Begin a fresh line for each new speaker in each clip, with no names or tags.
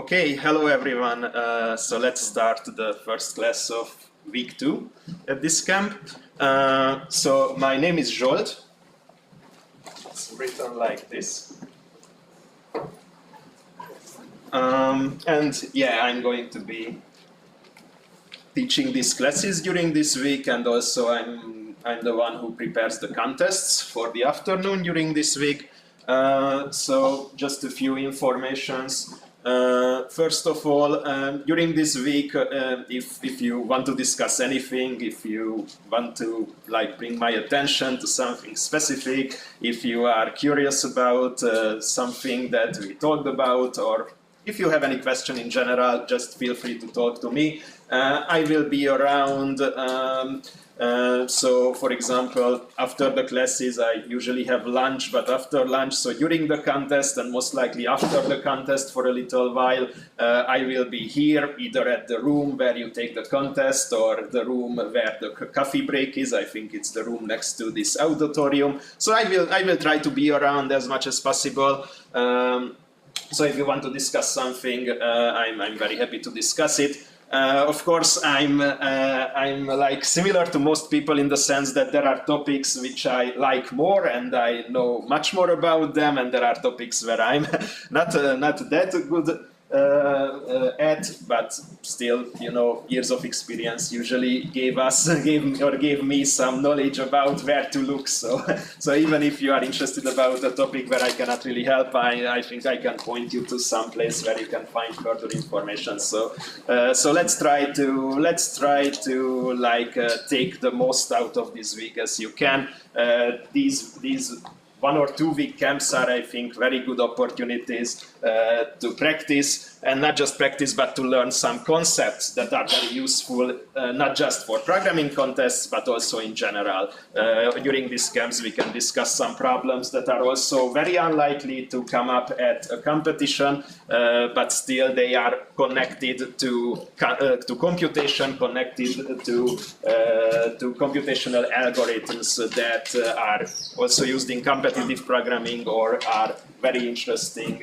Okay, hello everyone. So let's start the first class of week 2 at this camp. So my name is Zsolt. It's written like this. And yeah, I'm going to be teaching these classes during this week, and also I'm the one who prepares the contests for the afternoon during this week. So just a few informations. First of all, during this week, if you want to discuss anything, if you want to bring my attention to something specific, if you are curious about something that we talked about, or if you have any question in general, just feel free to talk to me. I will be around. So, for example, after the classes, I usually have lunch, but after lunch, so during the contest and most likely after the contest for a little while, I will be here, either at the room where you take the contest or the room where the coffee break is. I think it's the room next to this auditorium. So I will try to be around as much as possible. So if you want to discuss something, I'm very happy to discuss it. Of course, I'm like similar to most people in the sense that there are topics which I like more and I know much more about them, and there are topics where I'm not that good at, but still, you know, years of experience usually gave me some knowledge about where to look. So even if you are interested about a topic where I cannot really help, I think I can point you to some place where you can find further information. So let's try to take the most out of this week as you can. These 1 or 2 week camps are, I think, very good opportunities to practice, and not just practice, but to learn some concepts that are very useful, not just for programming contests, but also in general. During these camps, we can discuss some problems that are also very unlikely to come up at a competition, but still they are connected to computation, connected to computational algorithms that are also used in competitive programming or are very interesting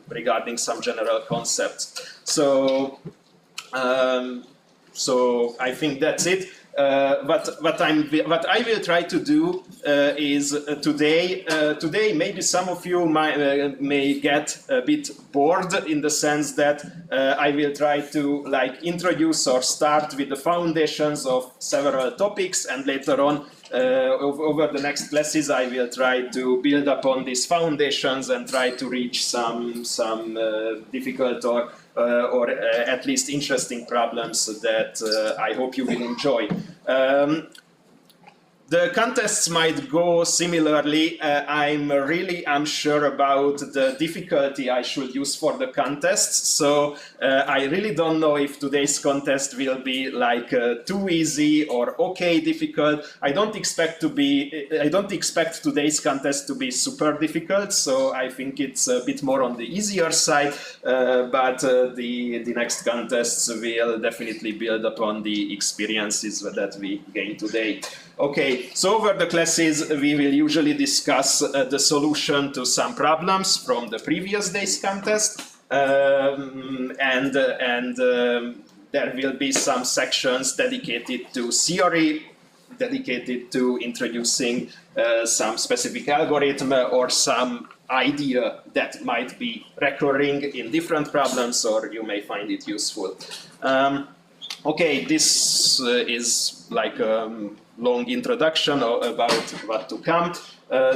regarding some general concepts. So I think that's it. What I will try to do is today maybe some of you may get a bit bored, in the sense that I will try to introduce or start with the foundations of several topics, and later on over the next classes I will try to build upon these foundations and try to reach some difficult or at least interesting problems that I hope you will enjoy. The contests might go similarly. I'm really unsure about the difficulty I should use for the contests, so I really don't know if today's contest will be too easy or okay difficult. I don't expect today's contest to be super difficult, so I think it's a bit more on the easier side, but the next contests will definitely build upon the experiences that we gained today. Okay, so over the classes we will usually discuss the solution to some problems from the previous day's contest, and there will be some sections dedicated to theory, dedicated to introducing some specific algorithm or some idea that might be recurring in different problems, or you may find it useful. Okay, this is like a long introduction about what to come.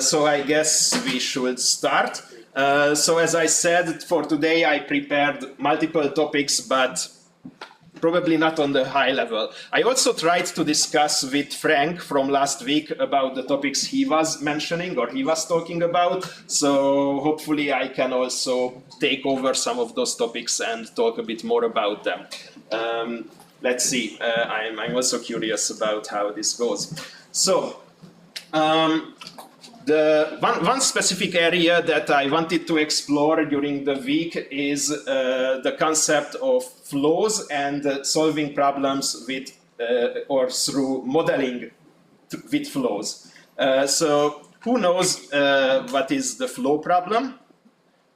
So I guess we should start. So as I said, for today I prepared multiple topics, but probably not on the high level. I also tried to discuss with Frank from last week about the topics he was mentioning or he was talking about. So hopefully I can also take over some of those topics and talk a bit more about them. Let's see, I'm also curious about how this goes. So, the one specific area that I wanted to explore during the week is the concept of flows and solving problems with or through modeling with flows. So, who knows what is the flow problem?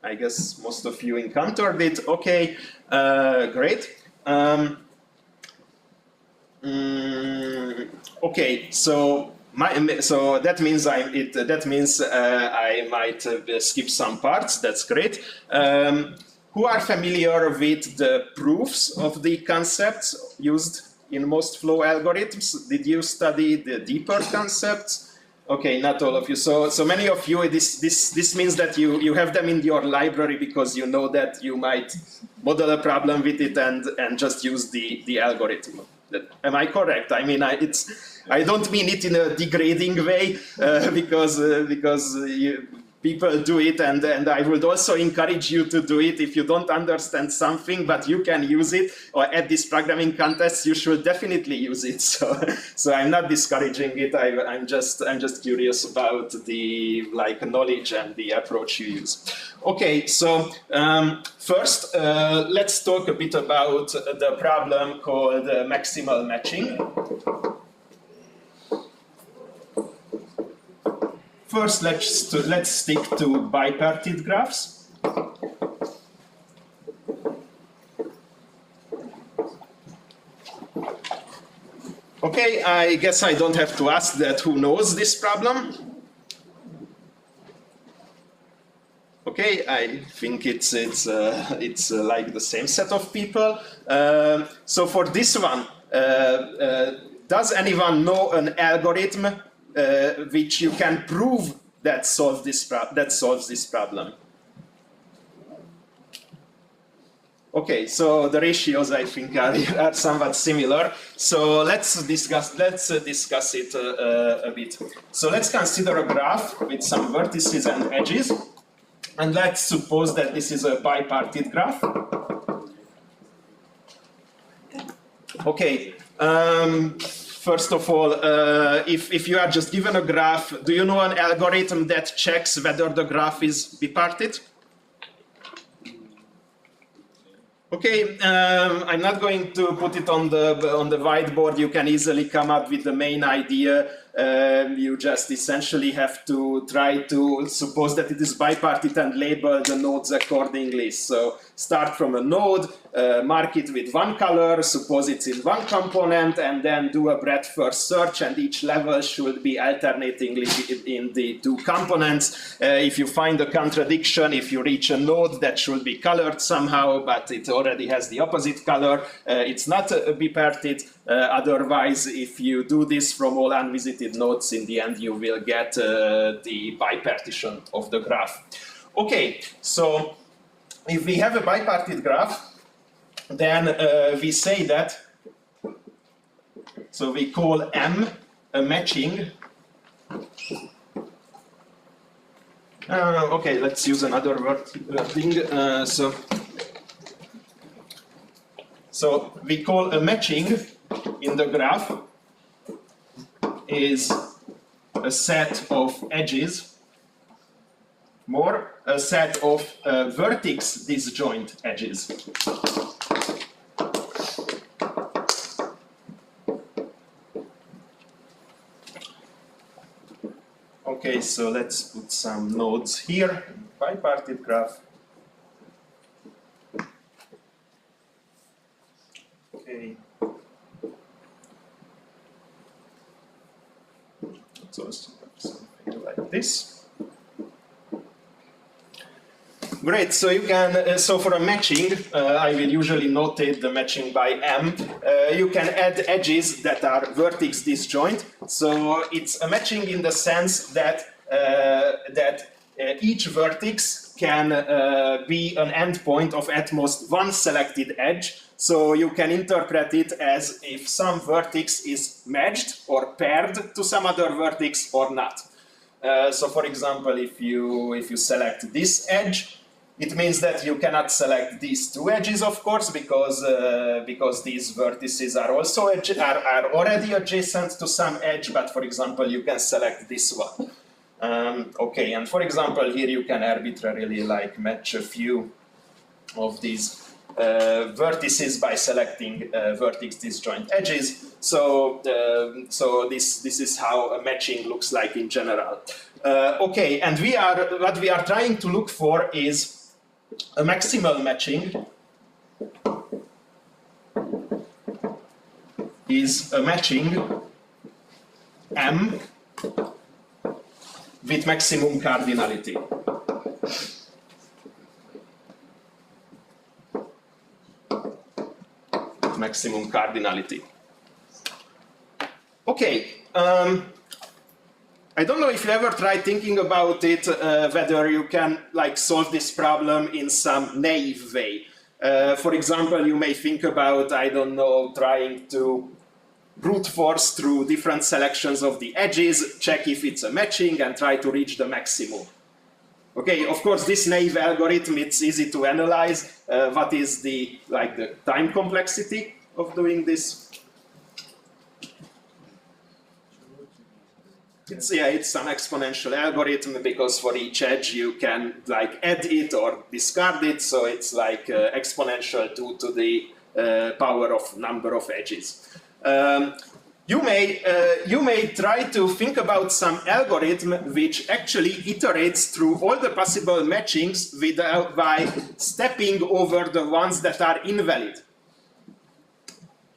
I guess most of you encountered it. Okay, great. Okay, so that means I might skip some parts. That's great. Who are familiar with the proofs of the concepts used in most flow algorithms? Did you study the deeper concepts? Okay, not all of you. So many of you, this means that you have them in your library because you know that you might model a problem with it and just use the algorithm. Am I correct? I mean, I don't mean it in a degrading way because people do it, and I would also encourage you to do it if you don't understand something, but you can use it, or at this programming contest, you should definitely use it. So I'm not discouraging it. I'm just curious about the knowledge and the approach you use. Okay, so first let's talk a bit about the problem called maximal matching. First, let's stick to bipartite graphs. Okay, I guess I don't have to ask that who knows this problem. Okay, I think it's like the same set of people. So for this one, does anyone know an algorithm which you can prove that solves this problem? Okay, so the ratios I think are somewhat similar. So let's discuss it a bit. So let's consider a graph with some vertices and edges, and let's suppose that this is a bipartite graph. Okay. First of all, if you are just given a graph, do you know an algorithm that checks whether the graph is bipartite? Okay, I'm not going to put it on the whiteboard. You can easily come up with the main idea. You just essentially have to try to suppose that it is bipartite and label the nodes accordingly. So start from a node, mark it with one color, suppose it's in one component, and then do a breadth first search, and each level should be alternatingly in the two components. If you find a contradiction, if you reach a node that should be colored somehow, but it already has the opposite color, it's not bipartite. Otherwise, if you do this from all unvisited nodes, in the end you will get the bipartition of the graph. Okay, so if we have a bipartite graph, then we say that, so we call M a matching. Okay, let's use another wording. So we call a matching in the graph is a set of edges more a set of vertex disjoint edges. Okay, so let's put some nodes here, bipartite graph. Okay. So let's have something like this. Great, so you can, so for a matching, I will usually notate the matching by M. You can add edges that are vertex disjoint. So it's a matching in the sense that, each vertex can be an endpoint of at most one selected edge. So you can interpret it as if some vertex is matched or paired to some other vertex or not. So for example, if you select this edge, it means that you cannot select these two edges, of course, because these vertices are also are already adjacent to some edge. But for example, you can select this one. Okay, and for example, here you can arbitrarily like match a few of these vertices by selecting vertex disjoint edges. So this is how a matching looks like in general. Okay, and what we are trying to look for is A maximal matching is a matching M with maximum cardinality. Maximum cardinality. Okay. I don't know if you ever tried thinking about it, whether you can like solve this problem in some naive way. For example, you may think about, I don't know, trying to brute force through different selections of the edges, check if it's a matching, and try to reach the maximum. Okay, of course, this naive algorithm, it's easy to analyze. What is the time complexity of doing this? It's some exponential algorithm, because for each edge you can like add it or discard it, so it's like exponential 2 to the power of number of edges. You may try to think about some algorithm which actually iterates through all the possible matchings by stepping over the ones that are invalid.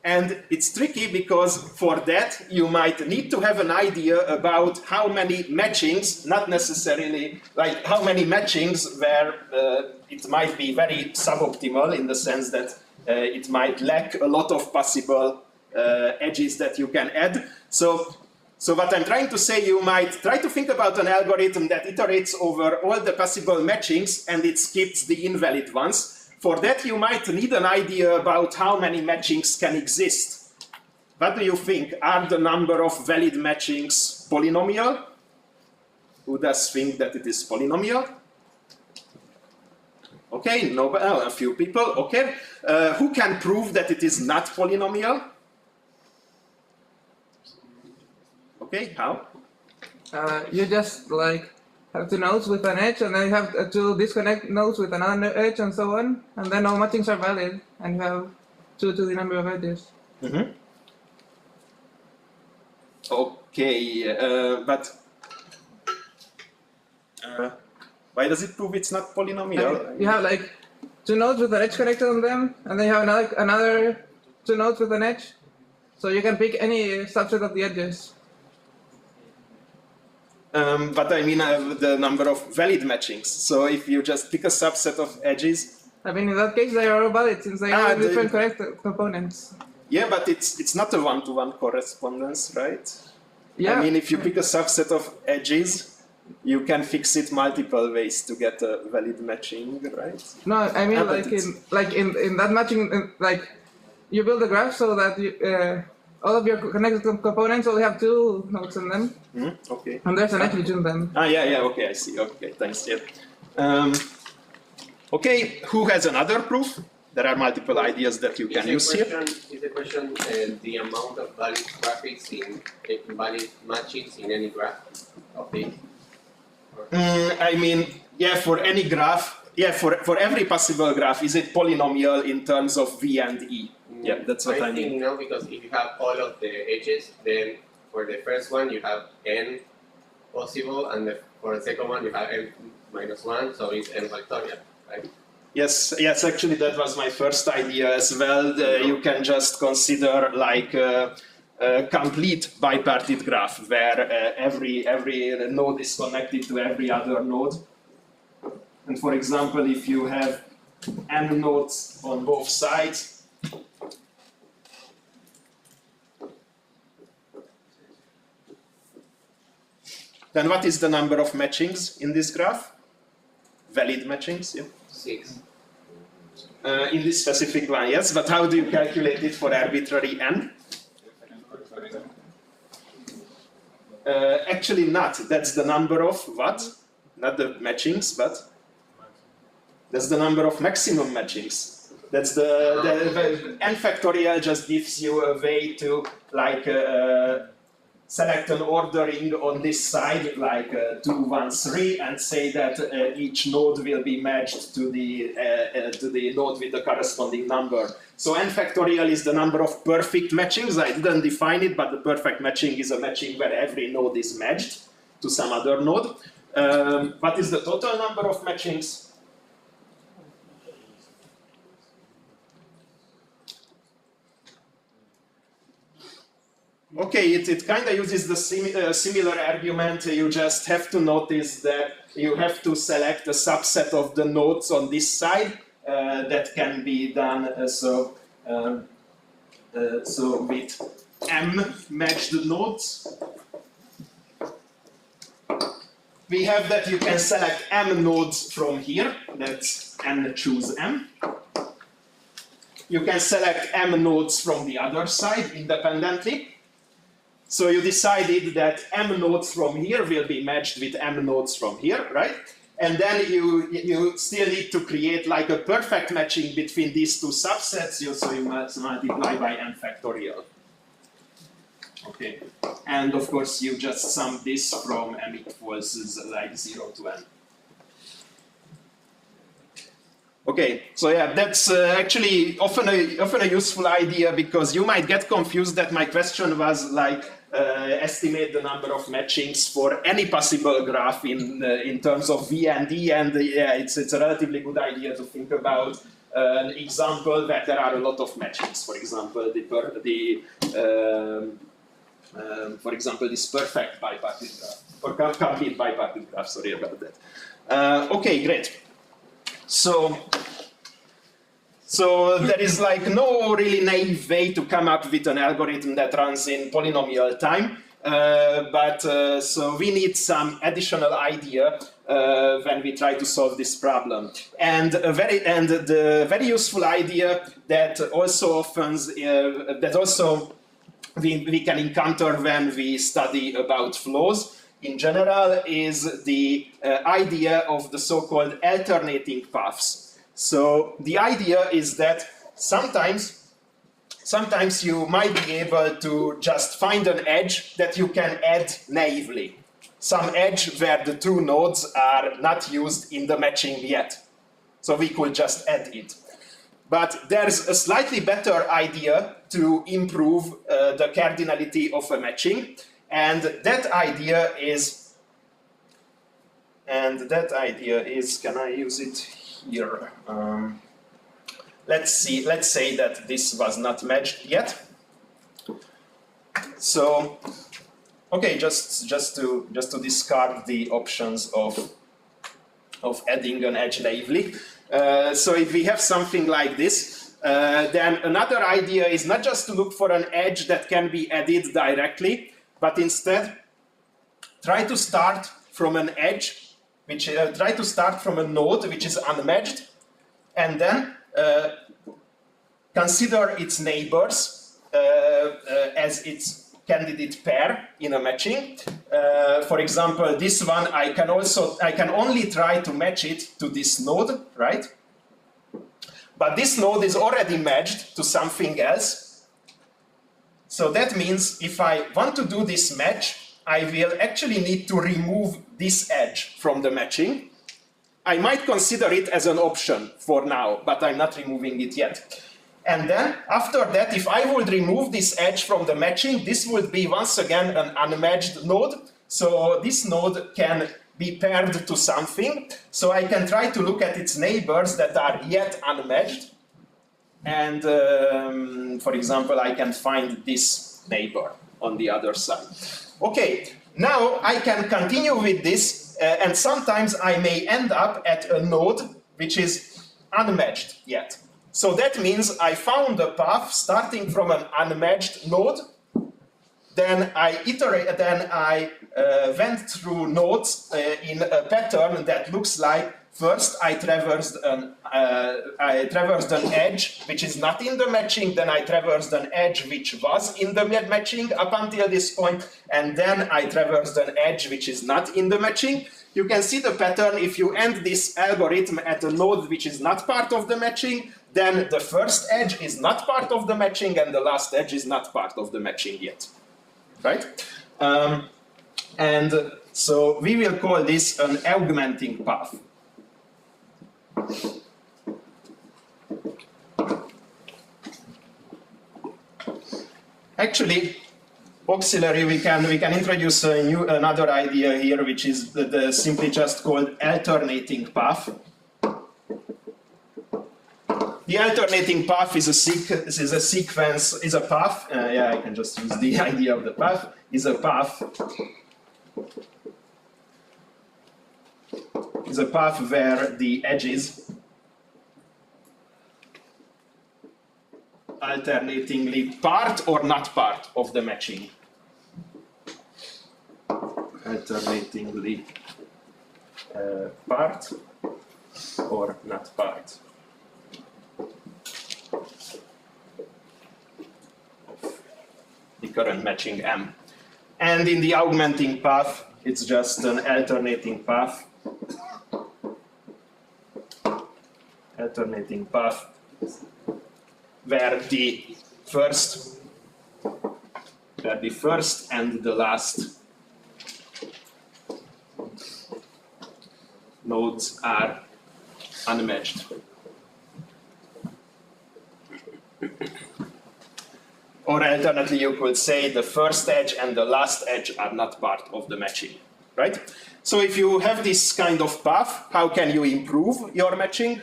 And it's tricky because for that you might need to have an idea about how many matchings, not necessarily like how many matchings where it might be very suboptimal in the sense that it might lack a lot of possible edges that you can add. So what I'm trying to say, you might try to think about an algorithm that iterates over all the possible matchings and it skips the invalid ones. For that, you might need an idea about how many matchings can exist. What do you think? Are the number of valid matchings polynomial? Who does think that it is polynomial? Okay, no, a few people. Okay, who can prove that it is not polynomial? Okay, how?
You just like have two nodes with an edge, and then you have to disconnect nodes with another edge, and so on. And then all matchings are valid, and you have 2 to the number of edges.
Mm-hmm. Okay, but why does it prove it's not polynomial?
You have like 2 nodes with an edge connected on them, and then you have another 2 nodes with an edge. So you can pick any subset of the edges.
But I mean the number of valid matchings. So if you just pick a subset of edges.
I mean, in that case, they are all valid since they are different components.
Yeah, but it's not a one-to-one correspondence, right?
Yeah.
I mean, if you pick a subset of edges, you can fix it multiple ways to get a valid matching, right?
No, I mean in that matching, like you build a graph so that you, all of your connected components only have 2 nodes in them.
Okay.
And there's an edge between them.
Yeah, okay, I see. Okay, thanks. Yeah. Okay, who has another proof? There are multiple ideas that you can use here.
Is the question the amount of valid graphics in valid matchings in any graph of this?
I mean, yeah, for any graph, yeah, for every possible graph, is it polynomial in terms of V and E? Yeah, that's what I mean.
I think no, because if you have all of the edges, then for the first one you have n possible, and for the second one you have n minus 1, so it's n factorial, right?
Yes, actually that was my first idea as well. You can just consider like a complete bipartite graph where every node is connected to every other node. And for example, if you have n nodes on both sides, then what is the number of matchings in this graph? Valid matchings, yeah?
6.
In this specific one, yes, but how do you calculate it for arbitrary n? Actually not, that's the number of what? Not the matchings, but that's the number of maximum matchings. That's the n factorial just gives you a way to like select an ordering on this side, like 2, 1, 3, and say that each node will be matched to the node with the corresponding number. So n factorial is the number of perfect matchings. I didn't define it, but the perfect matching is a matching where every node is matched to some other node. What is the total number of matchings? Okay, it kind of uses the similar argument. You just have to notice that you have to select a subset of the nodes on this side. That can be done so with m matched nodes. We have that you can select m nodes from here. Let's n choose m. You can select m nodes from the other side independently. So you decided that m nodes from here will be matched with m nodes from here, right? And then you still need to create like a perfect matching between these two subsets, so you must multiply by n factorial. Okay, and of course you just sum this from m equals like 0 to n. Okay, so yeah, that's actually often a useful idea, because you might get confused that my question was like estimate the number of matchings for any possible graph in terms of V and E, and yeah, it's a relatively good idea to think about an example where there are a lot of matchings. For example, for example, this perfect bipartite graph, or complete bipartite graph. Sorry about that. Okay, great. So there is like no really naive way to come up with an algorithm that runs in polynomial time, so we need some additional idea when we try to solve this problem. And the very useful idea that also we can encounter when we study about flows in general is the idea of the so-called alternating paths. So the idea is that sometimes you might be able to just find an edge that you can add naively. Some edge where the two nodes are not used in the matching yet. So we could just add it. But there's a slightly better idea to improve the cardinality of a matching. And that idea is, can I use it here? Let's say that this was not matched yet. So, okay, just to discard the options of adding an edge naively. So if we have something like this, then another idea is not just to look for an edge that can be added directly, but instead try to start from an edge, try to start from a node which is unmatched, and then consider its neighbors as its candidate pair in a matching. For example, this one I can only try to match it to this node, right? But this node is already matched to something else. So that means if I want to do this match, I will actually need to remove this edge from the matching. I might consider it as an option for now, but I'm not removing it yet. And then after that, if I would remove this edge from the matching, this would be once again an unmatched node. So this node can be paired to something. So I can try to look at its neighbors that are yet unmatched. And for example, I can find this neighbor on the other side. Okay, now I can continue with this, and sometimes I may end up at a node which is unmatched yet. So that means I found a path starting from an unmatched node. Then I went through nodes in a pattern that looks like first I traversed an edge which is not in the matching, then I traversed an edge which was in the matching up until this point, and then I traversed an edge which is not in the matching. You can see the pattern. If you end this algorithm at a node which is not part of the matching, then the first edge is not part of the matching and the last edge is not part of the matching yet, right? And so we will call this an augmenting path. Actually, auxiliary, we can introduce another idea here, which is simply just called alternating path. The alternating path is a sequence, is a path. Yeah, I can just use the idea of the path. Is a path. Is a path where the edges alternatingly part or not part of the matching. Alternatingly part or not part of the current matching M. And in the augmenting path, it's just an alternating path. Alternating path where the first and the last nodes are unmatched. Or alternately, you could say the first edge and the last edge are not part of the matching, right? So if you have this kind of path, how can you improve your matching?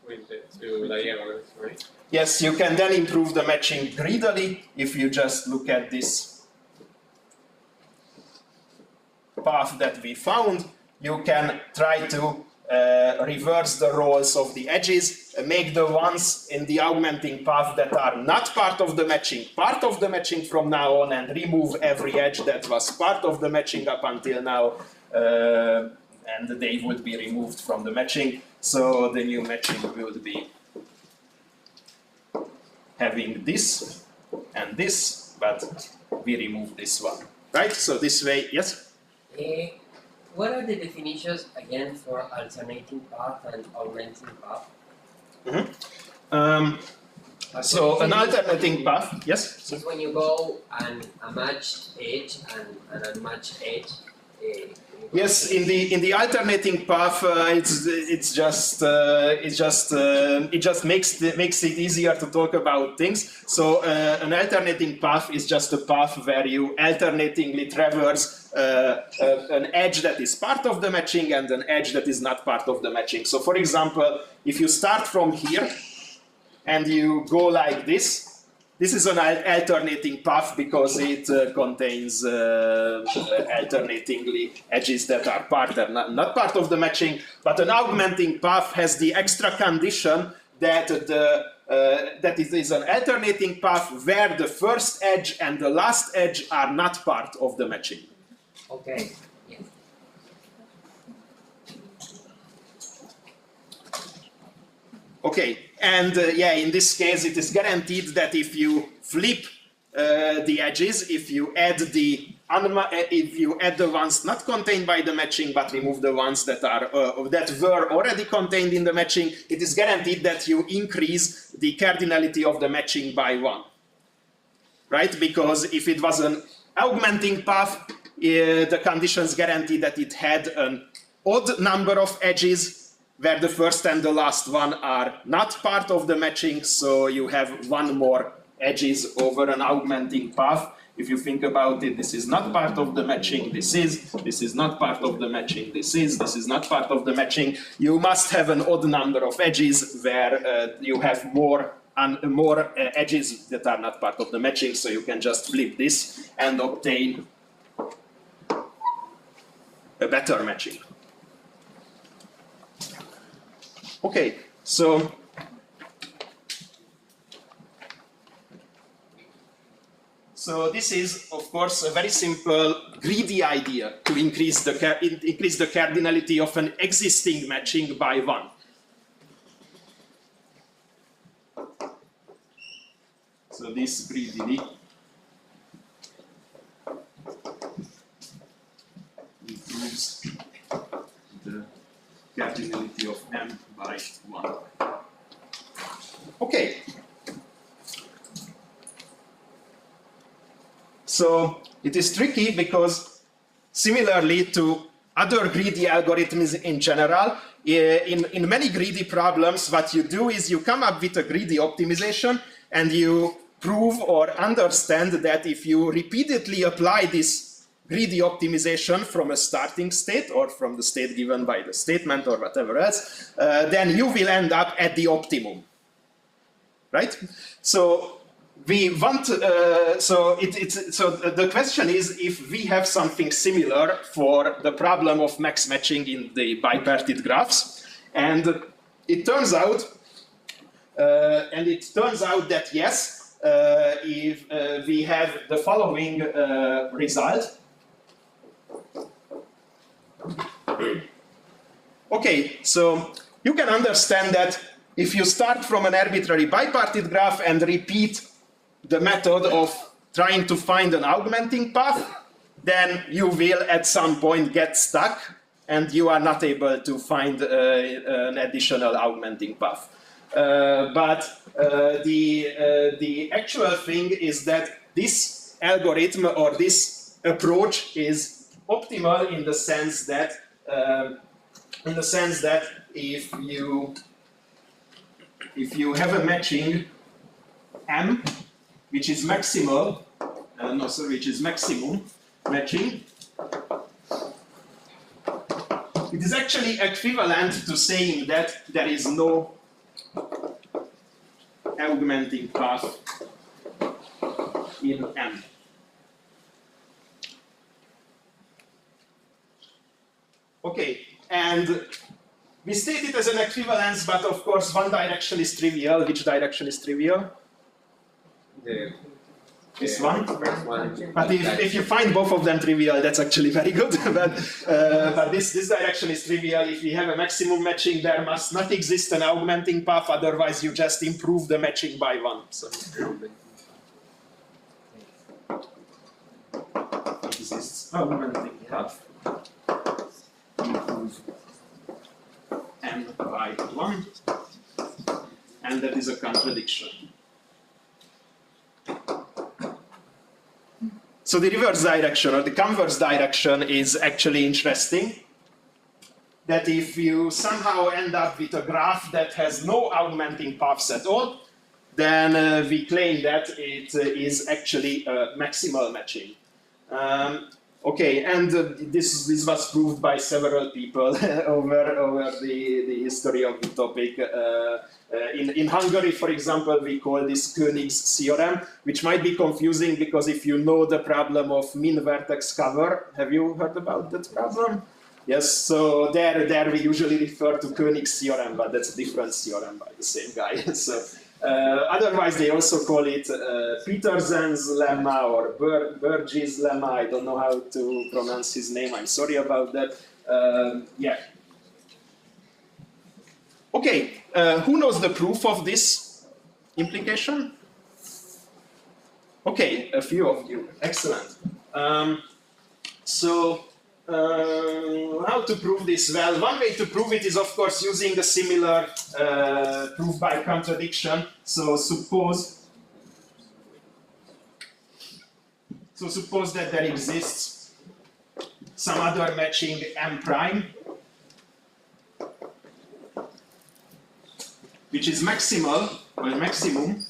With the two diagonals, right?
Yes, you can then improve the matching greedily if you just look at this path that we found. You can try to reverse the roles of the edges, make the ones in the augmenting path that are not part of the matching part of the matching from now on, and remove every edge that was part of the matching up until now, and they would be removed from the matching. So the new matching would be having this and this, but we remove this one, right? So this way, yes?
What are the definitions again for alternating path and augmenting path?
So an alternating path, yes?
Is when you go and a matched edge and an unmatched edge.
Yes, in the alternating path, it just makes it easier to talk about things. So an alternating path is just a path where you alternatingly traverse an edge that is part of the matching and an edge that is not part of the matching. So for example, if you start from here and you go like this is an alternating path because it contains alternatingly edges that are part and not part of the matching. But an augmenting path has the extra condition that that it is an alternating path where the first edge and the last edge are not part of the matching.
Okay. Yeah.
Okay, and yeah, in this case, it is guaranteed that if you flip the edges, if you add the ones not contained by the matching, but remove the ones that are that were already contained in the matching, it is guaranteed that you increase the cardinality of the matching by 1, right? Because if it was an augmenting path, the conditions guarantee that it had an odd number of edges where the first and the last one are not part of the matching, so you have one more edges over an augmenting path. If you think about it, this is not part of the matching, this is not part of the matching, this is not part of the matching. You must have an odd number of edges where you have more edges that are not part of the matching, so you can just flip this and obtain a better matching. Okay, so this is, of course, a very simple, greedy idea to increase the cardinality of an existing matching by 1. So this greedily improves the cardinality of M by 1. Okay. So it is tricky because similarly to other greedy algorithms in general, in many greedy problems, what you do is you come up with a greedy optimization and you prove or understand that if you repeatedly apply this greedy optimization from a starting state or from the state given by the statement or whatever else, then you will end up at the optimum, right? So we want, so the question is if we have something similar for the problem of max matching in the bipartite graphs, and it turns out that yes, if we have the following result. Okay, so you can understand that if you start from an arbitrary bipartite graph and repeat the method of trying to find an augmenting path, then you will at some point get stuck and you are not able to find an additional augmenting path. But the actual thing is that this algorithm or this approach is optimal in the sense that if you have a matching M, which is maximal, which is maximum matching, it is actually equivalent to saying that there is no augmenting path in M. Okay, and we state it as an equivalence, but of course one direction is trivial. Which direction is trivial? This one?
First one.
But if you find both of them trivial, that's actually very good. but this direction is trivial. If we have a maximum matching, there must not exist an augmenting path, otherwise you just improve the matching by one. So exists augmenting path. Improve n by 1, and that is a contradiction. So the reverse direction or the converse direction is actually interesting. That if you somehow end up with a graph that has no augmenting paths at all, then we claim that it is actually a maximal matching. Okay, and this was proved by several people over the history of the topic. In Hungary, for example, we call this Koenig's theorem, which might be confusing because if you know the problem of min vertex cover, have you heard about that problem? Yes, so there we usually refer to Koenig's theorem, but that's a different theorem by the same guy. So otherwise, they also call it Petersen's lemma or Burgess lemma. I don't know how to pronounce his name. I'm sorry about that. Yeah. Okay, who knows the proof of this implication? Okay, a few of you. Excellent. How to prove this? Well, one way to prove it is, of course, using a similar proof by contradiction. So suppose that there exists some other matching M prime, which is maximal, or maximum,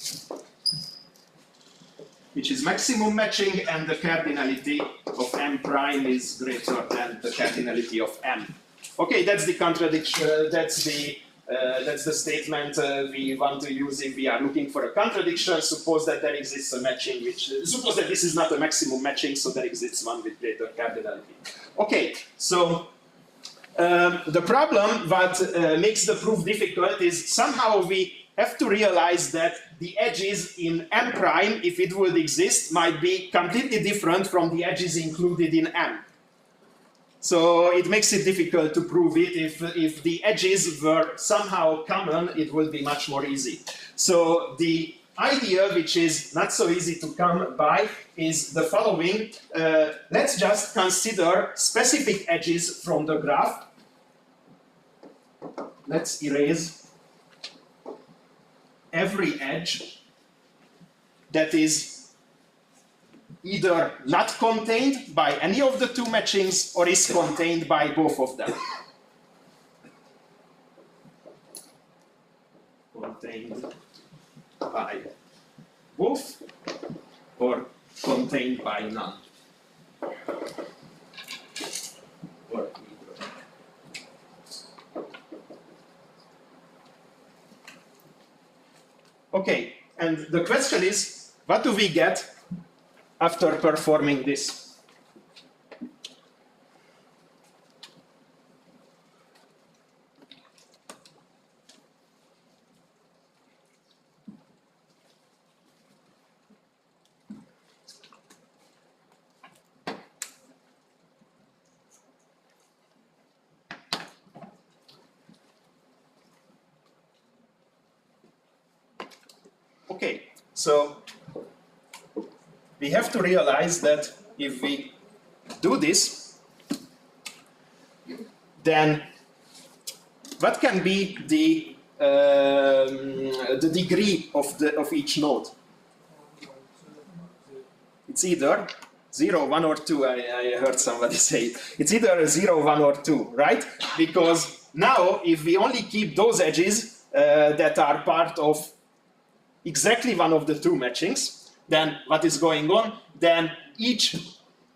which is maximum matching, and the cardinality of M prime is greater than the cardinality of M. Okay, that's the contradiction, that's the statement we want to use if we are looking for a contradiction. Suppose that there exists a matching suppose that this is not a maximum matching, so there exists one with greater cardinality. Okay, so the problem what makes the proof difficult is somehow we have to realize that the edges in M prime, if it would exist, might be completely different from the edges included in M. So it makes it difficult to prove it. If the edges were somehow common, it would be much more easy. So the idea, which is not so easy to come by, is the following. Let's just consider specific edges from the graph. Let's erase every edge that is either not contained by any of the two matchings or is contained by both of them. Contained by both or contained by none. And the question is, what do we get after performing this? Okay, so we have to realize that if we do this, then what can be the degree of each node? It's either 0, 1, or 2. I heard somebody say it. It's either 0, 1, or 2, right? Because now, if we only keep those edges that are part of exactly one of the two matchings, then what is going on? Then each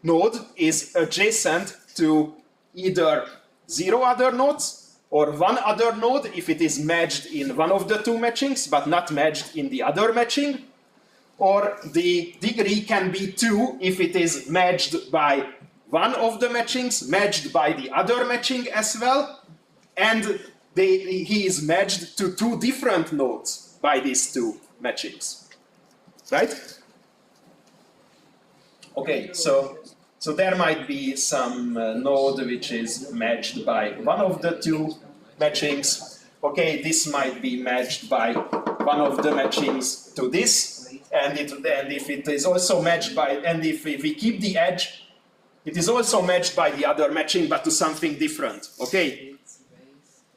node is adjacent to either 0 other nodes or 1 other node if it is matched in one of the two matchings but not matched in the other matching, or the degree can be 2 if it is matched by one of the matchings, matched by the other matching as well, and he is matched to two different nodes by these two matchings, right? Okay, so there might be some node which is matched by one of the two matchings. Okay, this might be matched by one of the matchings to this, and if it is also matched by, and if we keep the edge, it is also matched by the other matching, but to something different. Okay.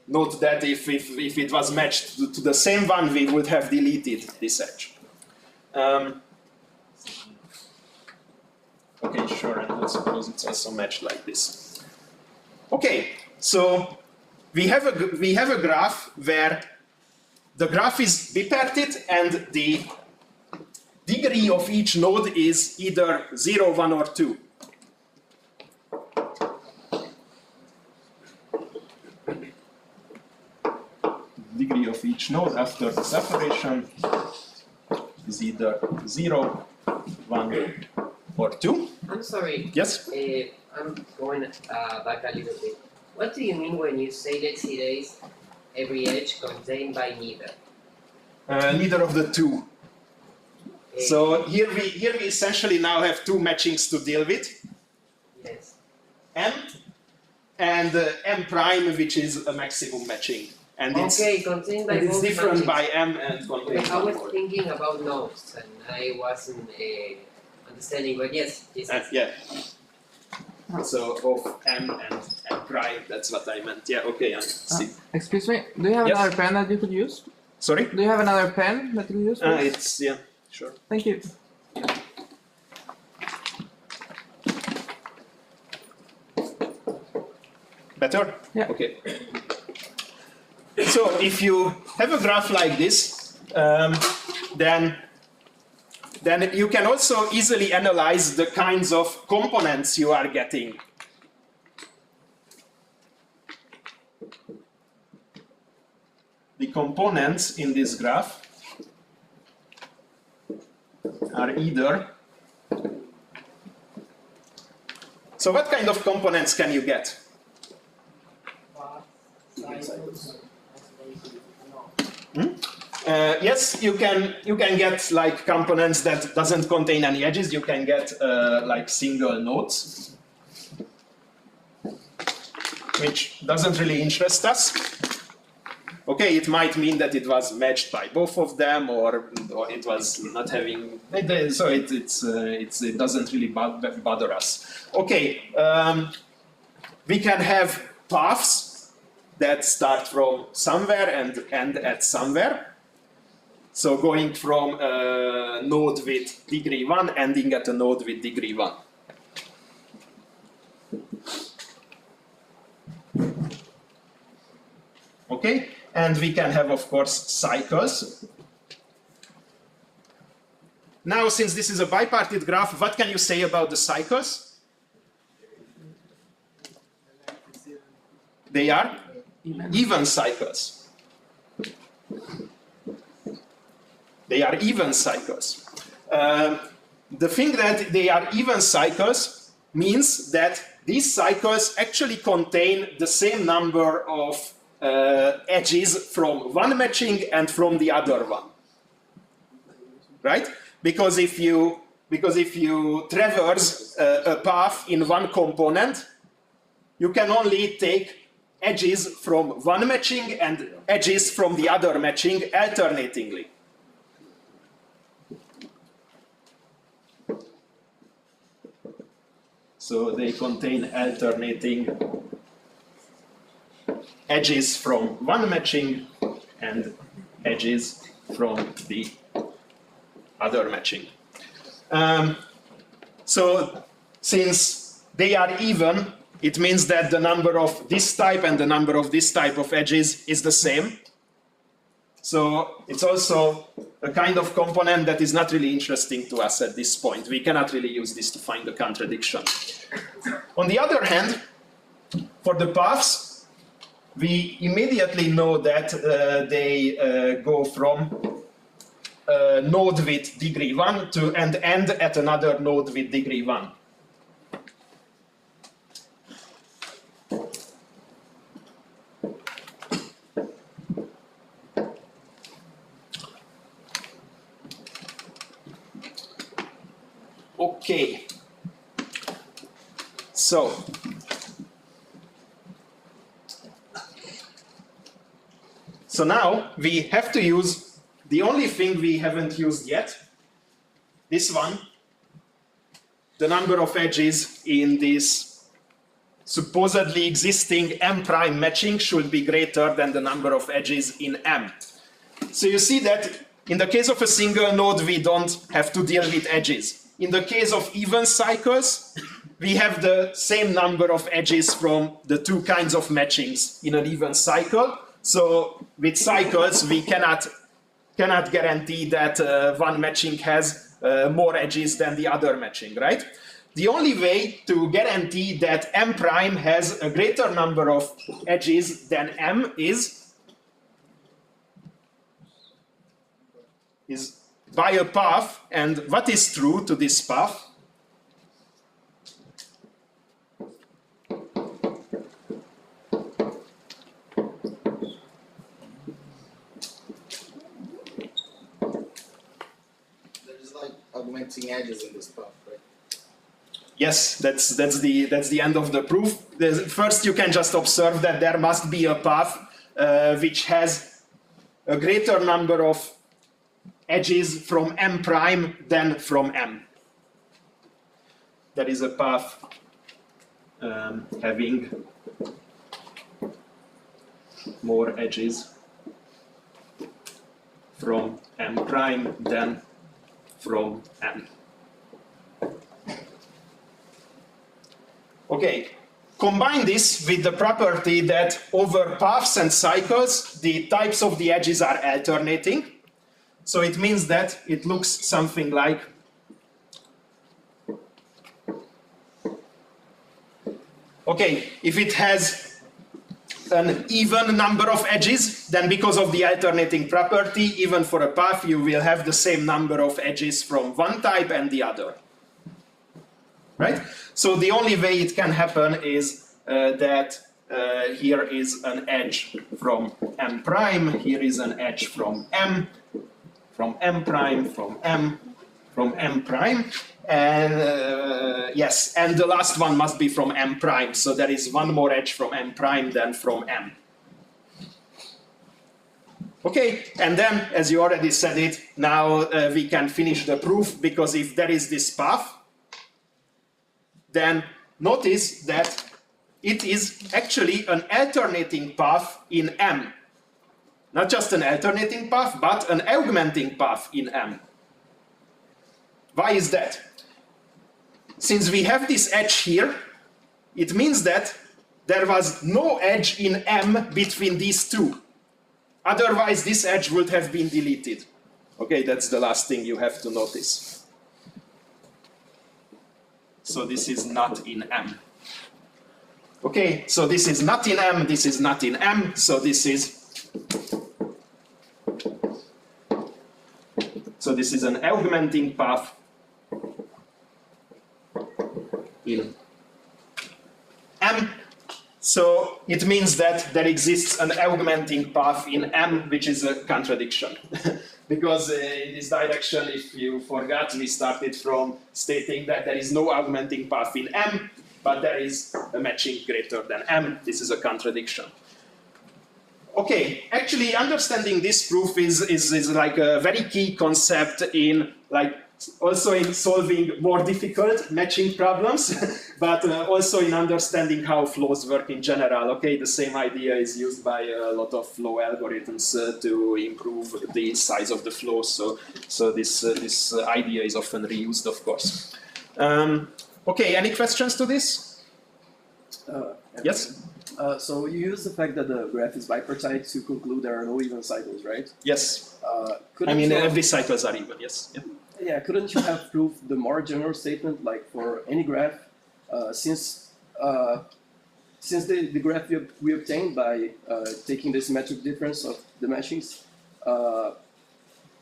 Note that if it was matched to the same one, we would have deleted this edge. Okay, sure, and let's suppose it's also matched like this. Okay, so we have a graph where the graph is bipartite and the degree of each node is either 0, 1, or 2. Degree of each node after the separation is either 0, 1, or 2.
I'm sorry.
Yes?
I'm going back a little bit. What do you mean when you say that it is every edge contained by neither?
Neither of the two. So here we essentially now have two matchings to deal with.
Yes.
M and M prime, which is a maximum matching. And
Okay, contained by
it's
both
different
matchings.
by M and contained
But I
by
was
more.
thinking about nodes and I wasn't understanding, but yes, this is.
Yeah. So of M and M prime, that's what I meant. Yeah, okay, I see.
Excuse me, do you have
Yes.
another pen that you could use?
Sorry?
Do you have another pen that you could use? please?
It's, yeah, sure.
Thank you.
Better?
Yeah.
Okay. So if you have a graph like this, then you can also easily analyze the kinds of components you are getting. The components in this graph are either. So what kind of components can you get? Yes, you can get like components that doesn't contain any edges. You can get like single nodes, which doesn't really interest us. Okay, it might mean that it was matched by both of them, or it was not having. So it doesn't really bother us. Okay, we can have paths that start from somewhere and end at somewhere. So going from a node with degree 1, ending at a node with degree 1. Okay, and we can have, of course, cycles. Now, since this is a bipartite graph, what can you say about the cycles? They are even cycles. They are even cycles. The thing that they are even cycles means that these cycles actually contain the same number of edges from one matching and from the other one, right? Because if you traverse a path in one component, you can only take edges from one matching and edges from the other matching alternatingly. So they contain alternating edges from one matching and edges from the other matching. So since they are even, it means that the number of this type and the number of this type of edges is the same. So it's also a kind of component that is not really interesting to us at this point. We cannot really use this to find a contradiction. On the other hand, for the paths, we immediately know that they go from node with degree 1 to and end at another node with degree 1. Okay. So now we have to use the only thing we haven't used yet, this one, the number of edges in this supposedly existing M prime matching should be greater than the number of edges in M. So you see that in the case of a single node, we don't have to deal with edges. In the case of even cycles, we have the same number of edges from the two kinds of matchings in an even cycle. So with cycles, we cannot guarantee that one matching has more edges than the other matching, right? The only way to guarantee that M prime has a greater number of edges than M is by a path. And what is true to this path?
Augmenting edges in this path, right?
Yes, that's the end of the proof. First, you can just observe that there must be a path which has a greater number of edges from M prime than from M. There is a path having more edges from M prime than from M. Okay, combine this with the property that over paths and cycles, the types of the edges are alternating. So it means that it looks something like okay, if it has an even number of edges, then because of the alternating property, even for a path, you will have the same number of edges from one type and the other. Right? So the only way it can happen is that here is an edge from M prime, here is an edge from M prime, from M prime, and yes, and the last one must be from M prime, so there is one more edge from M prime than from M. Okay, and then, as you already said it, now we can finish the proof, because if there is this path, then notice that it is actually an alternating path in M. Not just an alternating path, but an augmenting path in M. Why is that? Since we have this edge here, it means that there was no edge in M between these two. Otherwise, this edge would have been deleted. Okay, that's the last thing you have to notice. So this is not in M. Okay, so this is not in M, this is not in M, so this is So this is an augmenting path in M. So it means that there exists an augmenting path in M, which is a contradiction. Because in this direction, if you forgot, we started from stating that there is no augmenting path in M, but there is a matching greater than M. This is a contradiction. Okay, actually understanding this proof is like a very key concept in also in solving more difficult matching problems, but also in understanding how flows work in general. Okay, the same idea is used by a lot of flow algorithms to improve the size of the flow. So this idea is often reused, of course. Okay, any questions to this? Yes?
So you use the fact that the graph is bipartite to conclude there are no even cycles, right?
Yes. I mean, every cycles are even, yes. Yeah.
Yeah, couldn't you have proved the more general statement, like for any graph, since the graph we obtained by taking the symmetric difference of the matchings,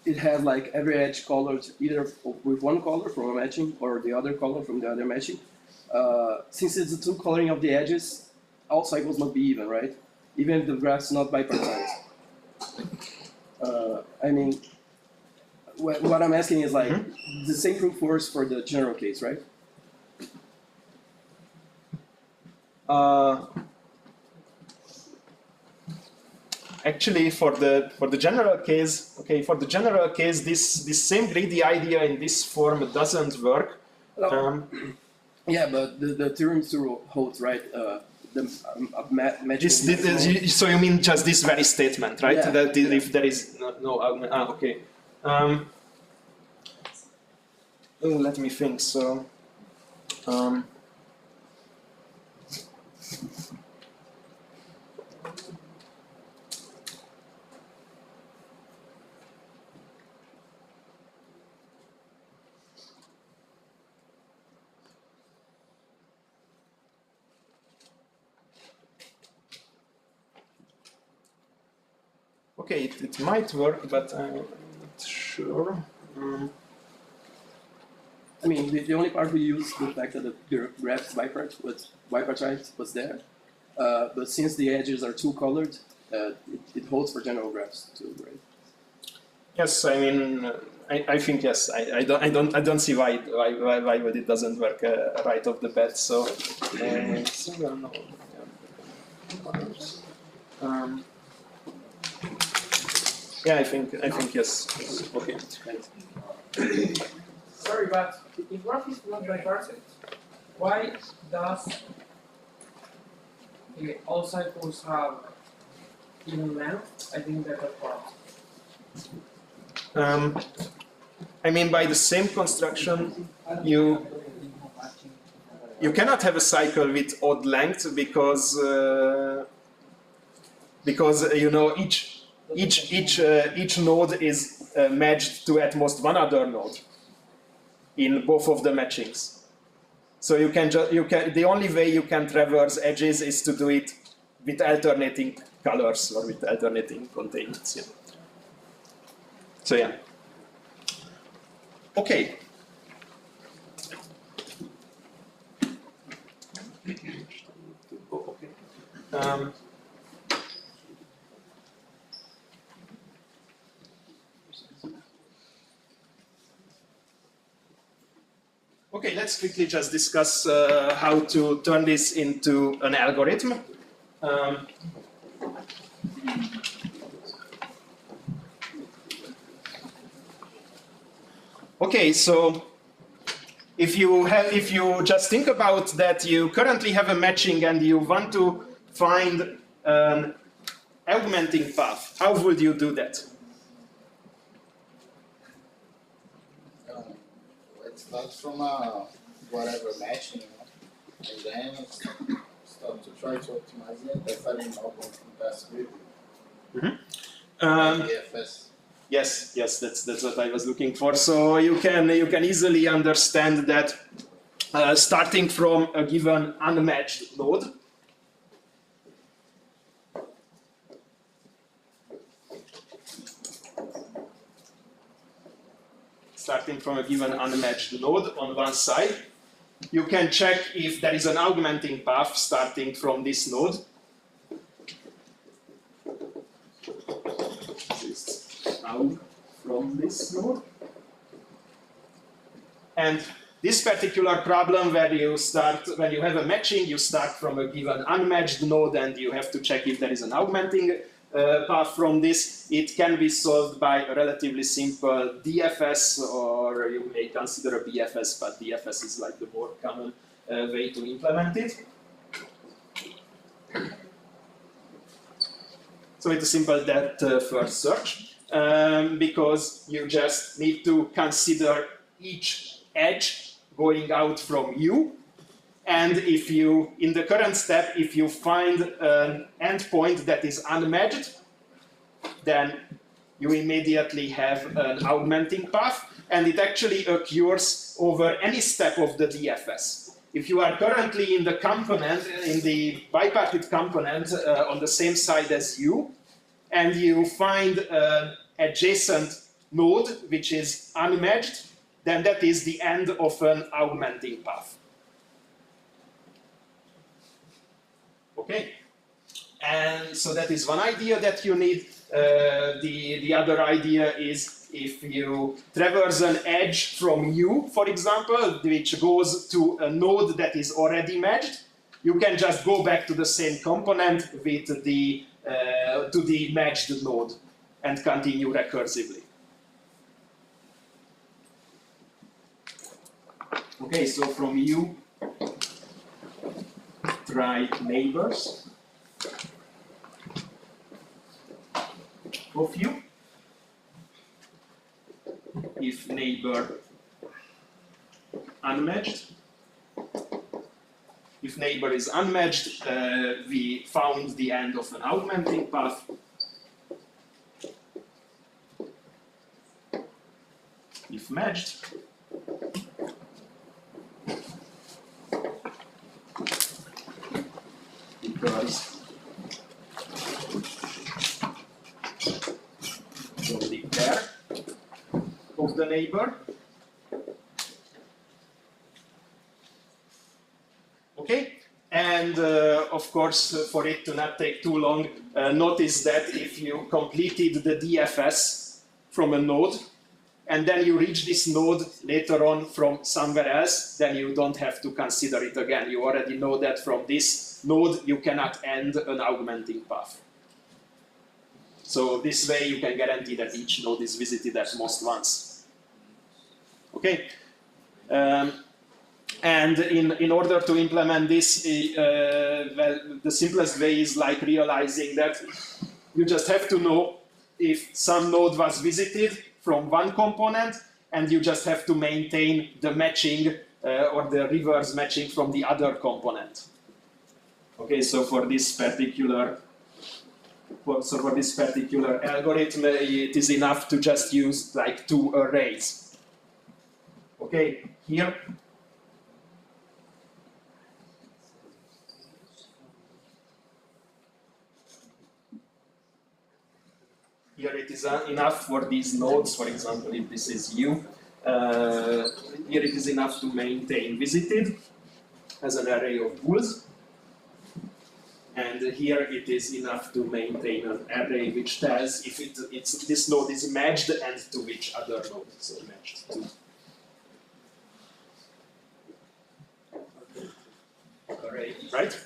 it had like every edge colored either with one color from a matching or the other color from the other matching. Since it's the two coloring of the edges, all cycles must be even, right? Even if the graph's not bipartite. I mean, what I'm asking is like, the same proof works for the general case, right?
Actually, for the general case, okay, for the general case, this same greedy idea in this form doesn't work.
Yeah, but the theorem still holds, right? Matching.
So you mean just this very statement, right?
Yeah.
That if there is no okay. Let me think. So. Okay, it might work, but I'm not sure.
I mean, the only part we used the fact that the graph's bipartite was there, but since the edges are two colored, it holds for general graphs too, right?
Yes, I mean, I think yes. I don't see why it doesn't work right off the bat. So, yeah, I think yes. Okay.
Sorry, but if graph is not bipartite, why does all cycles have even length? I think that's a part.
I mean, by the same construction, you cannot have a cycle with odd length because you know each node is matched to at most one other node in both of the matchings. So the only way you can traverse edges is to do it with alternating colors or with alternating containments. Yeah. So yeah. Okay. Okay, let's quickly just discuss how to turn this into an algorithm. Okay, so if you just think about that, you currently have a matching and you want to find an augmenting path. How would you do that?
It starts from whatever matching, and then start to try to optimize it by finding output from past grid. DFS.
Yes, that's what I was looking for. So you can easily understand that starting from a given unmatched node, starting from a given unmatched node on one side. You can check if there is an augmenting path starting from this node. This aug from this node. And this particular problem where you start, when you have a matching, you start from a given unmatched node and you have to check if there is an augmenting path from this. It can be solved by a relatively simple DFS, or you may consider a BFS, but DFS is like the more common way to implement it. So it's a simple depth first search, because you just need to consider each edge going out from you. And if you, in the current step, if you find an endpoint that is unmatched, then you immediately have an augmenting path, and it actually occurs over any step of the DFS. If you are currently in the component, in the bipartite component on the same side as you, and you find an adjacent node which is unmatched, then that is the end of an augmenting path. Okay, and so that is one idea that you need. The other idea is if you traverse an edge from you, for example, which goes to a node that is already matched, you can just go back to the same component with the to the matched node and continue recursively. Okay, so from you, try neighbors of you. If neighbor unmatched, if neighbor is unmatched, we found the end of an augmenting path. If matched, because from the pair of the neighbor. Okay, and of course, for it to not take too long, notice that if you completed the DFS from a node, and then you reach this node later on from somewhere else, then you don't have to consider it again. You already know that from this node you cannot end an augmenting path. So this way you can guarantee that each node is visited at most once. Okay, and in order to implement this, well, the simplest way is like realizing that you just have to know if some node was visited from one component, and you just have to maintain the matching or the reverse matching from the other component. Okay, so for this particular algorithm, it is enough to just use like two arrays. Okay, here it is enough for these nodes. For example, if this is U, here it is enough to maintain visited as an array of bools. And here it is enough to maintain an array which tells if this node is matched and to which other node is matched to. Array, right?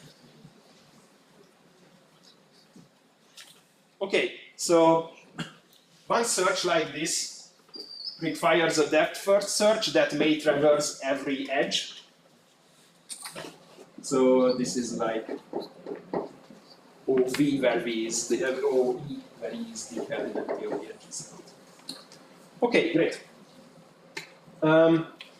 Okay, so one search like this requires a depth first search that may traverse every edge. So this is like OV where V is the OE where E is the element of the edges. Okay, great.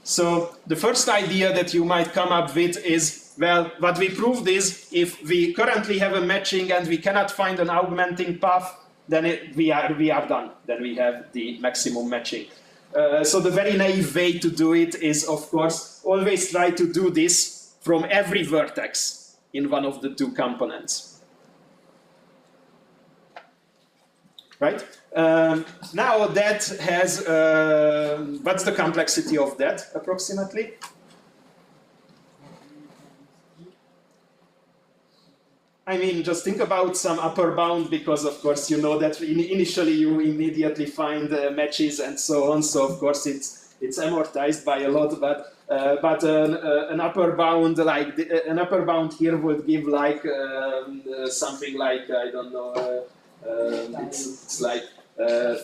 So the first idea that you might come up with is, well, what we proved is if we currently have a matching and we cannot find an augmenting path, then we are done. Then we have the maximum matching. So the very naive way to do it is, of course, always try to do this from every vertex in one of the two components. Right? Now that has, what's the complexity of that approximately? I mean, just think about some upper bound, because of course you know that initially you immediately find matches and so on. So of course it's amortized by a lot, but an upper bound like an upper bound here would give like something like, I don't know, it's like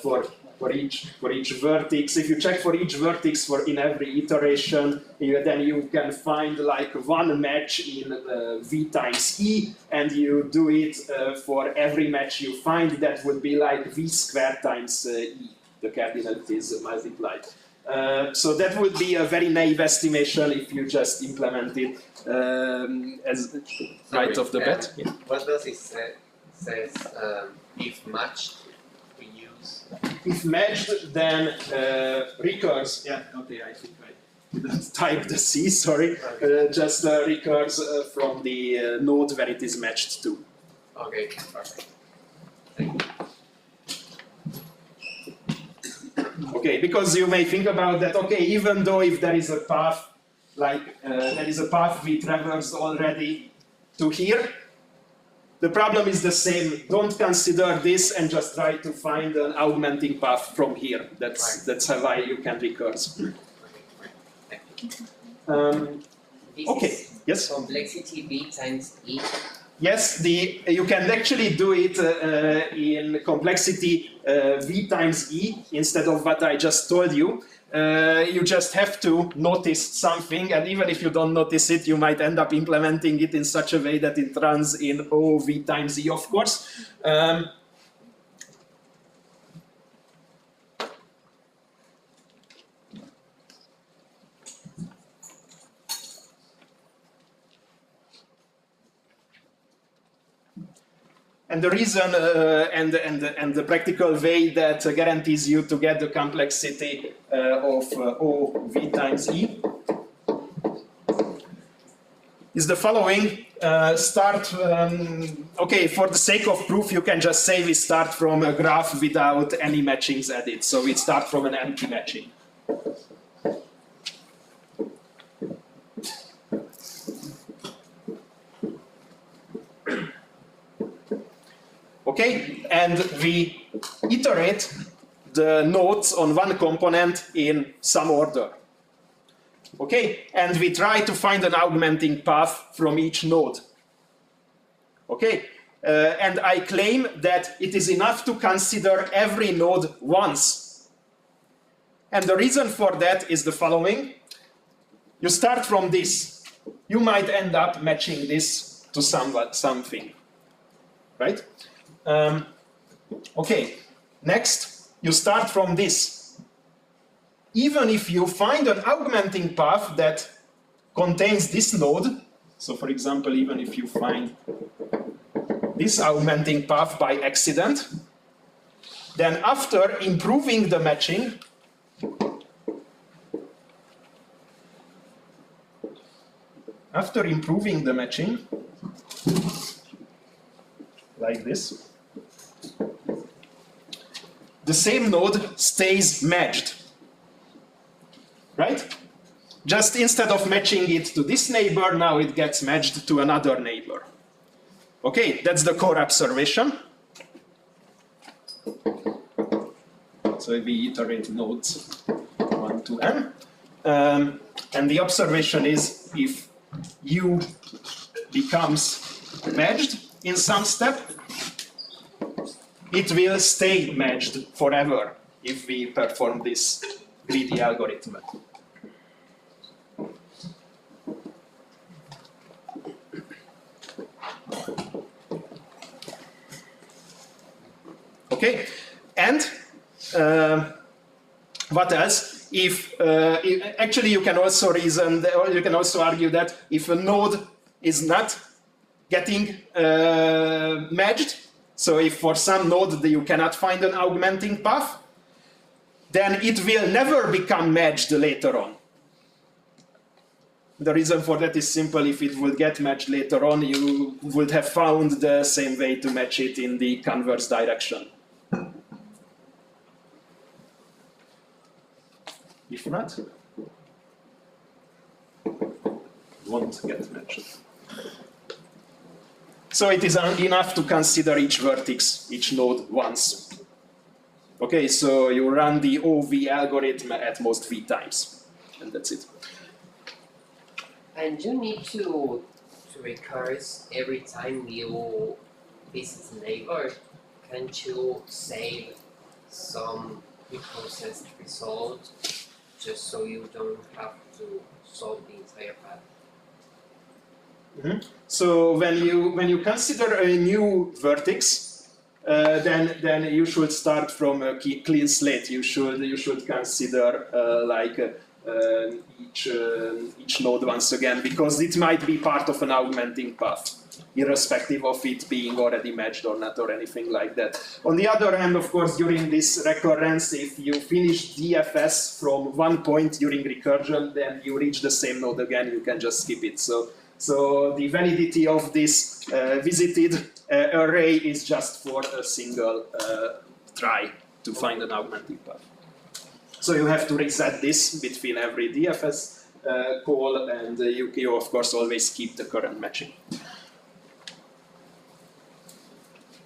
for each vertex. If you check for each vertex in every iteration, then you can find like one match in V times E, and you do it for every match you find. That would be like V squared times E. The cardinality is multiplied. So that would be a very naive estimation if you just implement it as right off the bat. Yeah.
What does it say? Says if matched, we use.
If matched, then recurs. Yeah, okay, I think I didn't type the C, sorry. Just recurs from the node where it is matched to.
Okay, perfect. Thank you.
Okay, because you may think about that, okay, even though if there is a path, like there is a path we traversed already to here, the problem is the same. Don't consider this and just try to find an augmenting path from here. That's how you can recurse.
This
Okay,
is
yes?
complexity B times E.
Yes, you can actually do it in complexity V times E instead of what I just told you. You just have to notice something, and even if you don't notice it, you might end up implementing it in such a way that it runs in O V times E, of course. And the reason and the practical way that guarantees you to get the complexity of O V times E is the following. Okay, for the sake of proof, you can just say we start from a graph without any matchings added. So we start from an empty matching. Okay, and we iterate the nodes on one component in some order. Okay, and we try to find an augmenting path from each node. Okay, and I claim that it is enough to consider every node once. And the reason for that is the following. You start from this. You might end up matching this to something, right? Okay, next, you start from this. Even if you find an augmenting path that contains this node, so for example, even if you find this augmenting path by accident, then after improving the matching, like this, the same node stays matched, right? Just instead of matching it to this neighbor, now it gets matched to another neighbor. Okay, that's the core observation. So we iterate nodes 1 to n. And the observation is if U becomes matched in some step, it will stay matched forever if we perform this greedy algorithm. Okay, and what else? Actually, you can also reason, or you can also argue that if a node is not getting matched, so if for some node you cannot find an augmenting path, then it will never become matched later on. The reason for that is simple. If it would get matched later on, you would have found the same way to match it in the converse direction. not. Won't get matched. So it is enough to consider each vertex, each node once. Okay, so you run the OV algorithm at most 3 times, and that's it.
And you need to recurse every time you visit a neighbor. Can't you save some preprocessed result just so you don't have to solve the entire path?
So when you consider a new vertex, then you should start from a clean slate. You should consider each node once again, because it might be part of an augmenting path, irrespective of it being already matched or not or anything like that. On the other hand, of course, during this recurrence, if you finish DFS from one point during recursion, then you reach the same node again, you can just skip it. So the validity of this visited array is just for a single try to find an augmenting path. So you have to reset this between every DFS call, and you of course always keep the current matching.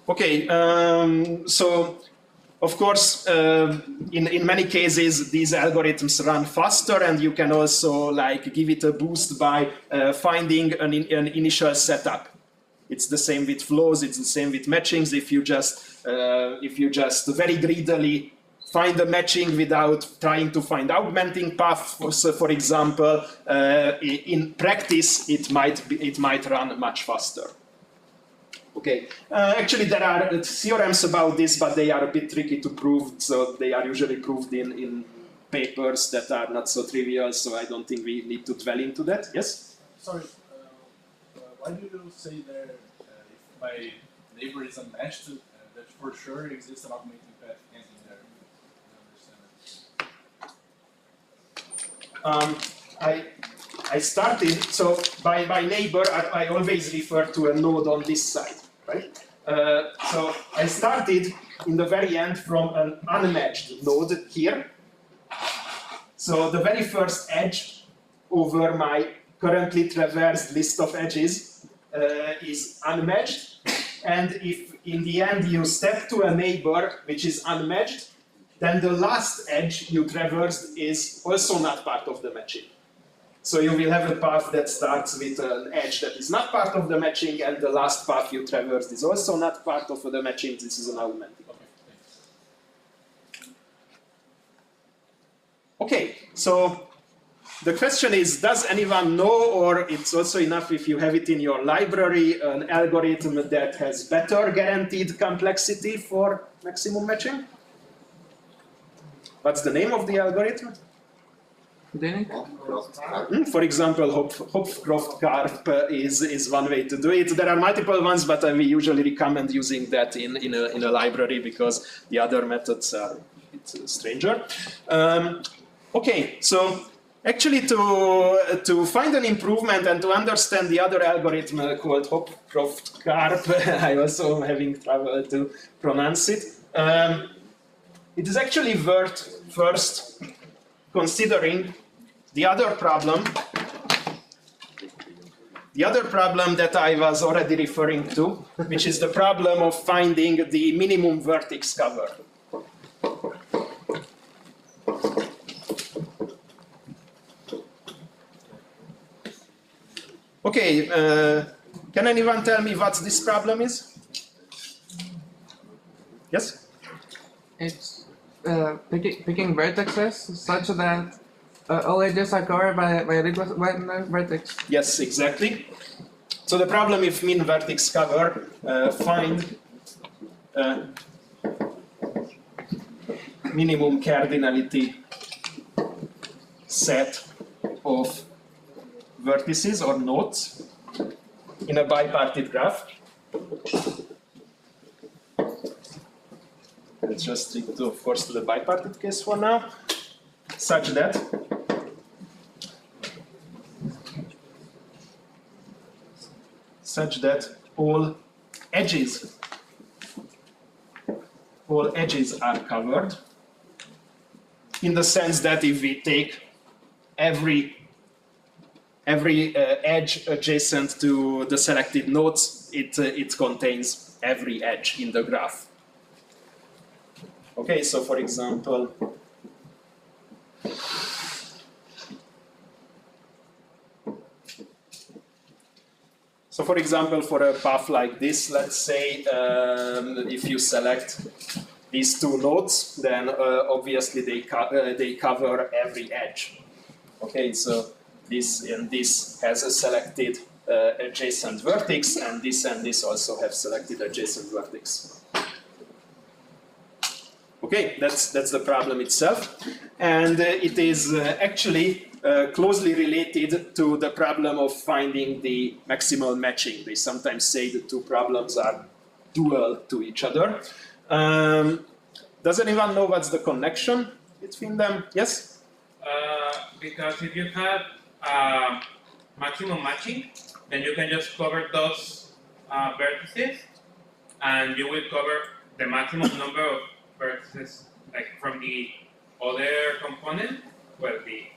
Okay, so of course in many cases these algorithms run faster, and you can also give it a boost by finding an initial setup. It's the same with flows, it's the same with matchings. If you just very greedily find a matching without trying to find augmenting path, for example, in practice it might run much faster. Okay, actually there are theorems about this, but they are a bit tricky to prove, so they are usually proved in papers that are not so trivial, so I don't think we need to dwell into that. Yes?
Sorry, why do you say there, if my neighbor is unmatched, that for sure exists an augmenting path ending there? I don't understand it.
I started, so by neighbor, I always refer to a node on this side, right? So I started in the very end from an unmatched node here. So the very first edge over my currently traversed list of edges is unmatched. And if in the end you step to a neighbor which is unmatched, then the last edge you traversed is also not part of the matching. So you will have a path that starts with an edge that is not part of the matching, and the last path you traversed is also not part of the matching. This is an augmenting. Okay, so the question is, does anyone know, or it's also enough if you have it in your library, an algorithm that has better guaranteed complexity for maximum matching? What's the name of the algorithm? For example, Hopcroft-Karp is one way to do it. There are multiple ones, but we usually recommend using that in a library because the other methods are a bit stranger. Okay, so actually to find an improvement and to understand the other algorithm called Hopcroft-Karp, I also am having trouble to pronounce it. It is actually worth first considering the other problem that I was already referring to, which is the problem of finding the minimum vertex cover. Okay, can anyone tell me what this problem is? Yes?
It's picking vertices such that all edges are covered by a request vertex.
Yes, exactly. So the problem with min vertex cover, find minimum cardinality set of vertices or nodes in a bipartite graph. Let's just stick to, of course, to the bipartite case for now, such that all edges are covered in the sense that if we take every edge adjacent to the selected nodes, it contains every edge in the graph. Okay, so for example, for a path like this, let's say if you select these two nodes, then obviously they cover every edge. Okay, so this and this has a selected adjacent vertex, and this also have selected adjacent vertex. Okay, that's the problem itself, and it is actually closely related to the problem of finding the maximal matching. They sometimes say the two problems are dual to each other. Does anyone know what's the connection between them? Yes?
Because if you have maximum matching, then you can just cover those vertices, and you will cover the maximum number of vertices, like from the other component, well, the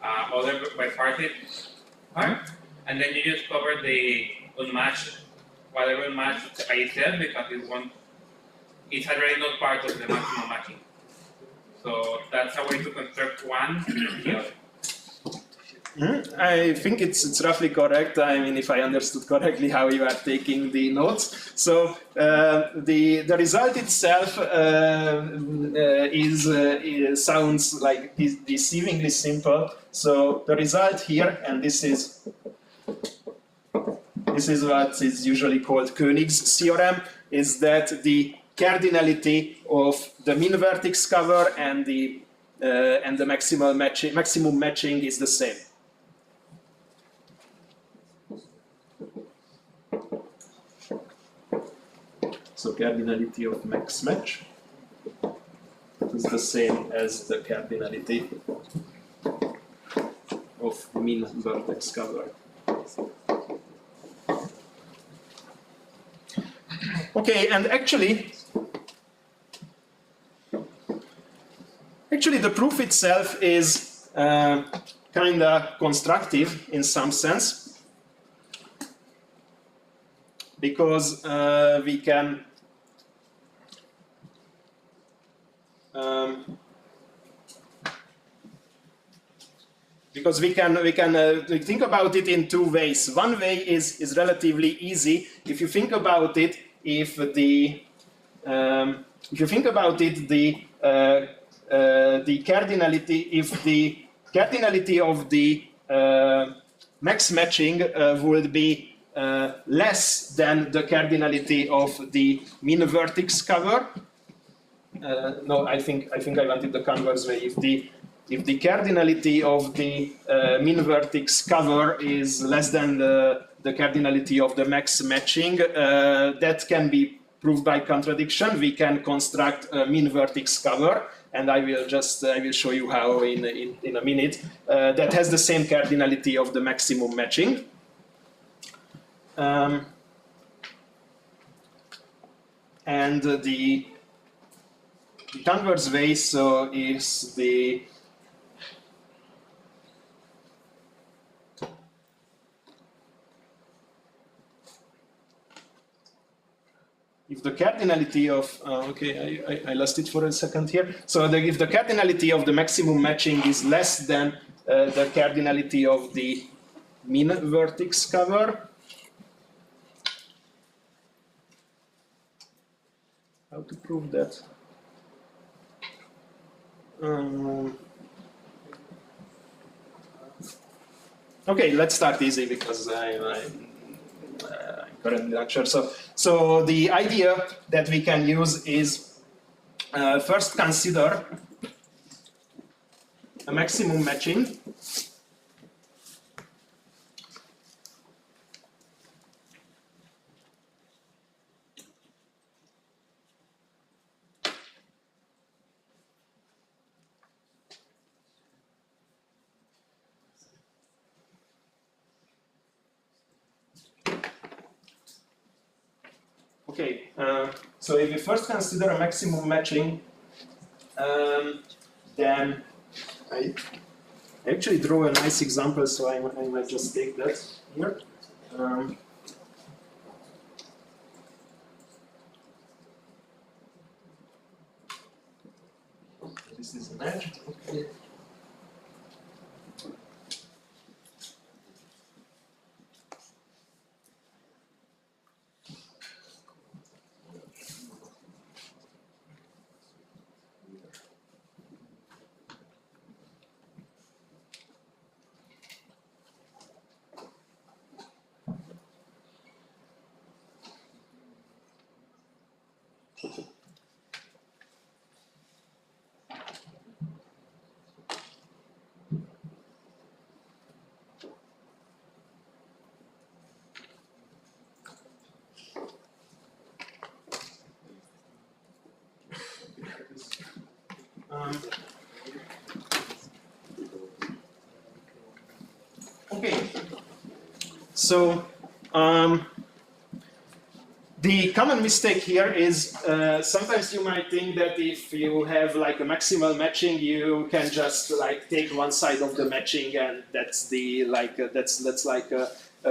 other bipartite part, and then you just cover the unmatched, whatever unmatched by itself, because it's already not part of the maximum matching. So that's a way to construct one and the other.
I think it's roughly correct. I mean, if I understood correctly how you are taking the notes. So the result itself sounds like deceivingly simple. So the result here, and this is what is usually called Koenig's theorem, is that the cardinality of the min vertex cover and the maximum matching is the same. So cardinality of max match is the same as the cardinality of min vertex cover. Okay, and actually the proof itself is kind of constructive in some sense, because we can think about it in two ways. One way is relatively easy. If you think about it, the cardinality of the max matching would be less than the cardinality of the min vertex cover. No, I think I wanted the converse way. If the cardinality of the min vertex cover is less than the cardinality of the max matching, that can be proved by contradiction. We can construct a min vertex cover, and I will show you how in a minute, that has the same cardinality of the maximum matching. And the converse way so is the if the cardinality of okay, I lost it for a second here. So if the cardinality of the maximum matching is less than the cardinality of the min vertex cover, how to prove that? Okay, let's start easy because I'm currently not sure. So the idea that we can use is first consider a maximum matching. Okay, so if we first consider a maximum matching, then I actually draw a nice example, so I might just take that here. This is an edge. Okay. Okay, so the common mistake here is sometimes you might think that if you have like a maximal matching, you can just like take one side of the matching and that's the that's like a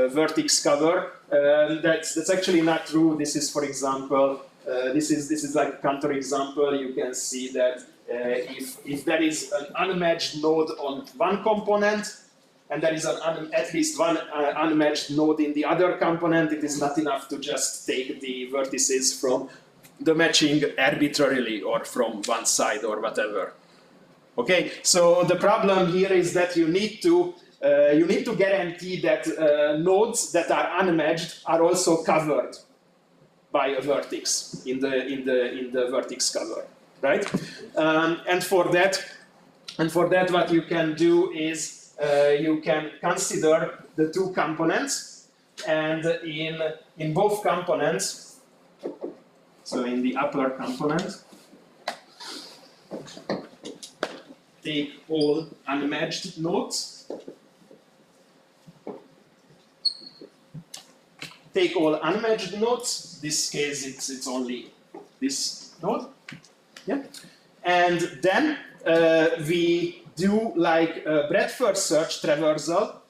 vertex cover. That's actually not true. This is, for example, this is like a counter example. You can see that if there is an unmatched node on one component, and there is at least one unmatched node in the other component, it is not enough to just take the vertices from the matching arbitrarily or from one side or whatever. Okay, so the problem here is that you need to guarantee that nodes that are unmatched are also covered by a vertex in the vertex cover, right? And for that, what you can do is you can consider the two components, and in both components, so in the upper component, take all unmatched nodes. Take all unmatched nodes. This case, it's only this node. Yeah, and then we do like a breadth-first search traversal,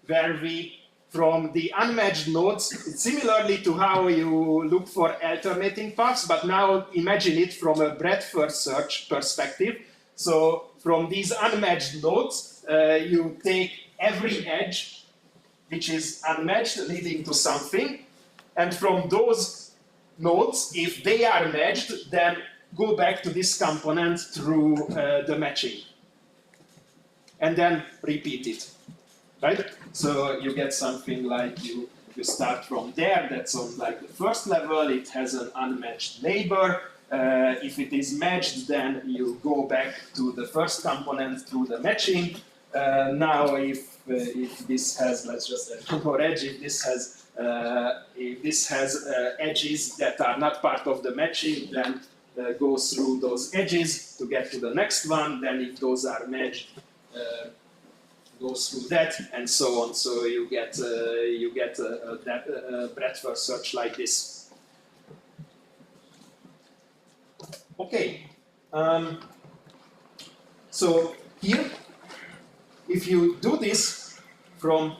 where we, from the unmatched nodes, similarly to how you look for alternating paths, but now imagine it from a breadth-first search perspective. So from these unmatched nodes, you take every edge which is unmatched leading to something, and from those nodes, if they are matched, then go back to this component through the matching. And then repeat it, right? So you get something like you start from there, that's on like the first level, it has an unmatched neighbor. If it is matched, then you go back to the first component through the matching. Now if this has, let's just add one more edge, if this has edges that are not part of the matching, then go through those edges to get to the next one, then if those are matched, goes through that, and so on. So you get a breadth-first search like this. Okay. So here, if you do this from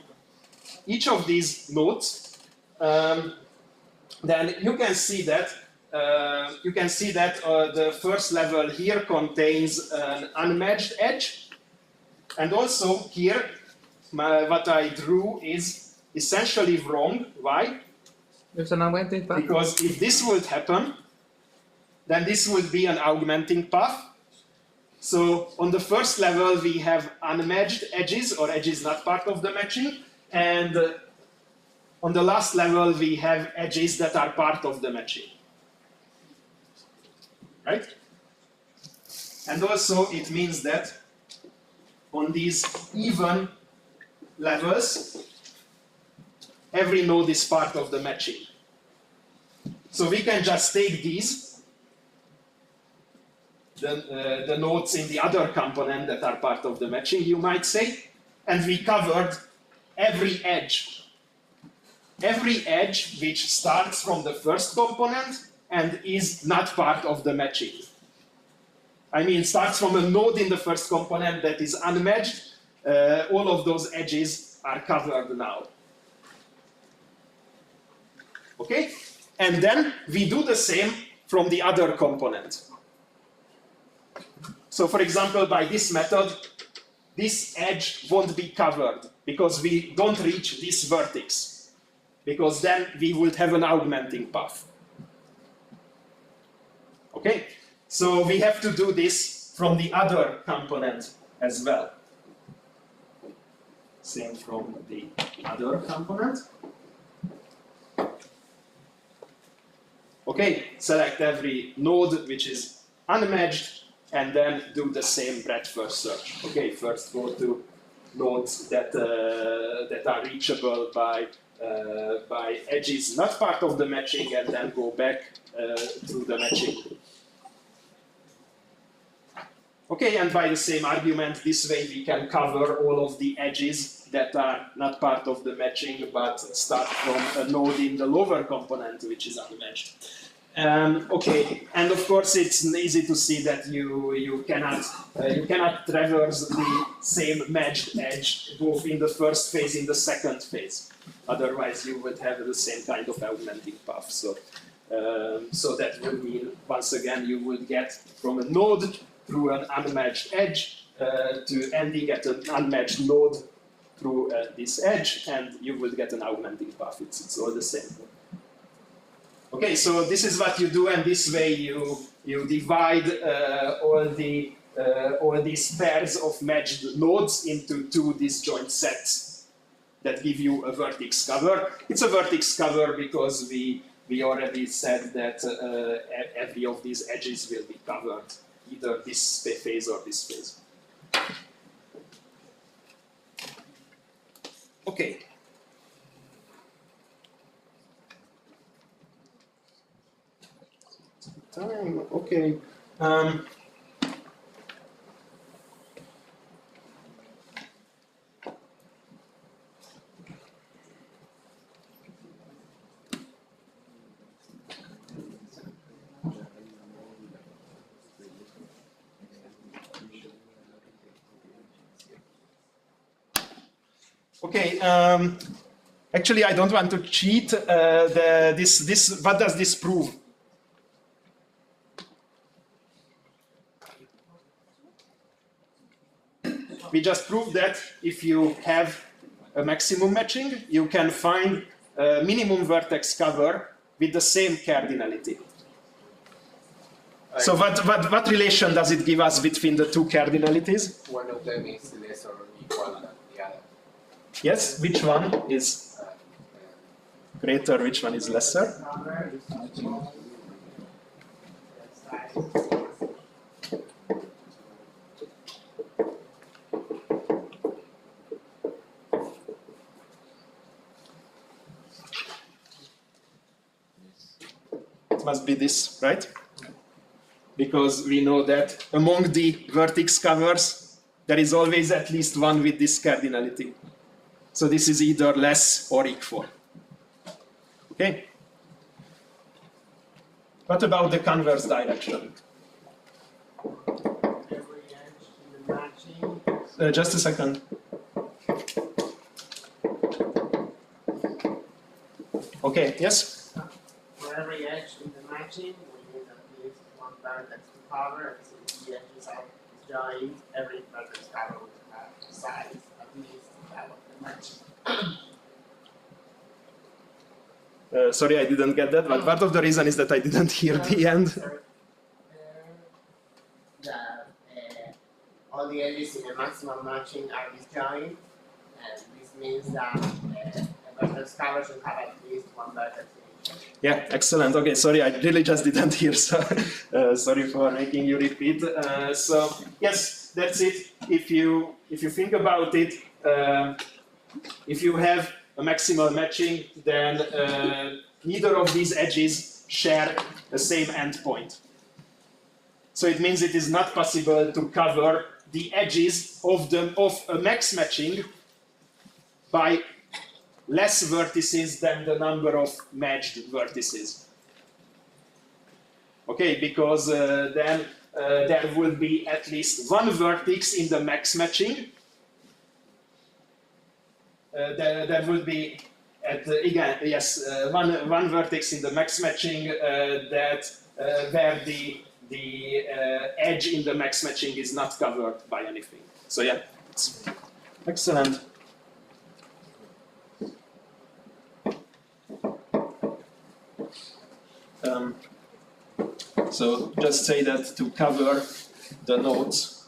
each of these nodes, then you can see that the first level here contains an unmatched edge. And also here, what I drew is essentially wrong. Why? Because if this would happen, then this would be an augmenting path. So on the first level, we have unmatched edges, or edges not part of the matching. And on the last level, we have edges that are part of the matching. Right? And also, it means that on these even levels, every node is part of the matching. So we can just take these, the nodes in the other component that are part of the matching, you might say, and we covered every edge. Every edge which starts from the first component and is not part of the matching. I mean, starts from a node in the first component that is unmatched. All of those edges are covered now. Okay? And then we do the same from the other component. So for example, by this method, this edge won't be covered because we don't reach this vertex, because then we would have an augmenting path. Okay? So we have to do this from the other component as well. Same from the other component. Okay, select every node which is unmatched and then do the same breadth first search. Okay, first go to nodes that are reachable by edges not part of the matching, and then go back through the matching. Okay, and by the same argument, this way we can cover all of the edges that are not part of the matching, but start from a node in the lower component which is unmatched. Okay, and of course it's easy to see that you cannot traverse the same matched edge both in the first phase and the second phase. Otherwise you would have the same kind of augmenting path. So that would mean, once again, you would get from a node through an unmatched edge to ending at an unmatched node through this edge, and you will get an augmenting path. It's all the same. Okay, so this is what you do, and this way you divide all these pairs of matched nodes into two disjoint sets that give you a vertex cover. It's a vertex cover because we already said that every of these edges will be covered, either this phase or this phase. Okay. Time, okay. Okay, actually I don't want to cheat. What does this prove? We just proved that if you have a maximum matching, you can find a minimum vertex cover with the same cardinality. So what relation does it give us between the two cardinalities?
One of them is less or equal than the other.
Yes, which one is greater, which one is lesser? It must be this, right? Because we know that among the vertex covers, there is always at least one with this cardinality. So this is either less or equal. Okay? What about the converse direction?
Every edge in the matching.
Just a second. Okay, yes?
For every edge in the matching, we need at least one vertex to cover, and since the edges are joined, every vertex cover will have size at least that of the matching.
Sorry, I didn't get that, but part of the reason is that I didn't hear the end.
That all the edges in the maximum matching are disjoint, and this means that a vertex cover should have at least one vertex in each.
Yeah, excellent. Okay, sorry, I really just didn't hear, so sorry for making you repeat. So yes, that's it. If you think about it, if you have a maximal matching, then neither of these edges share the same endpoint. So it means it is not possible to cover the edges of a max matching by less vertices than the number of matched vertices. Okay, because then there will be at least one vertex in the max matching. There will be one vertex in the max matching where the edge in the max matching is not covered by anything. So yeah, it's excellent. So just say that to cover the nodes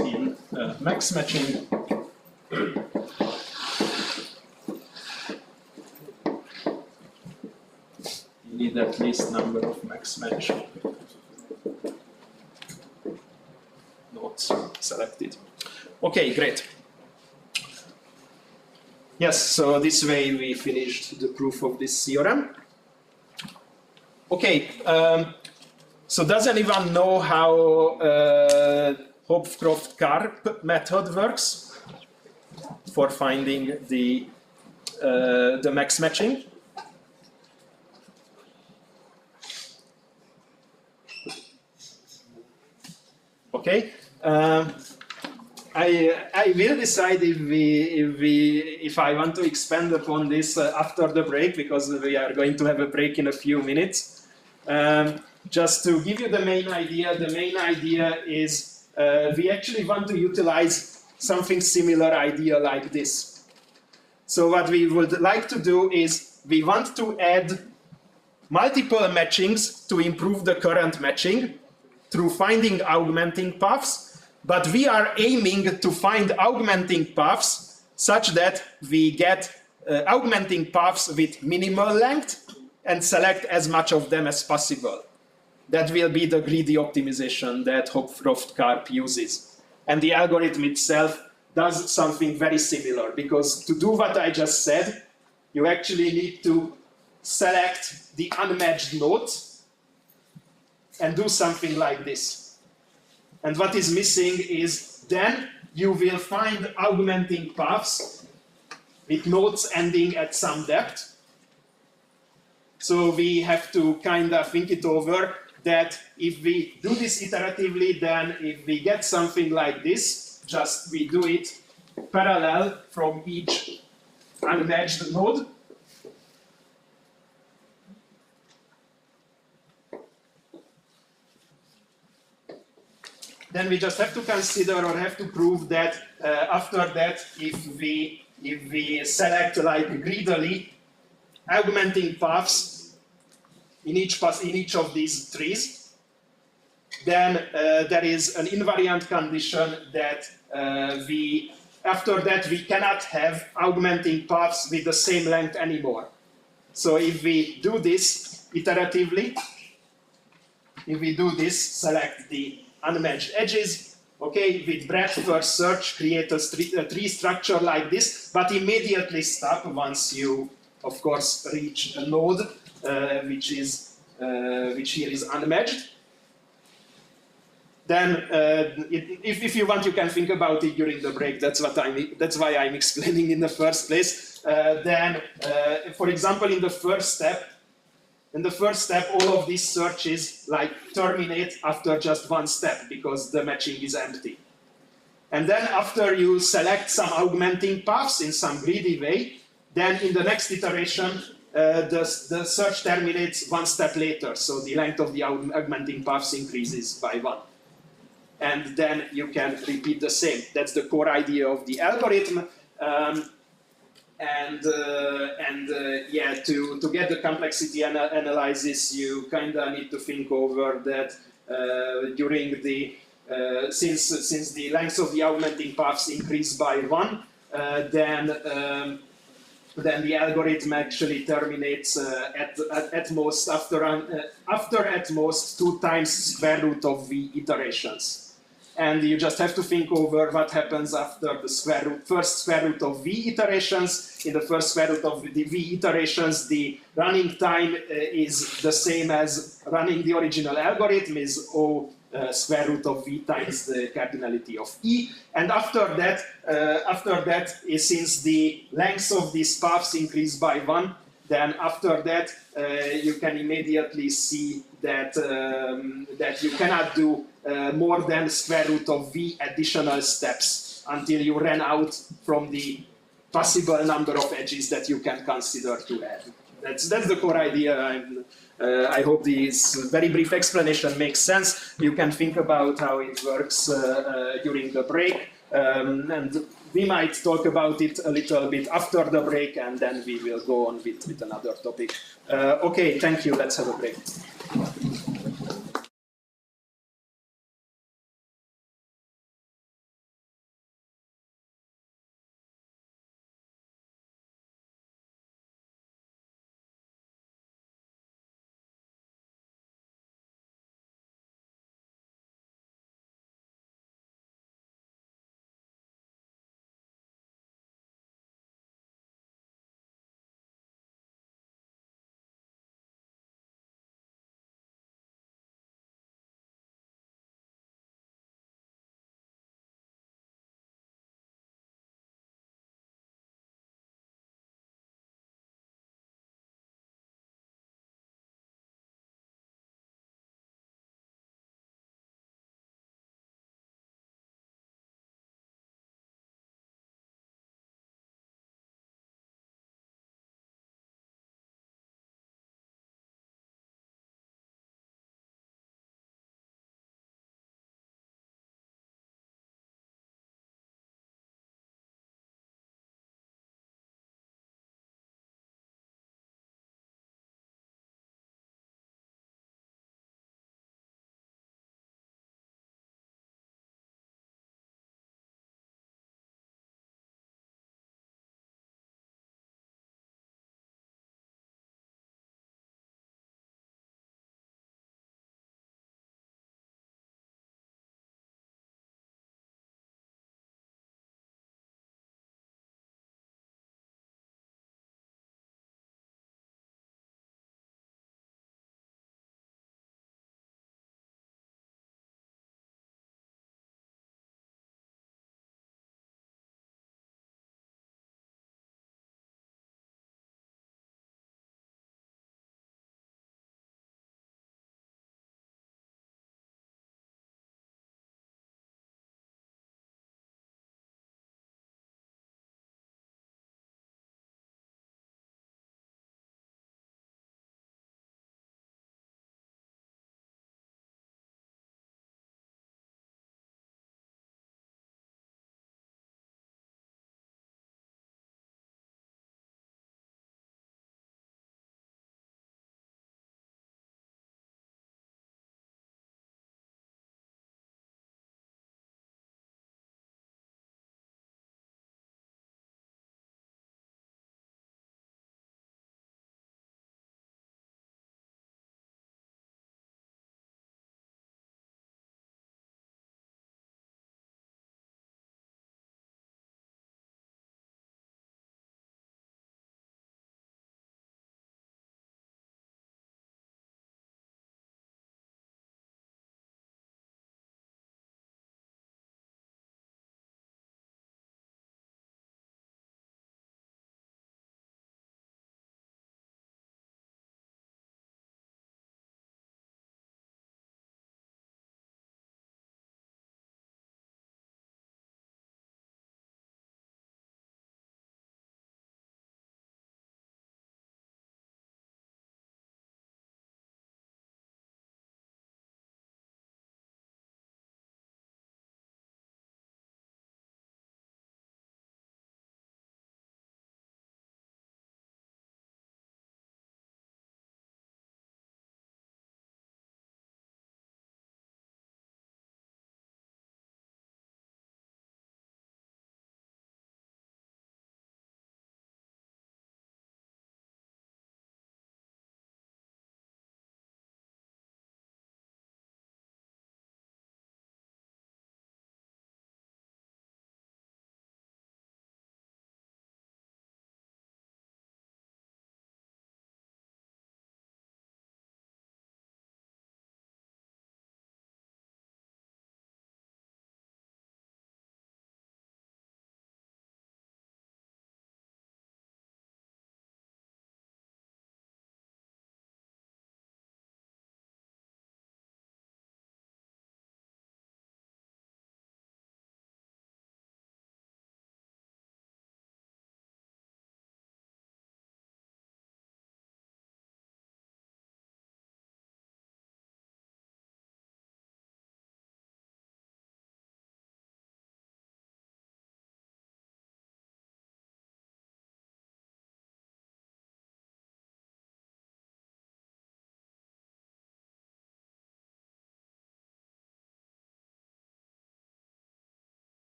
in max matching. You need at least number of max match nodes selected. Okay, great. Yes, so this way we finished the proof of this theorem. Okay, so does anyone know how Hopcroft-Karp method works for finding the max matching? Okay, I will decide if I want to expand upon this after the break, because we are going to have a break in a few minutes. Just to give you the main idea is we actually want to utilize something similar idea like this. So what we would like to do is we want to add multiple matchings to improve the current matching through finding augmenting paths, but we are aiming to find augmenting paths such that we get augmenting paths with minimal length and select as much of them as possible. That will be the greedy optimization that Hopcroft-Karp uses. And the algorithm itself does something very similar, because to do what I just said, you actually need to select the unmatched nodes and do something like this. And what is missing is then you will find augmenting paths with nodes ending at some depth. So we have to kind of think it over, that if we do this iteratively, then if we get something like this, just we do it parallel from each unmatched node. Then we just have to consider or have to prove that after that, if we select like greedily augmenting paths in each of these trees, then there is an invariant condition that after that we cannot have augmenting paths with the same length anymore. So if we do this iteratively, select the unmatched edges, okay, with breadth first search, create a tree structure like this, but immediately stop once you, of course, reach a node which here is unmatched. Then, if you want, you can think about it during the break. That's why I'm explaining in the first place. Then, for example, in the first step, all of these searches terminate after just one step because the matching is empty. And then after you select some augmenting paths in some greedy way, then in the next iteration, the search terminates one step later. So the length of the augmenting paths increases by 1. And then you can repeat the same. That's the core idea of the algorithm. Yeah, to get the complexity analysis, you kind of need to think over that during the since the length of the augmenting paths increase by 1, then the algorithm actually terminates at most after at most 2 times square root of v iterations. And you just have to think over what happens after the first square root of v iterations. In the first square root of the v iterations, the running time is the same as running the original algorithm, is O square root of v times the cardinality of e. And after that, since the lengths of these paths increase by 1, then after that you can immediately see that you cannot do more than square root of v additional steps until you ran out from the possible number of edges that you can consider to add. That's the core idea. I hope this very brief explanation makes sense. You can think about how it works during the break, and we might talk about it a little bit after the break, and then we will go on with another topic. Okay, thank you. Let's have a break.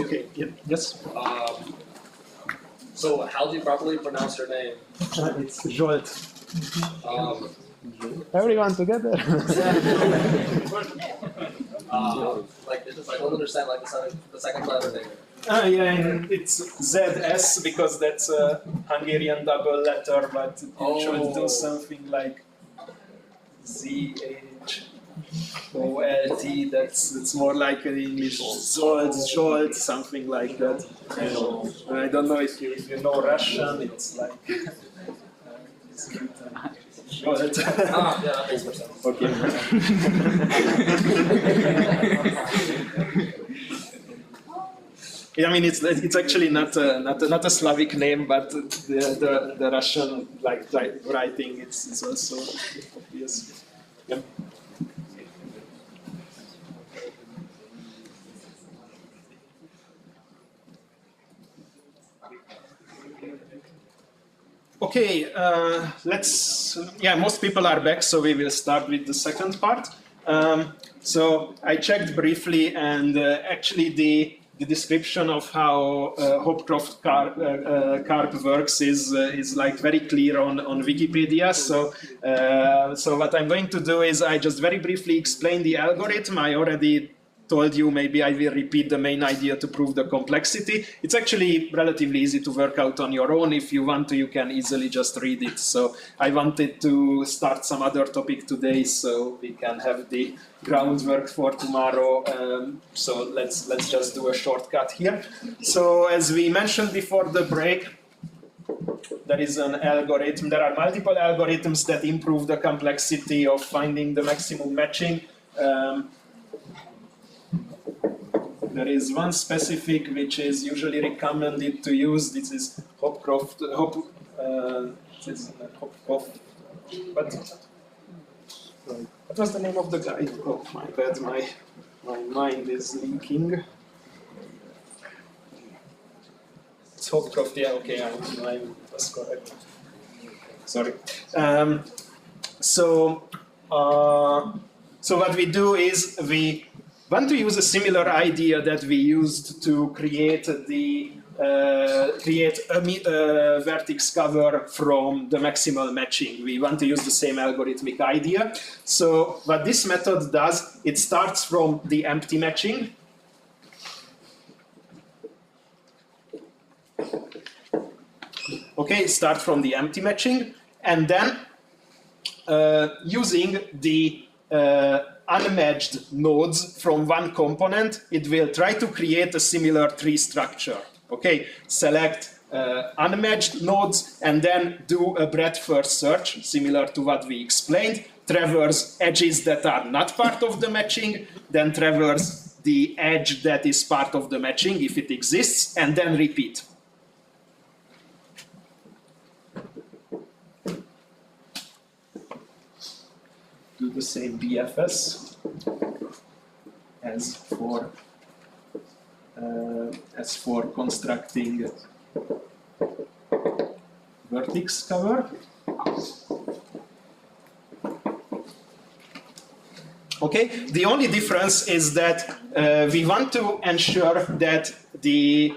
Okay. Yeah. Yes.
So how do you properly pronounce your name?
It's Jolt.
Um,
Everyone together.
like I don't understand like the second letter thing.
Yeah, and it's ZS because that's a Hungarian double letter, but it should do something like ZHOLT. It's more like an English Zolt, something like that. I don't know if you know Russian. It's like Jolt.
Yeah, that makes more sense.
Okay. Yeah, I mean it's actually not a Slavic name, but the Russian like writing it's also obvious. Yeah. Okay, most people are back, so we will start with the second part. So I checked briefly, and actually the description of how Hopcroft carp works is like very clear on Wikipedia. So what I'm going to do is I just very briefly explain the algorithm. I already told you, maybe I will repeat the main idea to prove the complexity. It's actually relatively easy to work out on your own. If you want to, you can easily just read it. So I wanted to start some other topic today so we can have the groundwork for tomorrow. So let's just do a shortcut here. So as we mentioned before the break, there is an algorithm. There are multiple algorithms that improve the complexity of finding the maximum matching. There is one specific which is usually recommended to use. This is Hopcroft. What was the name of the guy? Oh my bad, my mind is leaking. It's Hopcroft. Yeah, okay, I was correct. Sorry. So what we do is we want to use a similar idea that we used to create a vertex cover from the maximal matching. We want to use the same algorithmic idea. So what this method does, it starts from the empty matching. Okay, start from the empty matching, and then using the unmatched nodes from one component, it will try to create a similar tree structure. Okay, select unmatched nodes and then do a breadth first search, similar to what we explained. Traverse edges that are not part of the matching, then traverse the edge that is part of the matching if it exists, and then repeat. Do the same BFS as for constructing vertex cover. Okay, the only difference is that we want to ensure that we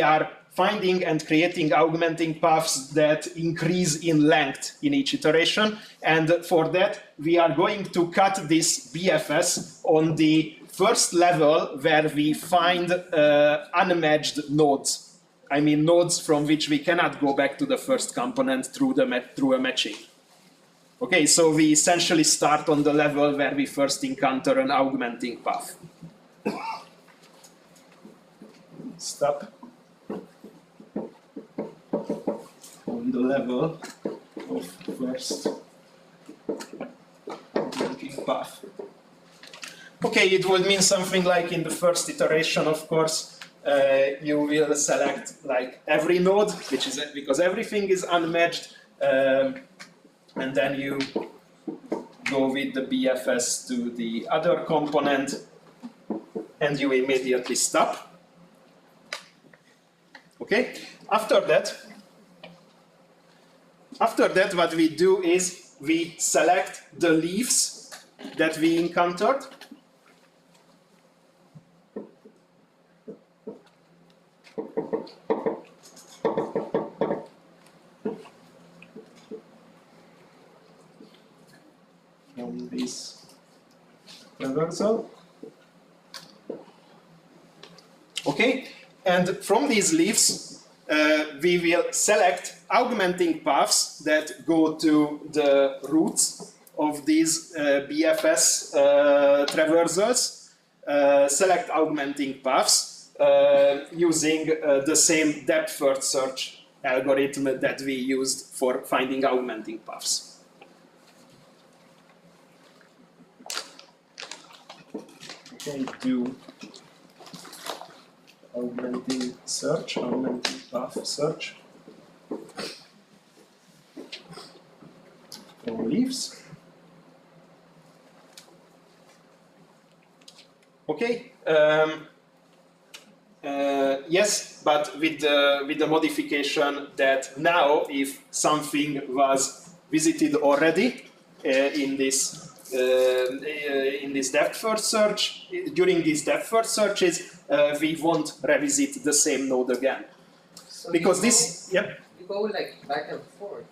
are finding and creating augmenting paths that increase in length in each iteration. And for that, we are going to cut this BFS on the first level where we find unmatched nodes. I mean nodes from which we cannot go back to the first component through a matching. Okay, so we essentially start on the level where we first encounter an augmenting path. Stop. On the level of first augmenting path. Okay, it would mean something like in the first iteration, of course, you will select like every node, which is because everything is unmatched, and then you go with the BFS to the other component, and you immediately stop. Okay, after that, what we do is we select the leaves that we encountered. on this traversal. Okay, and from these leaves, we will select augmenting paths that go to the roots of these BFS traversals. Select augmenting paths using the same depth-first search algorithm that we used for finding augmenting paths. Okay, do augmenting search, augmenting path search from leaves. Okay, yes, but with the modification that now if something was visited already in this depth first search, during these depth first searches, we won't revisit the same node again.
So
Because
you
this,
go,
yep.
You go like back and forth,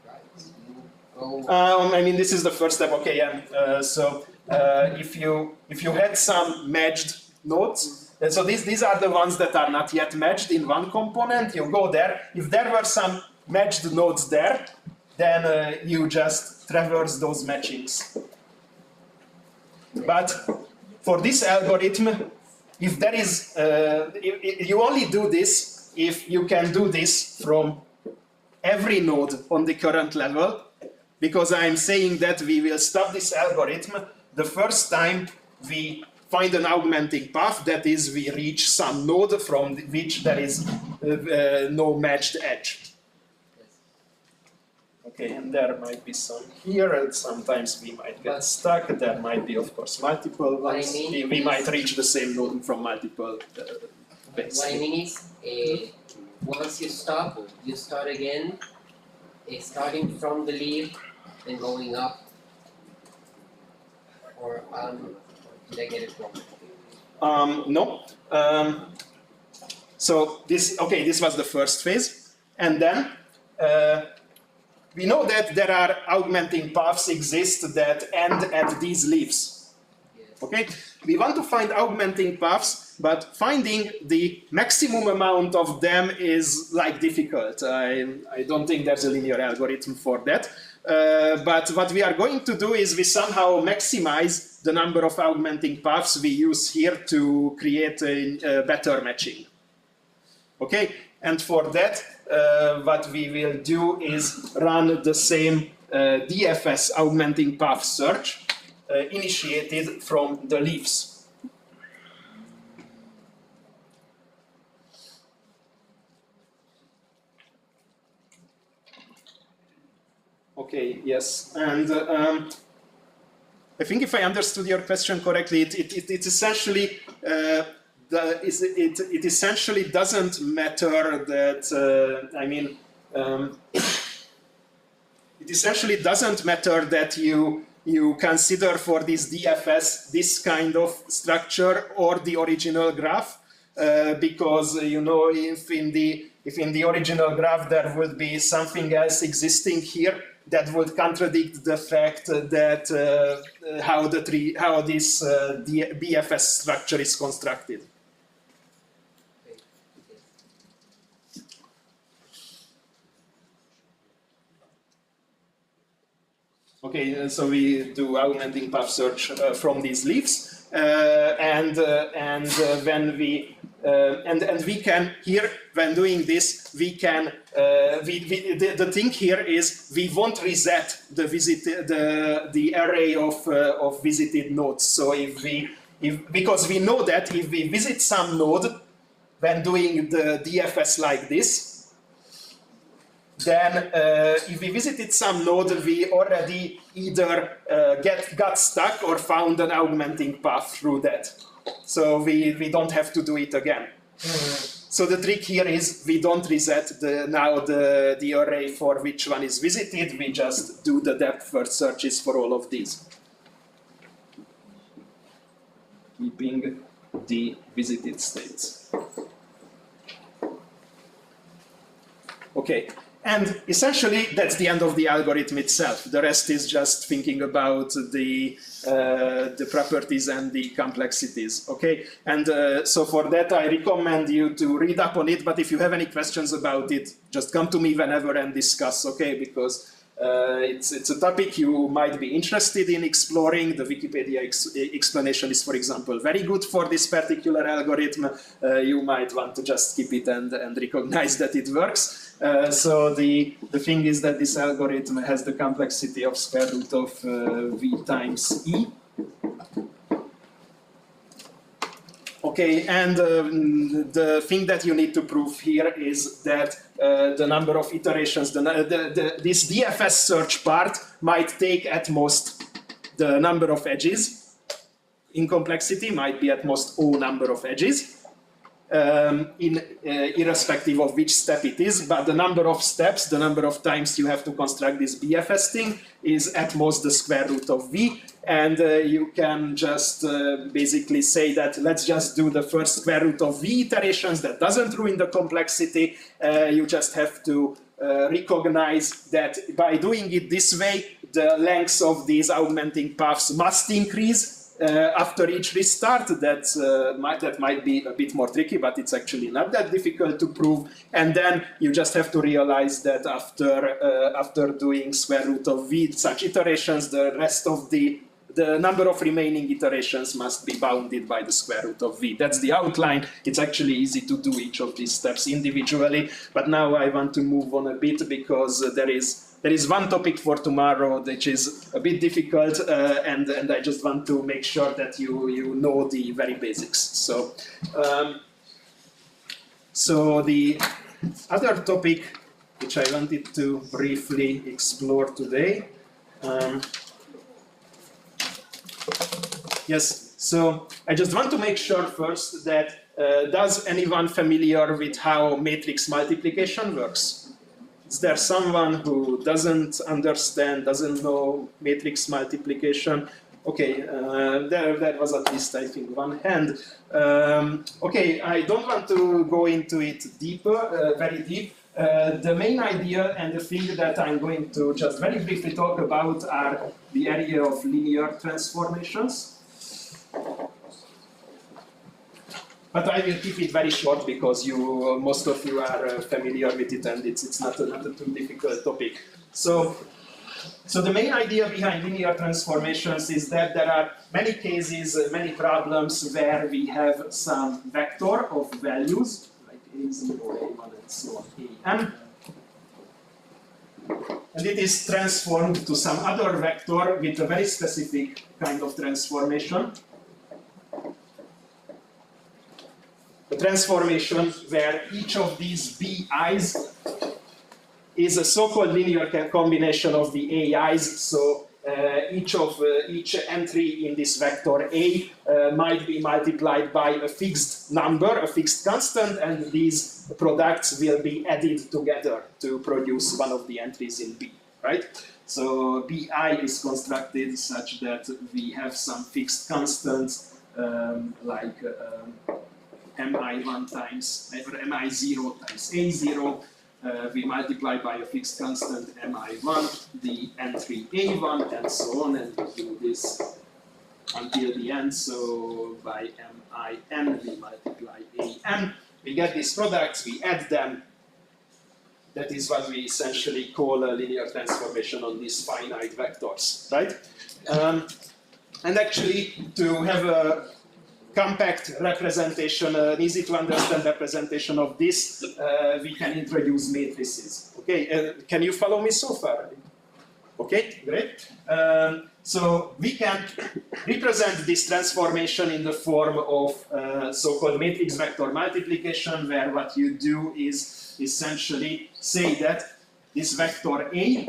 right? You go.
I mean, this is the first step. Okay, yeah. So if you had some matched nodes, and so these are the ones that are not yet matched in one component. You go there. If there were some matched nodes there, then you just traverse those matchings. But for this algorithm, if there is, you only do this if you can do this from every node on the current level, because I'm saying that we will stop this algorithm the first time we find an augmenting path, that is, we reach some node from which there is no matched edge. Okay, and there might be some here, and sometimes we might get stuck. There might be, of course, multiple ones. We might reach the same node from multiple ways.
What I mean is, once you stop, you start again, starting from the leaf and going up. Or did I get it wrong?
No. So this was the first phase, and then we know that there are augmenting paths exist that end at these leaves.
Yes.
Okay, we want to find augmenting paths, but finding the maximum amount of them is like difficult. I don't think there's a linear algorithm for that. But what we are going to do is we somehow maximize the number of augmenting paths we use here to create a better matching. Okay, and for that, what we will do is run the same DFS augmenting path search initiated from the leaves. Okay, yes, and I think if I understood your question correctly, it essentially it essentially doesn't matter that it essentially doesn't matter that you consider for this DFS this kind of structure or the original graph, because if in the original graph there would be something else existing here that would contradict the fact that how this BFS structure is constructed. Okay, so we do augmenting path search from these leaves, and when we can here, when doing this, we can the thing here is we won't reset the array of visited nodes. So because we know that if we visit some node when doing the DFS like this, then if we visited some node, we already either got stuck or found an augmenting path through that. So we don't have to do it again. So the trick here is we don't reset the array for which one is visited, we just do the depth first searches for all of these. Keeping the visited states. Okay, and essentially that's the end of the algorithm itself. The rest is just thinking about the properties and the complexities. Okay, and so for that I recommend you to read up on it. But if you have any questions about it, just come to me whenever and discuss. Okay, because it's a topic you might be interested in exploring. The Wikipedia explanation is, for example, very good for this particular algorithm. You might want to just skip it and recognize that it works. So the thing is that this algorithm has the complexity of square root of v times e. Okay, and the thing that you need to prove here is that the number of iterations, this DFS search part might take at most the number of edges in complexity, might be at most O number of edges. Irrespective of which step it is, but the number of steps, the number of times you have to construct this BFS thing is at most the square root of V, and you can just basically say that let's just do the first square root of V iterations. That doesn't ruin the complexity. You just have to recognize that by doing it this way, the lengths of these augmenting paths must increase after each restart. That might be a bit more tricky, but it's actually not that difficult to prove. And then you just have to realize that after doing square root of v such iterations, the rest of the number of remaining iterations must be bounded by the square root of v. That's the outline. It's actually easy to do each of these steps individually, but now I want to move on a bit because there is one topic for tomorrow which is a bit difficult, and I just want to make sure that you know the very basics. So the other topic which I wanted to briefly explore today. Yes, so I just want to make sure first that does anyone familiar with how matrix multiplication works? Is there someone who doesn't understand, doesn't know matrix multiplication? Okay, there was at least, I think, one hand. Okay, I don't want to go into it deeper, very deep. The main idea and the thing that I'm going to just very briefly talk about are the area of linear transformations. But I will keep it very short because most of you are familiar with it, and it's not a too difficult topic. So the main idea behind linear transformations is that there are many cases, many problems where we have some vector of values, like a0, a1, and so on, an. And it is transformed to some other vector with a very specific kind of transformation. The transformation where each of these bi's is a so-called linear combination of the ai's. So each entry in this vector A might be multiplied by a fixed number, a fixed constant, and these products will be added together to produce one of the entries in B, right? So Bi is constructed such that we have some fixed constants like mi1 times, or mi0 times a0. We multiply by a fixed constant mi1, the entry a1, and so on, and we do this until the end. So by min, we multiply an. We get these products, we add them. That is what we essentially call a linear transformation on these finite vectors, right? And actually, to have a compact representation, an easy to understand representation of this, we can introduce matrices. Okay, can you follow me so far? Okay, great. So we can represent this transformation in the form of so-called matrix vector multiplication, where what you do is essentially say that this vector A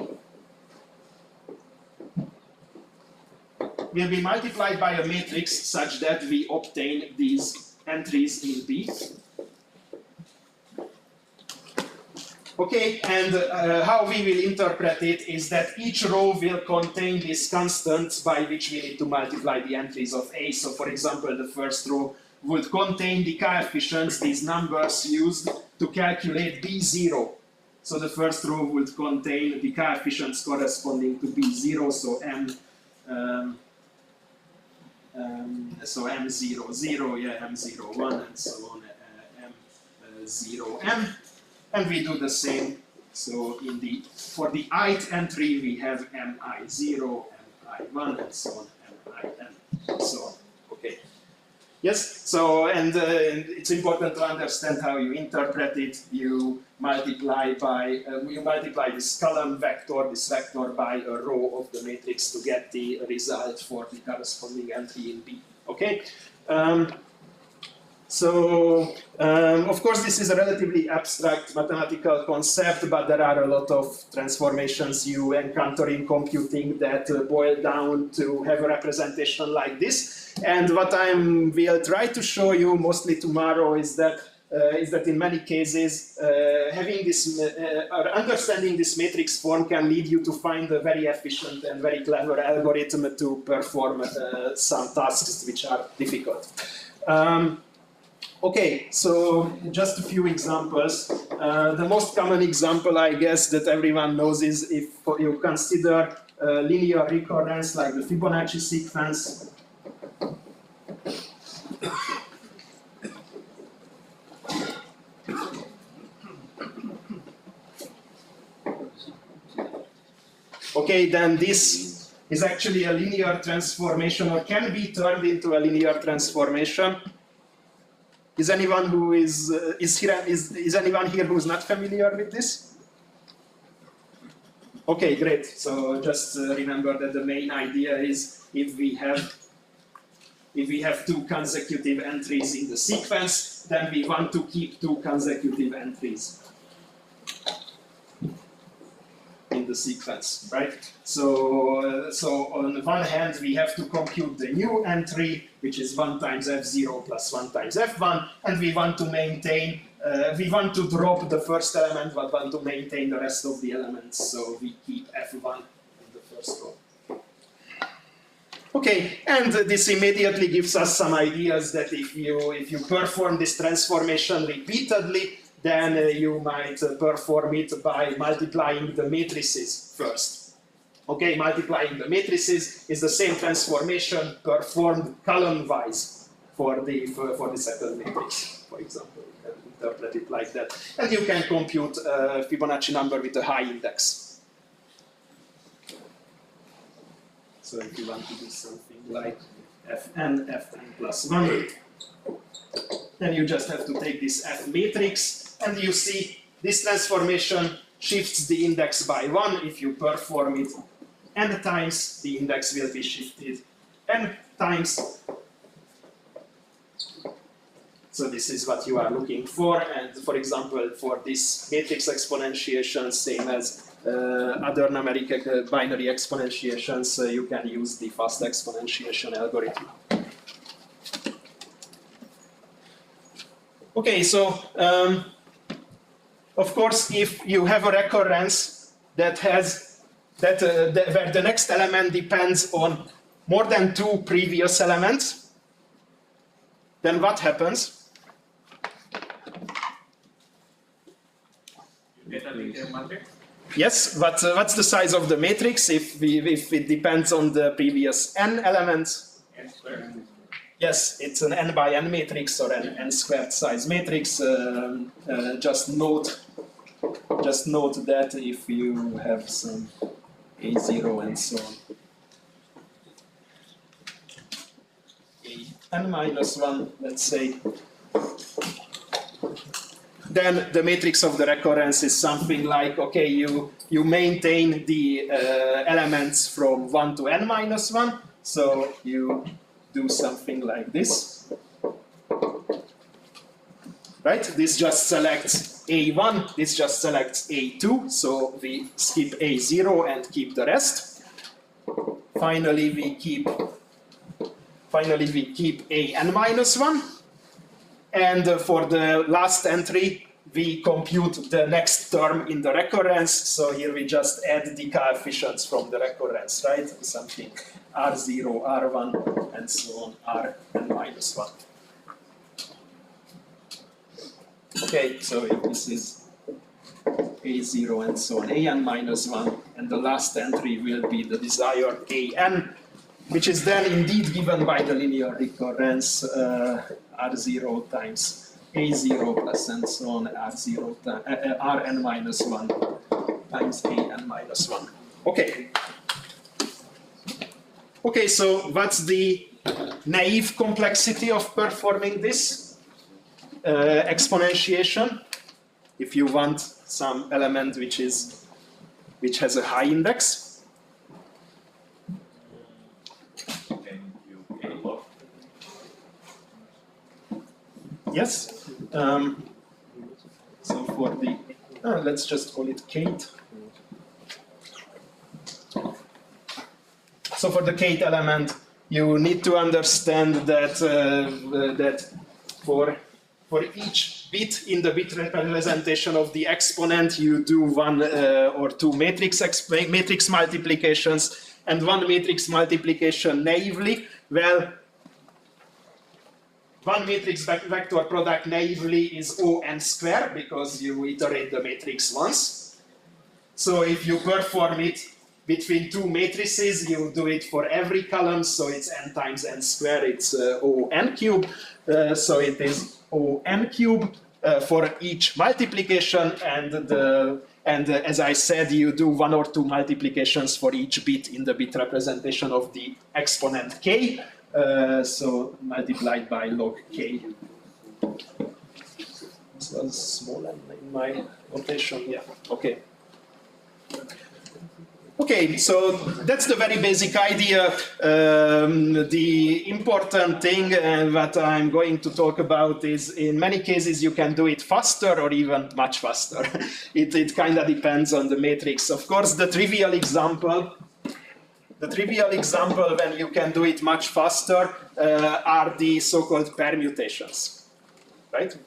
will be multiplied by a matrix such that we obtain these entries in B. Okay, and how we will interpret it is that each row will contain these constants by which we need to multiply the entries of A. So for example, the first row would contain the coefficients, these numbers used to calculate B0. So the first row would contain the coefficients corresponding to B0, so M00, yeah, M01, and so on, M0M. And we do the same. So for the ith entry, we have Mi0, Mi1, and so on, Min, and so on. Okay. Yes. So and it's important to understand how you interpret it. You multiply this column vector, this vector, by a row of the matrix to get the result for the corresponding entry in B. Okay. Of course, this is a relatively abstract mathematical concept, but there are a lot of transformations you encounter in computing that boil down to have a representation like this. And what I will try to show you mostly tomorrow is that in many cases, having this understanding this matrix form can lead you to find a very efficient and very clever algorithm to perform some tasks which are difficult. Okay, so just a few examples. The most common example, I guess, that everyone knows is if you consider linear recurrence like the Fibonacci sequence. Okay, then this is actually a linear transformation, or can be turned into a linear transformation. Is anyone who is anyone here who is not familiar with this? Okay, great. So just remember that the main idea is if we have two consecutive entries in the sequence, then we want to keep two consecutive entries in the sequence, right? So on the one hand, we have to compute the new entry, which is 1 times f0 plus 1 times f1, and we want to maintain, we want to drop the first element, but want to maintain the rest of the elements, so we keep f1 in the first row. Okay, and this immediately gives us some ideas that if you perform this transformation repeatedly, then you might perform it by multiplying the matrices first. Okay, multiplying the matrices is the same transformation performed column-wise for the second matrix, for example. You can interpret it like that. And you can compute a Fibonacci number with a high index. So if you want to do something like fn plus 1, then you just have to take this F matrix, and you see this transformation shifts the index by 1. If you perform it n times, the index will be shifted n times. So this is what you are looking for, and for example, for this matrix exponentiation, same as other numeric binary exponentiations, you can use the fast exponentiation algorithm. Okay, so of course, if you have a recurrence that has where the next element depends on more than 2 previous elements, then what happens?
You get a linear matrix.
Yes, but what's the size of the matrix if it depends on the previous n elements?
N squared.
Yes, it's an n by n matrix or an n squared size matrix. Just note that if you have some a0 and so on, a n minus 1, let's say, then the matrix of the recurrence is something like, okay, you maintain the elements from 1 to n minus 1, so you do something like this, right? This just selects A1, this just selects A2, so we skip A0 and keep the rest. Finally, we keep an minus 1, and for the last entry, we compute the next term in the recurrence, so here we just add the coefficients from the recurrence, right? Something R0, R1, and so on, Rn minus 1. Okay, so this is A0 and so on, an minus 1, and the last entry will be the desired an, which is then indeed given by the linear recurrence R0 times A0 plus and so on R0 Rn minus 1 times an minus 1. Okay. Okay, so what's the naive complexity of performing this exponentiation? If you want some element which has a high index. Yes. So for the let's just call it Kate. So for the Kate element, you need to understand that that for each bit in the bit representation of the exponent, you do one or two matrix multiplications and one matrix multiplication naively. Well, one matrix vector product naively is O(n) squared because you iterate the matrix once. So if you perform it between two matrices, you do it for every column, so it's n times n squared, it's O(n) cube. So it is O(n) cube for each multiplication, and as I said, you do one or two multiplications for each bit in the bit representation of the exponent k. So multiplied by log k. This was small in my notation, yeah, okay. Okay, so that's the very basic idea. The important thing that I'm going to talk about is, in many cases, you can do it faster or even much faster. It kind of depends on the matrix. Of course, the trivial example when you can do it much faster are the so-called permutations, right?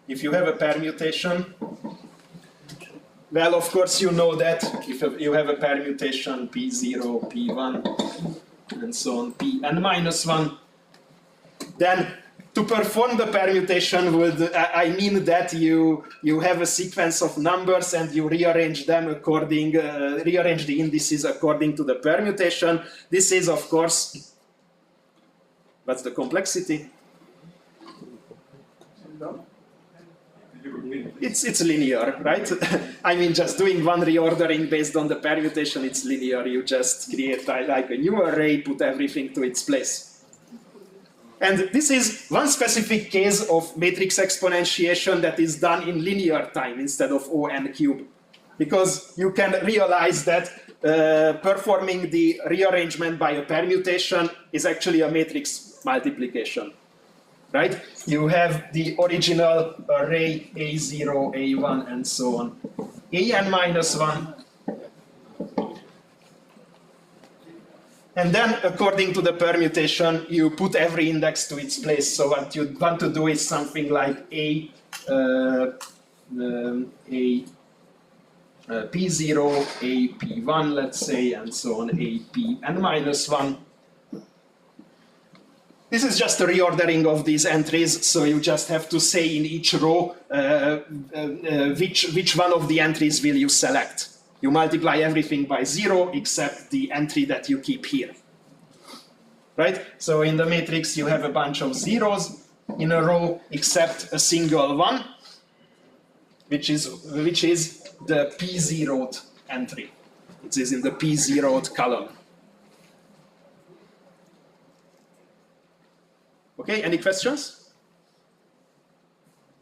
If you have a permutation, well, of course, you know that if you have a permutation P0, P1, and so on, Pn minus 1, then to perform the permutation I mean that you have a sequence of numbers and you rearrange them rearrange the indices according to the permutation. This is, of course, what's the complexity? It's linear, right? I mean, just doing one reordering based on the permutation, it's linear. You just create like a new array, put everything to its place. And this is one specific case of matrix exponentiation that is done in linear time instead of O(n) cube. Because you can realize that performing the rearrangement by a permutation is actually a matrix multiplication. Right? You have the original array A0, A1, and so on. An minus 1. And then, according to the permutation, you put every index to its place. So what you want to do is something like P0, A P1, let's say, and so on, A Pn minus 1. This is just a reordering of these entries, so you just have to say in each row which one of the entries will you select. You multiply everything by 0 except the entry that you keep here. Right? So in the matrix you have a bunch of zeros in a row except a single one, which is the P0th entry. It is in the P0th column. Okay, any questions?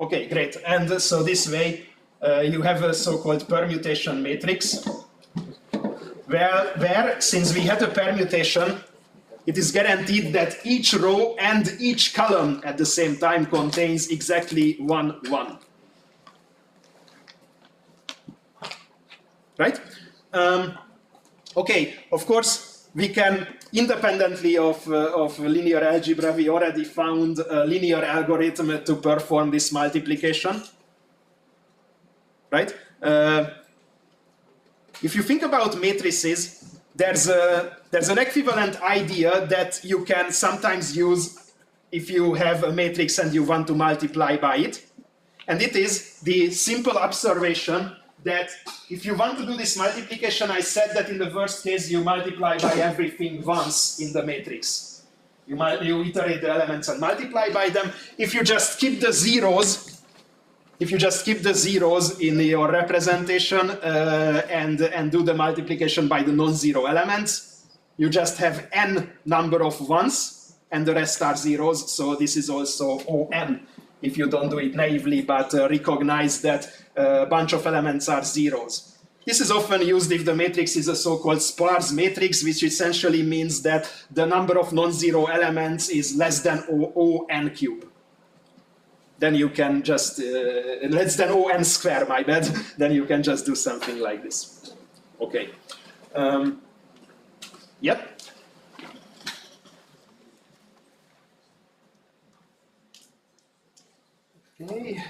Okay, great. And so this way you have a so-called permutation matrix where, since we had a permutation, it is guaranteed that each row and each column at the same time contains exactly 1, 1. Right? Okay, of course, we can, independently of linear algebra, we already found a linear algorithm to perform this multiplication. Right? If you think about matrices, there's an equivalent idea that you can sometimes use if you have a matrix and you want to multiply by it. And it is the simple observation that if you want to do this multiplication, I said that in the worst case you multiply by everything once in the matrix. You iterate the elements and multiply by them. If you just keep the zeros, in your representation and do the multiplication by the non-zero elements, you just have n number of ones, and the rest are zeros. So this is also On. If you don't do it naively, but recognize that a bunch of elements are zeros. This is often used if the matrix is a so-called sparse matrix, which essentially means that the number of non-zero elements is less than O(n) cube. Then you can just, less than O(n) square, my bad. Then you can just do something like this. Okay. Yep. Okay.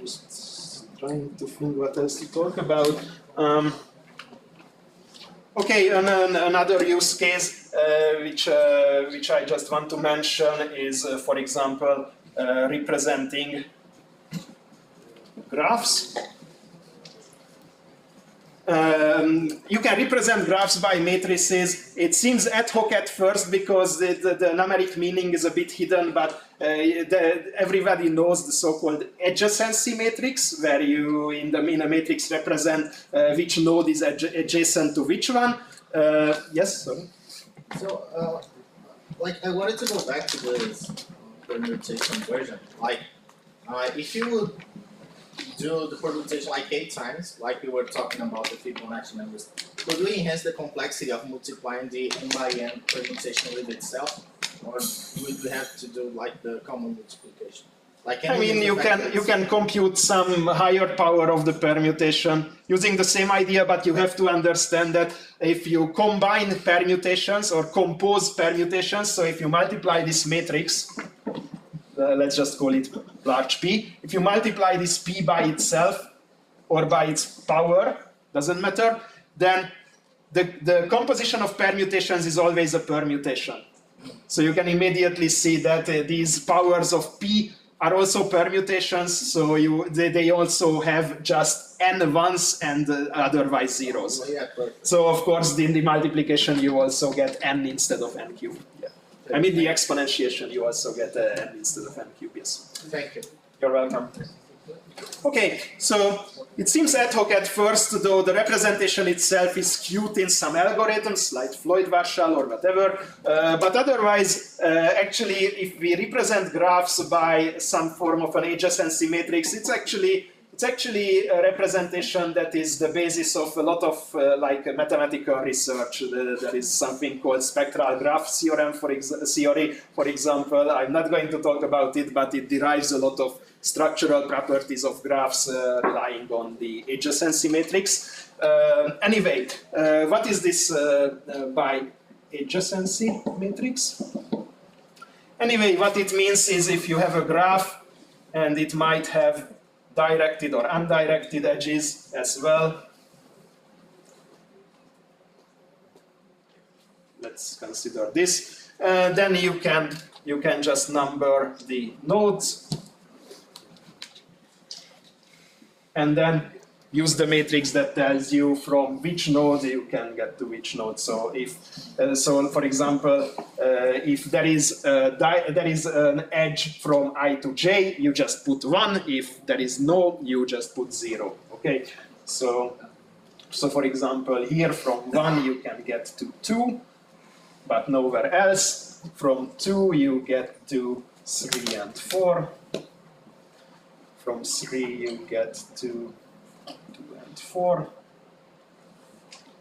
Just trying to think what else to talk about. Okay, another use case which I just want to mention is, for example, representing graphs. You can represent graphs by matrices. It seems ad hoc at first because the numeric meaning is a bit hidden, but everybody knows the so-called adjacency matrix, where you in a matrix represent which node is adjacent to which one. Yes, sorry.
So, like, I wanted to go back to this permutation version. Like, if you would do the permutation like 8 times, like we were talking about the Fibonacci numbers, could we enhance the complexity of multiplying the n by n permutation with itself, or would we have to do like the common multiplication? Like,
I mean, you can compute some higher power of the permutation using the same idea, but you have to understand that if you combine permutations or compose permutations, so if you multiply this matrix, let's just call it large P. If you multiply this P by itself or by its power, doesn't matter, then the composition of permutations is always a permutation. So you can immediately see that these powers of P are also permutations, so they also have just n ones and otherwise zeros. So of course in the multiplication you also get n instead of n cubed. Yeah. I mean the exponentiation you also get n instead of n cubed, yes.
Thank you.
You're welcome. Okay, so it seems ad hoc at first, though the representation itself is cute in some algorithms like Floyd-Warshall or whatever, but otherwise, actually, if we represent graphs by some form of an adjacency matrix, it's actually a representation that is the basis of a lot of like mathematical research. There is something called spectral graph theory, for example. I'm not going to talk about it, but it derives a lot of structural properties of graphs relying on the adjacency matrix. Anyway, what is this by adjacency matrix? Anyway, what it means is if you have a graph and it might have directed or undirected edges as well. Let's consider this. Then you can just number the nodes and then use the matrix that tells you from which node you can get to which node. So if, for example, if there is an edge from I to j, you just put 1. If there is no, you just put 0. Okay. So for example, here from 1 you can get to 2, but nowhere else. From 2 you get to 3 and 4. From 3 you get to 2 and 4,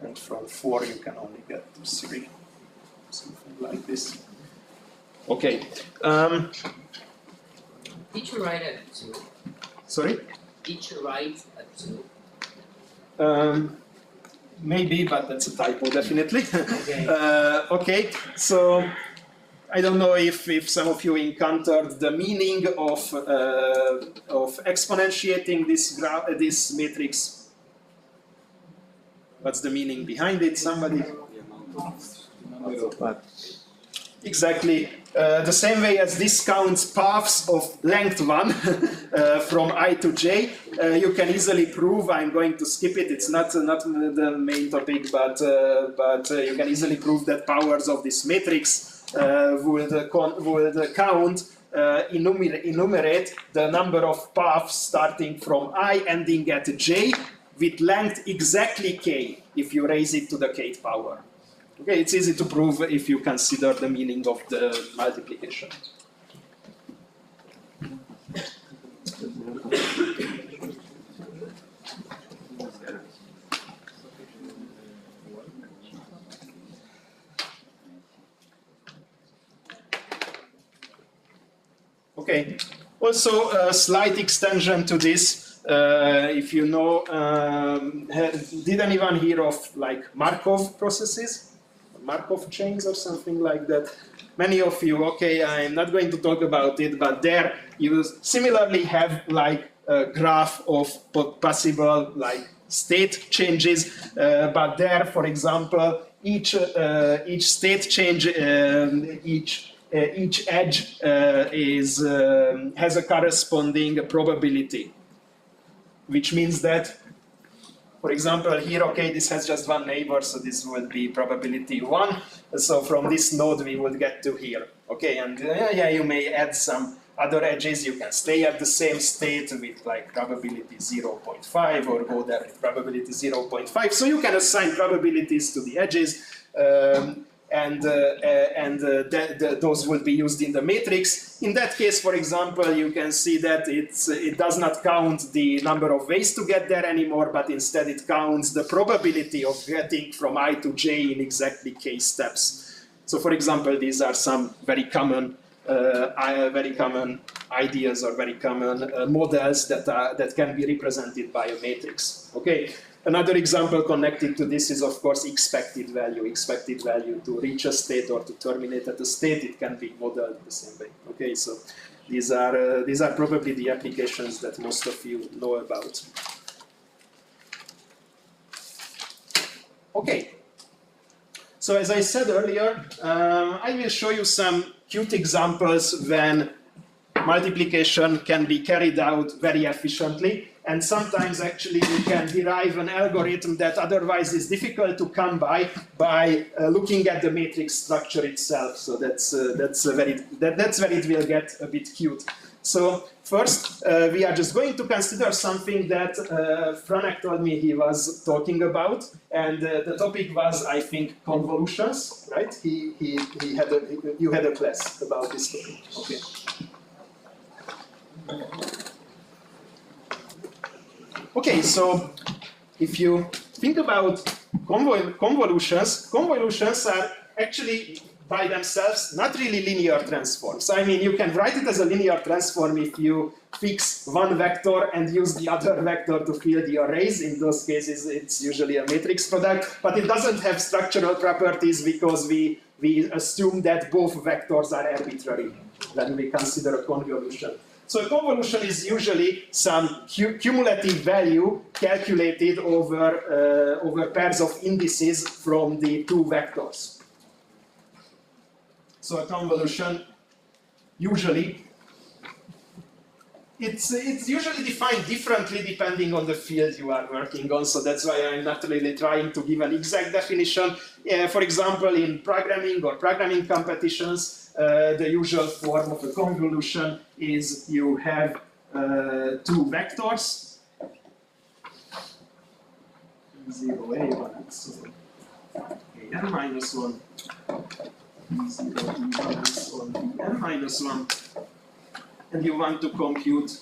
and from 4 you can only get to 3, something like this. Okay.
Did you write at 2?
Sorry?
Did you write at 2?
Maybe, but that's a typo, definitely.
Okay.
Okay, so I don't know if some of you encountered the meaning of exponentiating this matrix. What's the meaning behind it? Somebody? exactly the same way as this counts paths of length 1 from I to j. You can easily prove, I'm going to skip it, it's not the main topic, but you can easily prove that powers of this matrix would count, enumerate the number of paths starting from I ending at j with length exactly k if you raise it to the kth power. Okay, it's easy to prove if you consider the meaning of the multiplication. Okay, also a slight extension to this. If you know, did anyone hear of like Markov processes? Markov chains or something like that? Many of you, okay, I'm not going to talk about it, but there you similarly have like a graph of possible like state changes, but there, for example, each state change, each edge has a corresponding probability, which means that, for example, here, okay, this has just one neighbor, so this would be probability 1. So from this node, we would get to here. Okay, and yeah, you may add some other edges. You can stay at the same state with like probability 0.5 or go there with probability 0.5. So you can assign probabilities to the edges. Those will be used in the matrix. In that case, for example, you can see that it does not count the number of ways to get there anymore, but instead it counts the probability of getting from I to j in exactly k steps. So, for example, these are some very common ideas or very common models that can be represented by a matrix. Okay. Another example connected to this is, of course, expected value. Expected value to reach a state or to terminate at a state, it can be modeled the same way. Okay, so these are probably the applications that most of you know about. Okay, so as I said earlier, I will show you some cute examples when multiplication can be carried out very efficiently. And sometimes actually you can derive an algorithm that otherwise is difficult to come by looking at the matrix structure itself. So that's where it will get a bit cute. So first, we are just going to consider something that Franek told me he was talking about, and the topic was, I think, convolutions, right? You had a class about this topic. Okay. Okay, so if you think about convolutions are actually by themselves not really linear transforms. I mean, you can write it as a linear transform if you fix one vector and use the other vector to fill the arrays. In those cases, it's usually a matrix product, but it doesn't have structural properties because we assume that both vectors are arbitrary when we consider a convolution. So a convolution is usually some cumulative value calculated over pairs of indices from the two vectors. So a convolution usually it's usually defined differently depending on the field you are working on. So that's why I'm not really trying to give an exact definition. For example, in programming or programming competitions, the usual form of a convolution is you have two vectors, 0a1, so an minus 1, 0b minus 1, bn minus 1, and you want to compute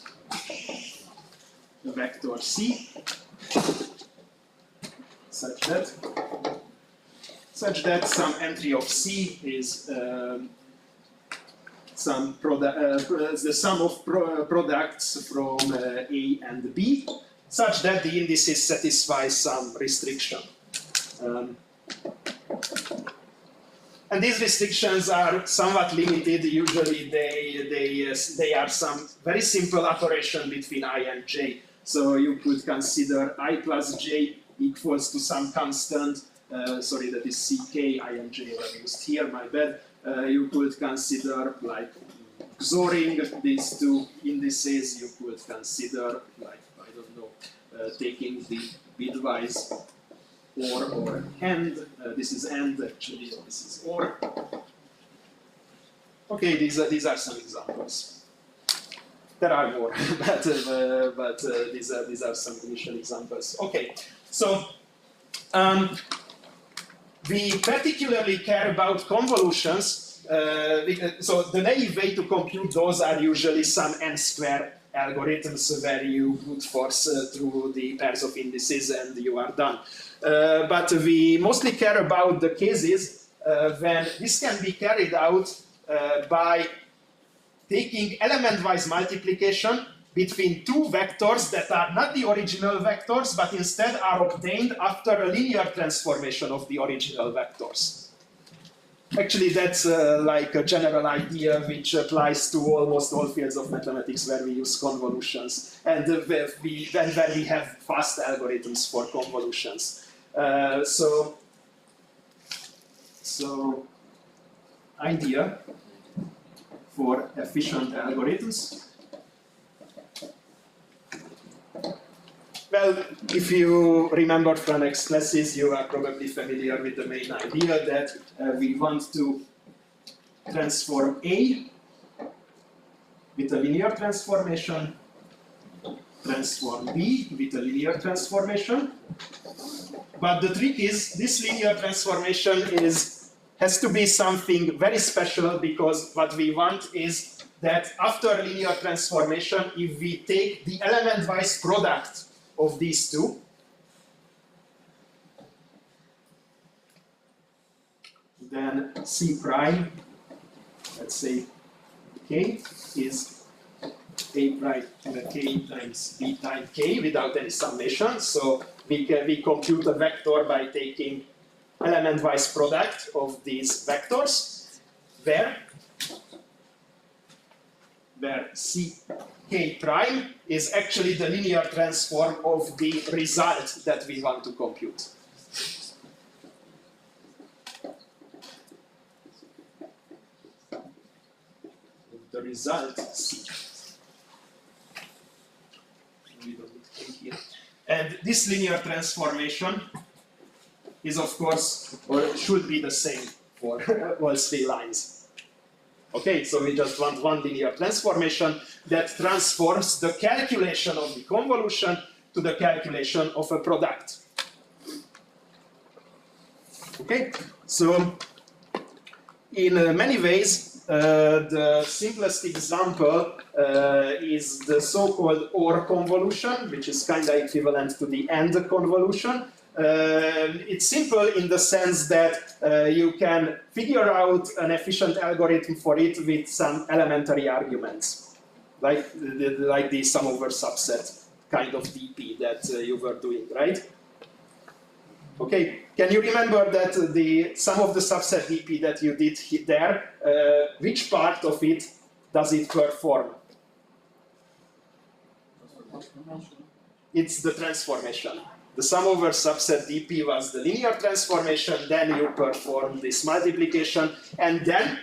the vector c such that some entry of c is the sum of products from A and B, such that the indices satisfy some restriction. And these restrictions are somewhat limited. Usually they are some very simple operation between I and j. So you could consider I plus j equals to some constant, sorry, that is ck, I and j are used here, my bad. You could consider like XORing these two indices. You could consider like, I don't know, taking the bitwise or AND. This is AND actually, this is OR. Okay, these are some examples. There are more, but these are some initial examples. Okay, so we particularly care about convolutions. So the naive way to compute those are usually some n-square algorithms where you brute force through the pairs of indices and you are done. But we mostly care about the cases when this can be carried out by taking element-wise multiplication between two vectors that are not the original vectors, but instead are obtained after a linear transformation of the original vectors. Actually, that's like a general idea which applies to almost all fields of mathematics where we use convolutions, and where we have fast algorithms for convolutions. So idea for efficient algorithms. Well, if you remember from next classes, you are probably familiar with the main idea that we want to transform A with a linear transformation, transform B with a linear transformation. But the trick is, this linear transformation has to be something very special, because what we want is that after linear transformation, if we take the element-wise product of these two, then C prime, let's say K, is A prime K times B times K without any summation. So we compute a vector by taking element-wise product of these vectors, where Ck prime is actually the linear transform of the result that we want to compute. The result C. We don't need K here. And this linear transformation is, of course, or should be the same for all three lines. Okay, so we just want one linear transformation that transforms the calculation of the convolution to the calculation of a product. Okay, so in many ways, the simplest example is the so-called OR convolution, which is kind of equivalent to the AND convolution. It's simple in the sense that you can figure out an efficient algorithm for it with some elementary arguments, like the sum over subset kind of DP that you were doing, right? Okay, can you remember that the sum of the subset DP that you did there, which part of it does it perform? It's the transformation. The sum over subset dp was the linear transformation, then you perform this multiplication, and then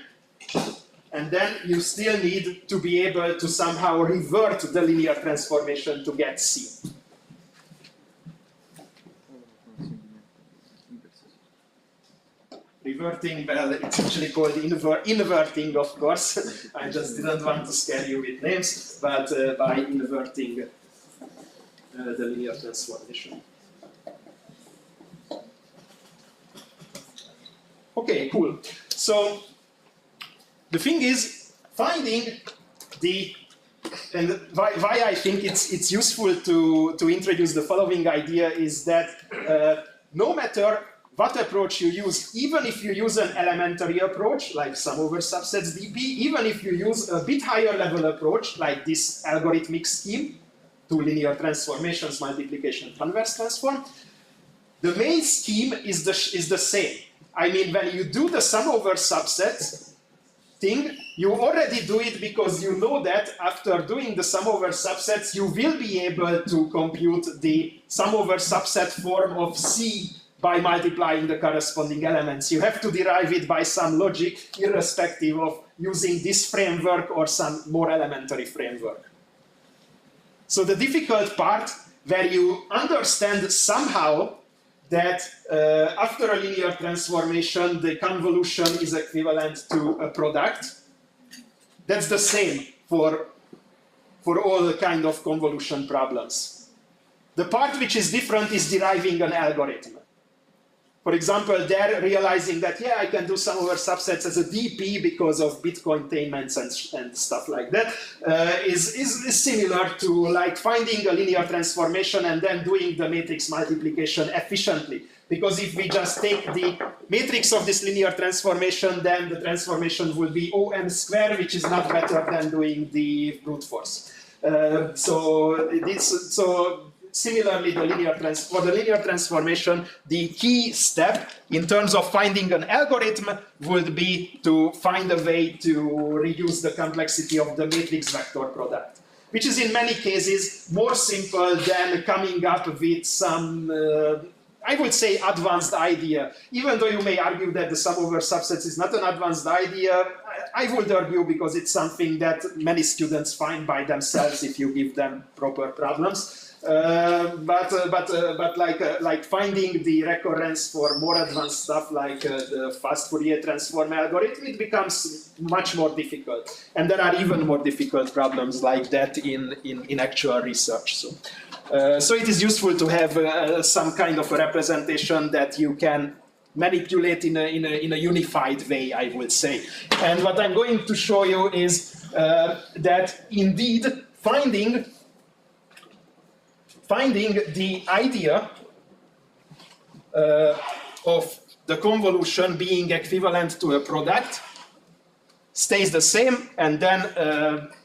you still need to be able to somehow revert the linear transformation to get C. Reverting, well, it's actually called inverting, of course. I just didn't want to scare you with names, but by inverting the linear transformation. Okay, cool. So the thing is, finding the, and why I think it's useful to introduce the following idea is that no matter what approach you use, even if you use an elementary approach like sum over subsets dp, even if you use a bit higher level approach like this algorithmic scheme, two linear transformations, multiplication, converse transform, the main scheme is the same. I mean, when you do the sum over subsets thing, you already do it because you know that after doing the sum over subsets, you will be able to compute the sum over subset form of C by multiplying the corresponding elements. You have to derive it by some logic, irrespective of using this framework or some more elementary framework. So the difficult part, where you understand somehow that after a linear transformation, the convolution is equivalent to a product. That's the same for all the kind of convolution problems. The part which is different is deriving an algorithm. For example, they're realizing that, yeah, I can do sum over subsets as a DP because of bit containments and stuff like that, is similar to like finding a linear transformation and then doing the matrix multiplication efficiently. Because if we just take the matrix of this linear transformation, then the transformation will be OM squared, which is not better than doing the brute force. Similarly, for the linear transformation, the key step in terms of finding an algorithm would be to find a way to reduce the complexity of the matrix vector product, which is in many cases more simple than coming up with some, I would say, advanced idea. Even though you may argue that the sum over subsets is not an advanced idea, I would argue because it's something that many students find by themselves if you give them proper problems. But like finding the recurrence for more advanced stuff like the fast Fourier transform algorithm, it becomes much more difficult. And there are even more difficult problems like that in actual research. So it is useful to have some kind of a representation that you can manipulate in a unified way, I would say. And what I'm going to show you is that indeed finding the idea of the convolution being equivalent to a product stays the same, and then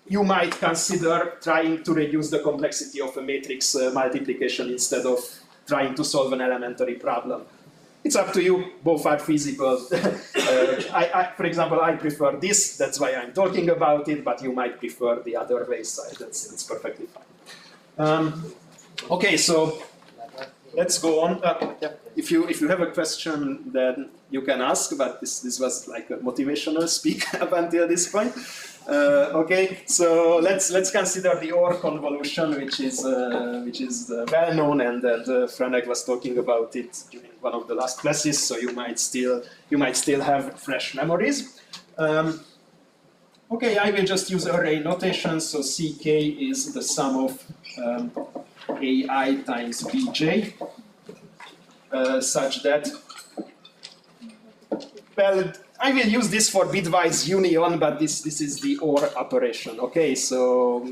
you might consider trying to reduce the complexity of a matrix multiplication instead of trying to solve an elementary problem. It's up to you, both are feasible. For example, I prefer this, that's why I'm talking about it, but you might prefer the other way, so that's perfectly fine. Okay, so let's go on. Yeah. If you have a question, then you can ask. But this was like a motivational speak up until this point. Okay, so let's consider the OR convolution, which is well known, and Franek was talking about it during one of the last classes. So you might still have fresh memories. Okay, I will just use array notation. So CK is the sum of AI times BJ, such that, well, I will use this for bitwise union, but this is the OR operation. Okay, so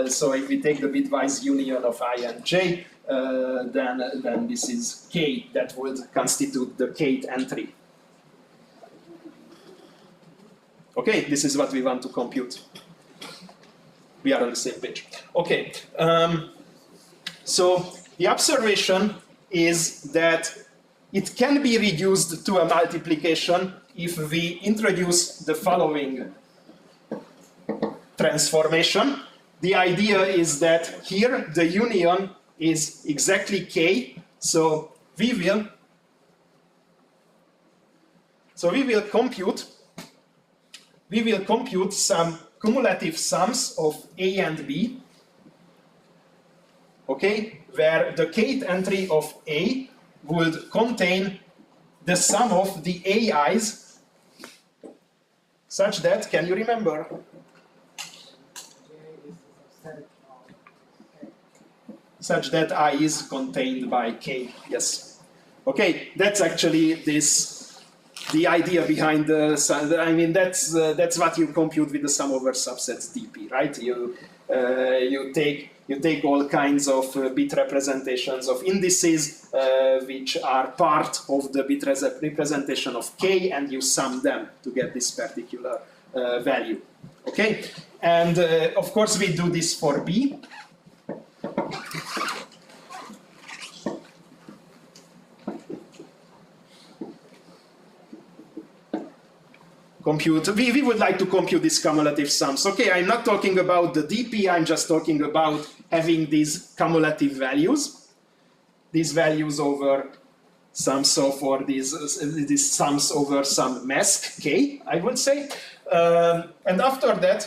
so if we take the bitwise union of I and J, then this is K that would constitute the kth entry. Okay, this is what we want to compute. We are on the same page. Okay, so the observation is that it can be reduced to a multiplication if we introduce the following transformation. The idea is that here the union is exactly K, so we will compute some cumulative sums of A and B, okay, where the kth entry of A would contain the sum of the AIs, such that, can you remember? Such that I is contained by K, yes. Okay, that's actually the idea behind the, I mean, that's what you compute with the sum over subsets DP, right? You take all kinds of bit representations of indices, which are part of the bit representation of K, and you sum them to get this particular value, okay? And of course we do this for B. We would like to compute these cumulative sums. Okay, I'm not talking about the DP, I'm just talking about having these cumulative values. these values over some, so for these sums over some mask k, I would say. And after that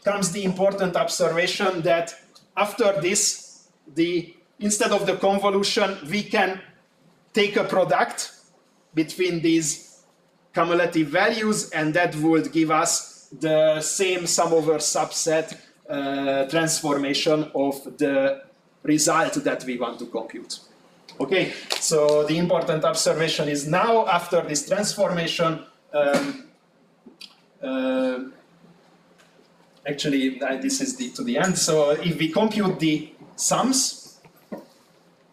comes the important observation that after this, instead of the convolution, we can take a product between these cumulative values, and that would give us the same sum over subset transformation of the result that we want to compute. Okay, so the important observation is now after this transformation, actually this is to the end. So if we compute the sums,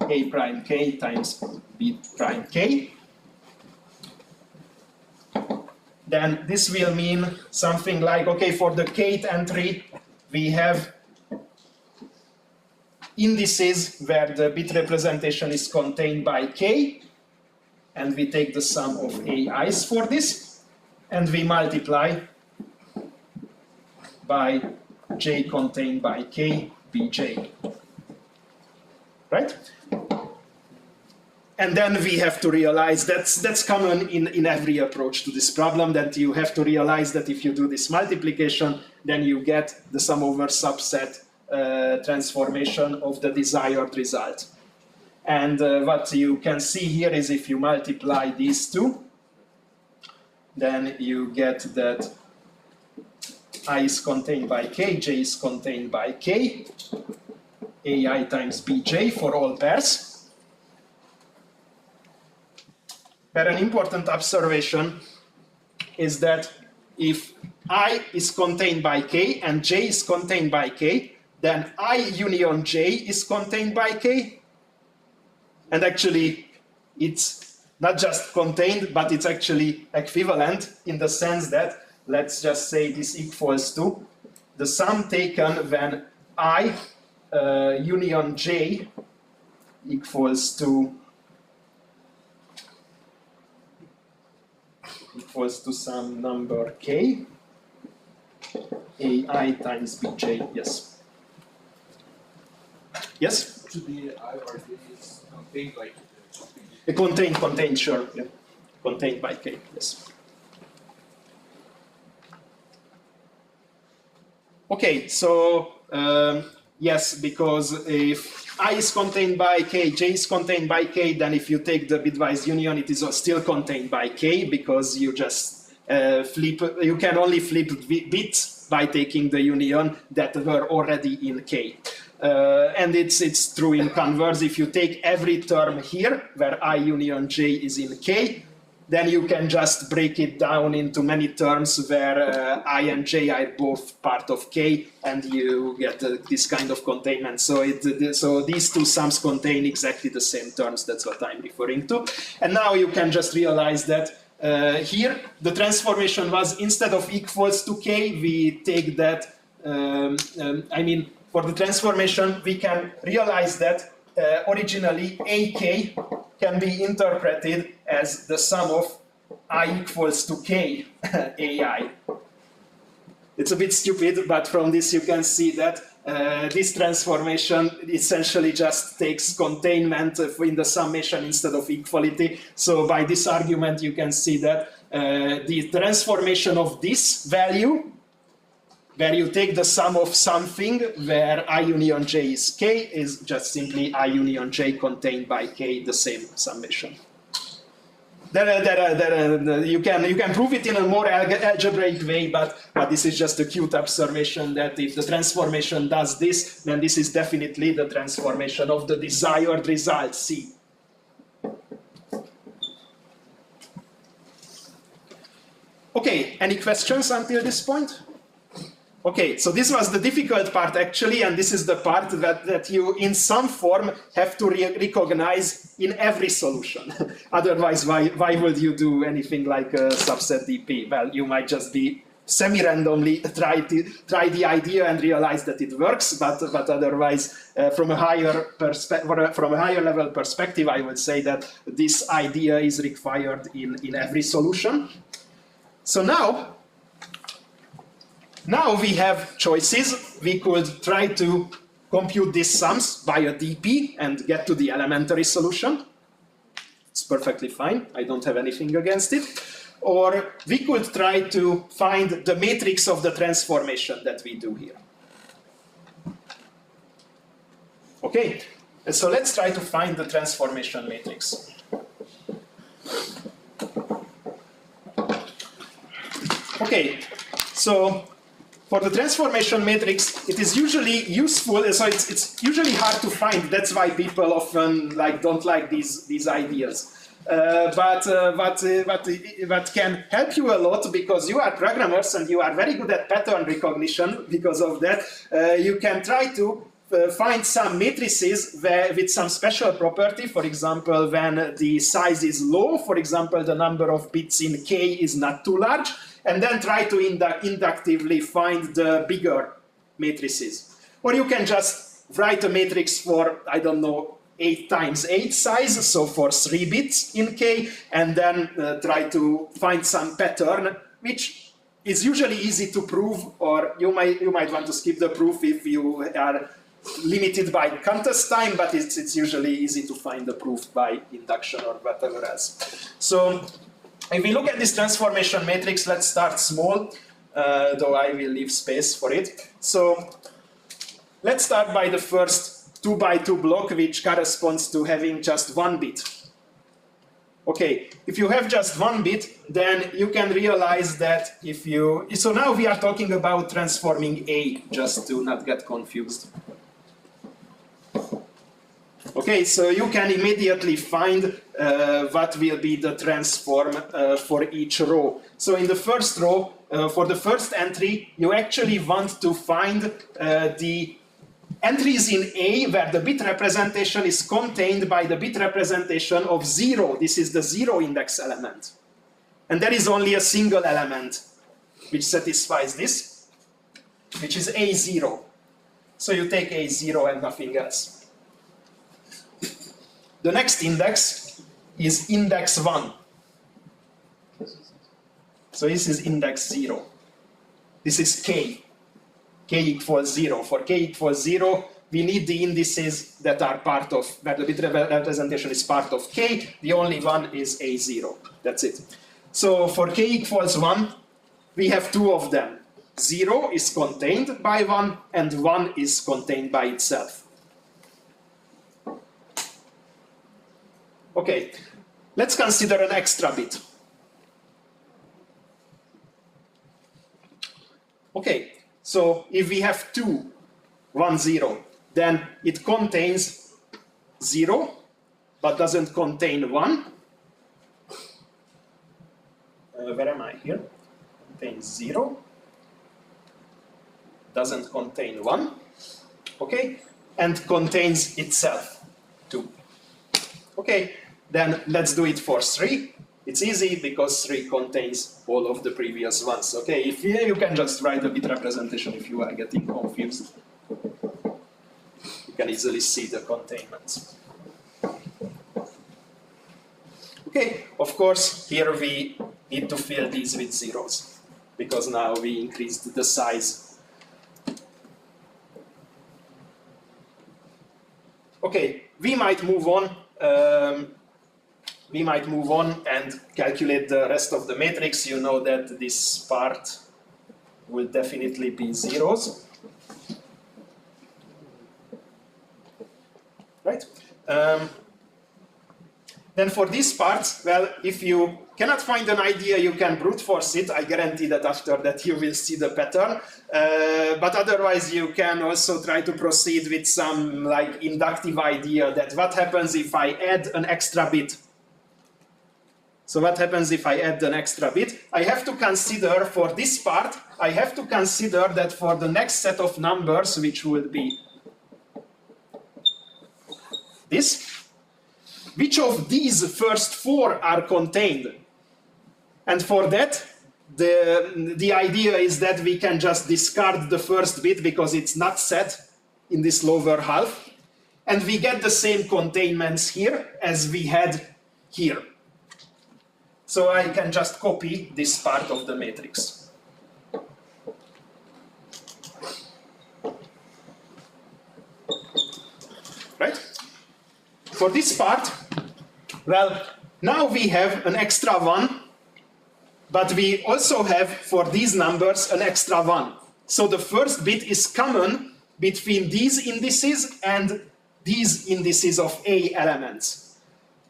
a prime k times b prime k, then this will mean something like, okay, for the kth entry, we have indices where the bit representation is contained by k, and we take the sum of ai's for this, and we multiply by j contained by k, bj. Right? And then we have to realize that's common in every approach to this problem, that you have to realize that if you do this multiplication, then you get the sum over subset transformation of the desired result. And what you can see here is if you multiply these two, then you get that I is contained by k, j is contained by k, ai times bj for all pairs. But an important observation is that if I is contained by k and j is contained by k, then I union j is contained by k. And actually, it's not just contained, but it's actually equivalent in the sense that, let's just say this equals to the sum taken when I union j equals to some number k, ai times bj, yes. Yes?
Should be I or j is contained by
Contained, sure. Yeah. Contained by k, yes. Okay, so yes, because if I is contained by k, j is contained by k, then if you take the bitwise union, it is still contained by k, because you just you can only flip bits by taking the union that were already in k. And it's true in converse. If you take every term here, where I union j is in k, then you can just break it down into many terms where I and j are both part of k, and you get this kind of containment. So, so these two sums contain exactly the same terms. That's what I'm referring to. And now you can just realize that here the transformation was, instead of equals to k, we take that, for the transformation, we can realize that originally ak can be interpreted as the sum of I equals to k ai. It's a bit stupid, but from this you can see that this transformation essentially just takes containment in the summation instead of equality. So by this argument you can see that the transformation of this value, where you take the sum of something where I union j is k, is just simply I union j contained by k, the same summation. You can prove it in a more algebraic way, but this is just a cute observation that if the transformation does this, then this is definitely the transformation of the desired result, C. Okay, any questions until this point? Okay, so this was the difficult part actually, and this is the part that you in some form have to recognize in every solution. Otherwise, why would you do anything like a subset DP? Well, you might just be semi-randomly try the idea and realize that it works, but otherwise, from a higher level perspective, I would say that this idea is required in every solution. So now we have choices. We could try to compute these sums by a DP and get to the elementary solution. It's perfectly fine. I don't have anything against it. Or we could try to find the matrix of the transformation that we do here. Okay, so let's try to find the transformation matrix. Okay, so for the transformation matrix, it is usually useful, so it's usually hard to find. That's why people often don't like these ideas. But can help you a lot because you are programmers and you are very good at pattern recognition. Because of that, you can try to find some matrices with some special property. For example, when the size is low, for example, the number of bits in K is not too large, and then try to inductively find the bigger matrices. Or you can just write a matrix for, I don't know, 8 times 8 size, so for 3 bits in K, and then try to find some pattern, which is usually easy to prove, or you might want to skip the proof if you are limited by contest time, but it's usually easy to find the proof by induction or whatever else. So if we look at this transformation matrix, let's start small, though I will leave space for it. So let's start by the first 2 by 2 block, which corresponds to having just 1 bit. Okay, if you have just 1 bit, then you can realize that if you... So now we are talking about transforming A, just to not get confused. Okay, so you can immediately find what will be the transform for each row. So in the first row, for the first entry, you actually want to find the entries in A where the bit representation is contained by the bit representation of 0. This is the 0 index element. And there is only a single element which satisfies this, which is A0. So you take A0 and nothing else. The next index is index 1. So this is index 0. This is K. K equals 0. For K equals 0, we need the indices that are part of, where the bit representation is part of K. The only one is A0. That's it. So for K equals 1, we have 2 of them. 0 is contained by 1, and 1 is contained by itself. Okay, let's consider an extra bit. Okay, so if we have 2, 1, 0, then it contains 0, but doesn't contain 1. Where am I here? Contains 0, doesn't contain 1, okay, and contains itself 2. Okay, then let's do it for 3. It's easy because 3 contains all of the previous ones. Okay, if you can just write the bit representation if you are getting confused. You can easily see the containment. Okay, of course, here we need to fill these with zeros because now we increased the size. Okay, we might move on. And calculate the rest of the matrix. You know that this part will definitely be zeros. Right? Then for this part, well, if you cannot find an idea, you can brute force it. I guarantee that after that you will see the pattern. But otherwise you can also try to proceed with some inductive idea that what happens if I add an extra bit. So what happens if I add an extra bit? I have to consider for this part, I have to consider that for the next set of numbers, which will be this, which of these first 4 are contained? And for that, the idea is that we can just discard the first bit because it's not set in this lower half. And we get the same containments here as we had here. So I can just copy this part of the matrix. right? For this part, well, now we have an extra 1, but we also have, for these numbers, an extra 1. So the first bit is common between these indices and these indices of A elements.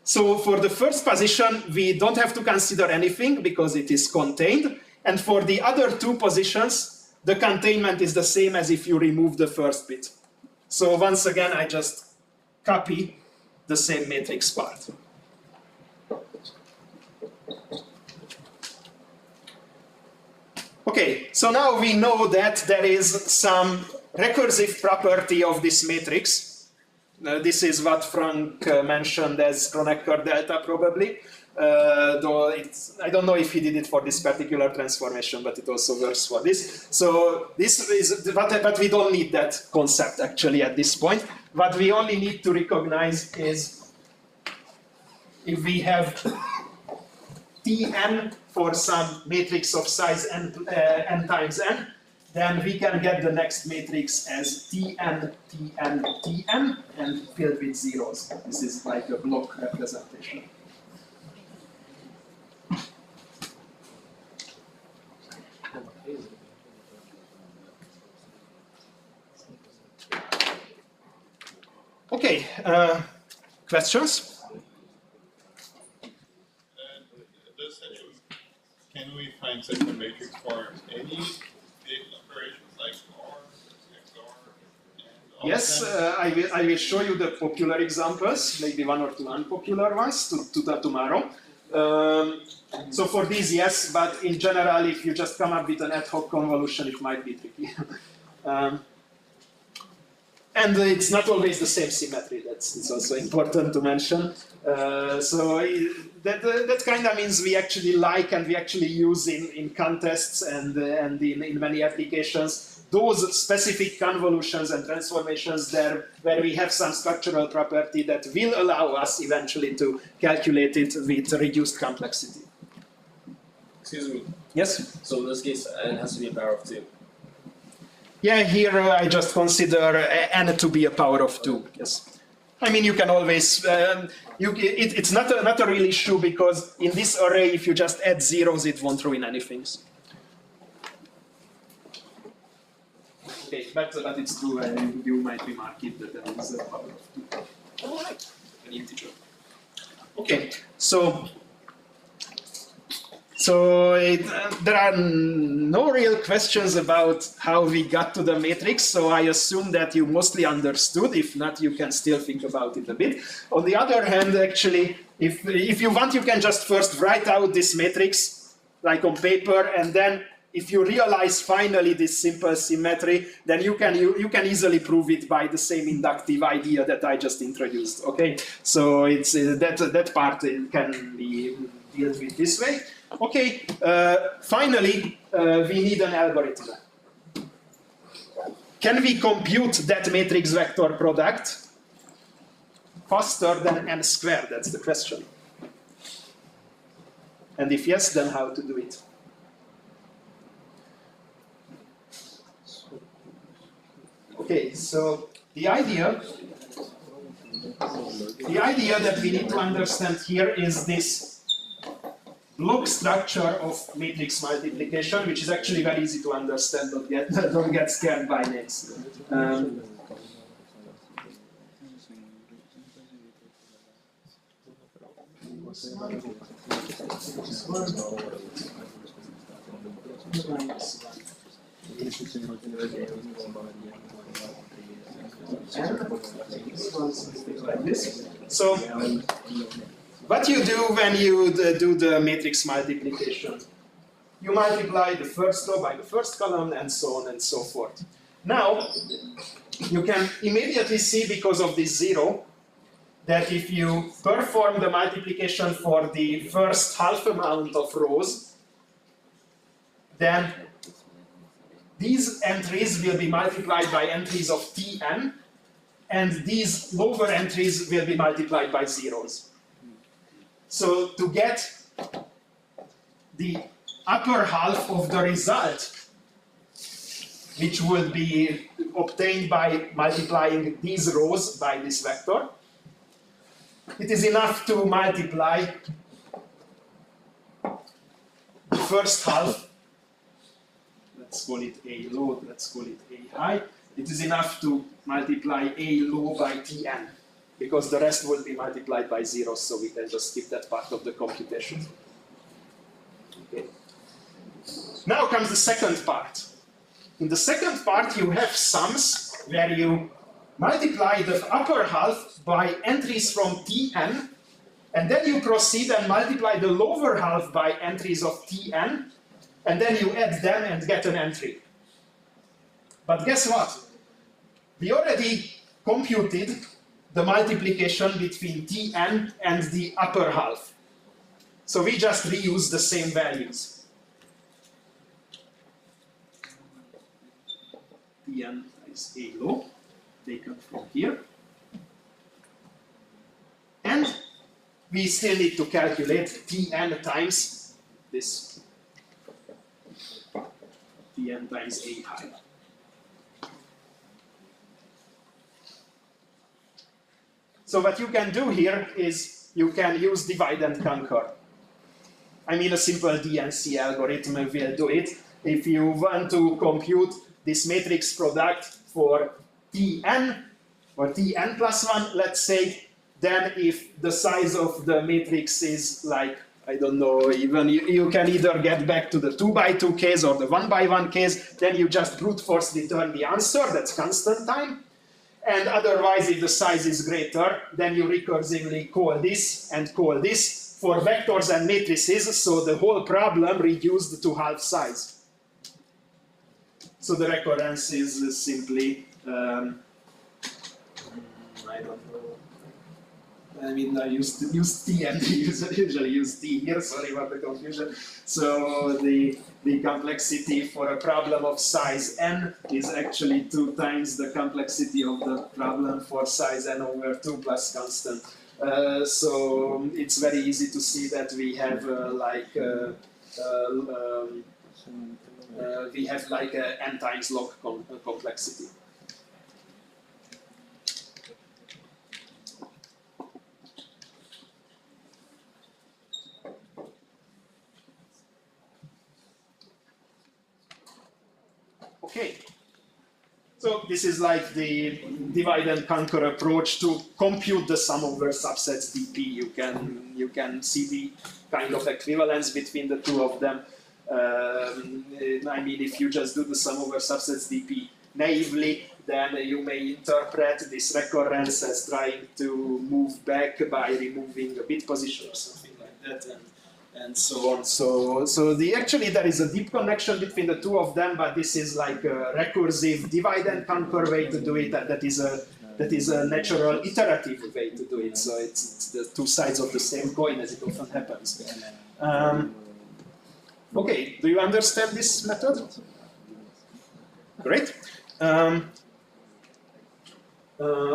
So for the first position, we don't have to consider anything because it is contained. And for the other 2 positions, the containment is the same as if you remove the first bit. So once again, I just copy the same matrix part. Okay, so now we know that there is some recursive property of this matrix. This is what Frank mentioned as Kronecker delta, probably. Though I don't know if he did it for this particular transformation, but it also works for this. So this is, but we don't need that concept actually at this point. What we only need to recognize is if we have Tn for some matrix of size n times n, then we can get the next matrix as Tn, Tn, Tn, and filled with zeros. This is like a block representation. Okay, questions?
Can we find such a matrix for any big operations like OR, XOR, and all
Yes,
of them?
I will show you the popular examples, maybe 1 or 2 unpopular ones tomorrow. So for these, yes, but in general, if you just come up with an ad hoc convolution, it might be tricky. And it's not always the same symmetry. It's also important to mention. That kind of means we actually like and we actually use in contests and in many applications those specific convolutions and transformations there where we have some structural property that will allow us eventually to calculate it with reduced complexity.
Excuse me.
Yes?
So in this case, n has to be a power of 2.
Yeah, here I just consider n to be a power of 2. Yes. I mean, you can always, it's not a real issue because in this array, if you just add zeros, it won't ruin anything. Okay, but it's true, you might remark it that there is a power of 2. All right, an integer. Okay, so there are no real questions about how we got to the matrix, so I assume that you mostly understood. If not, you can still think about it a bit. On the other hand, actually, if you want, you can just first write out this matrix, like on paper, and then if you realize finally this simple symmetry, then you can easily prove it by the same inductive idea that I just introduced. Okay, so it's that part can be dealt with this way. Okay, finally, we need an algorithm. Can we compute that matrix vector product faster than n squared? That's the question. And if yes, then how to do it? Okay, so the idea that we need to understand here is this block structure of matrix multiplication, which is actually very easy to understand. Don't get scared by names. Like this. So what you do when you do the matrix multiplication? You multiply the first row by the first column and so on and so forth. Now, you can immediately see because of this 0 that if you perform the multiplication for the first half amount of rows, then these entries will be multiplied by entries of Tn, and these lower entries will be multiplied by zeros. So to get the upper half of the result, which would be obtained by multiplying these rows by this vector. It is enough to multiply the first half, let's call it A low, let's call it A high. It is enough to multiply A low by Tn, because the rest will be multiplied by 0, so we can just skip that part of the computation. Okay. Now comes the second part. In the second part, you have sums where you multiply the upper half by entries from Tn, and then you proceed and multiply the lower half by entries of Tn, and then you add them and get an entry. But guess what? We already computed the multiplication between Tn and the upper half. So we just reuse the same values. Tn is A low, taken from here. And we still need to calculate Tn times this. Tn times A high. So what you can do here is you can use divide and conquer. I mean, a simple DNC algorithm will do it. If you want to compute this matrix product for Tn, or Tn plus 1, let's say, then if the size of the matrix is like, I don't know, even you can either get back to the 2 by 2 case or the 1 by 1 case, then you just brute force return the answer, that's constant time. And otherwise, if the size is greater, then you recursively call this and call this for vectors and matrices, so the whole problem reduced to half size. So the recurrence is simply, I don't know, I mean, I used T and usually use T here, sorry about the confusion. So the complexity for a problem of size n is actually 2 times the complexity of the problem for size n over 2 plus constant. So it's very easy to see that we have n times log complexity. Okay, so this is like the divide and conquer approach to compute the sum over subsets dp. You can see the kind of equivalence between the two of them. I mean, if you just do the sum over subsets dp naively, then you may interpret this recurrence as trying to move back by removing a bit position or something like that. And so on. So actually there is a deep connection between the two of them, but this is like a recursive divide and conquer way to do it, and that is a natural iterative way to do it. So it's the two sides of the same coin, as it often happens. Okay, do you understand this method? Great.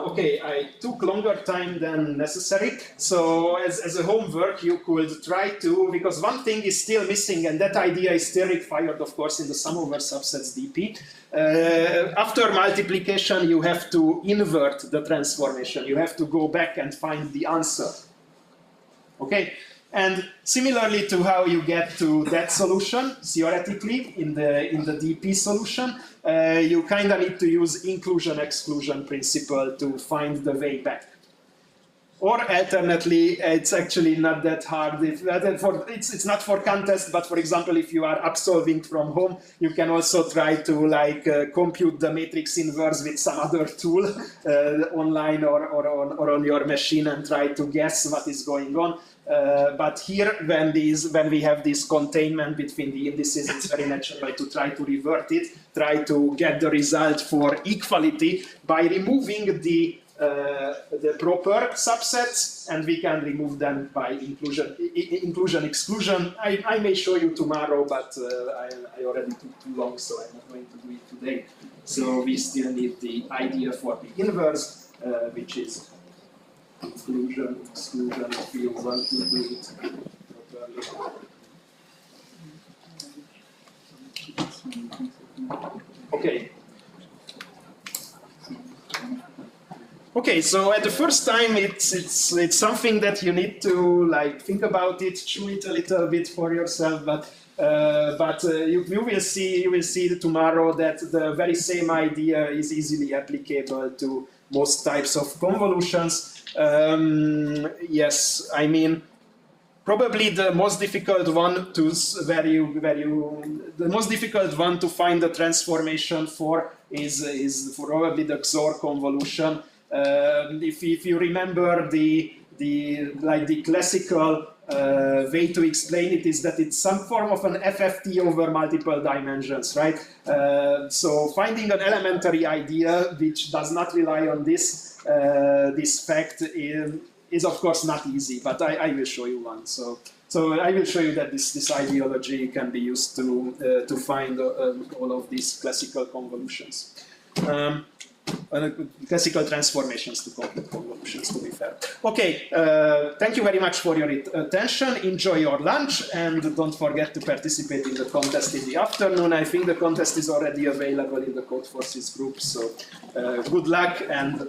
Okay, I took longer time than necessary. So as a homework, you could try to, because one thing is still missing, and that idea is still required, of course, in the sum over subsets dp. After multiplication, you have to invert the transformation. You have to go back and find the answer. Okay, and similarly to how you get to that solution, theoretically, in the dp solution, you kind of need to use inclusion-exclusion principle to find the way back. Or alternately, it's actually not that hard. It's not for contest, but for example, if you are absolving from home, you can also try to compute the matrix inverse with some other tool online or on your machine and try to guess what is going on. But here, when we have this containment between the indices, it's very natural to try to revert it, try to get the result for equality by removing the proper subsets, and we can remove them by inclusion-exclusion. I may show you tomorrow, but I already took too long, so I'm not going to do it today. So we still need the idea for the inverse, which is inclusion-exclusion if you want to do it properly. Okay. Okay, so at the first time, it's something that you need to like think about it, chew it a little bit for yourself. But you will see tomorrow that the very same idea is easily applicable to most types of convolutions. Yes, I mean. Probably the most difficult one to find the transformation for is probably the XOR convolution. If you remember the classical way to explain it is that it's some form of an FFT over multiple dimensions, right? So finding an elementary idea which does not rely on this fact is of course not easy, but I will show you one. So I will show you that this ideology can be used to find all of these classical convolutions. Classical transformations to complete convolutions, to be fair. Okay, thank you very much for your attention. Enjoy your lunch and don't forget to participate in the contest in the afternoon. I think the contest is already available in the Codeforces group, so good luck and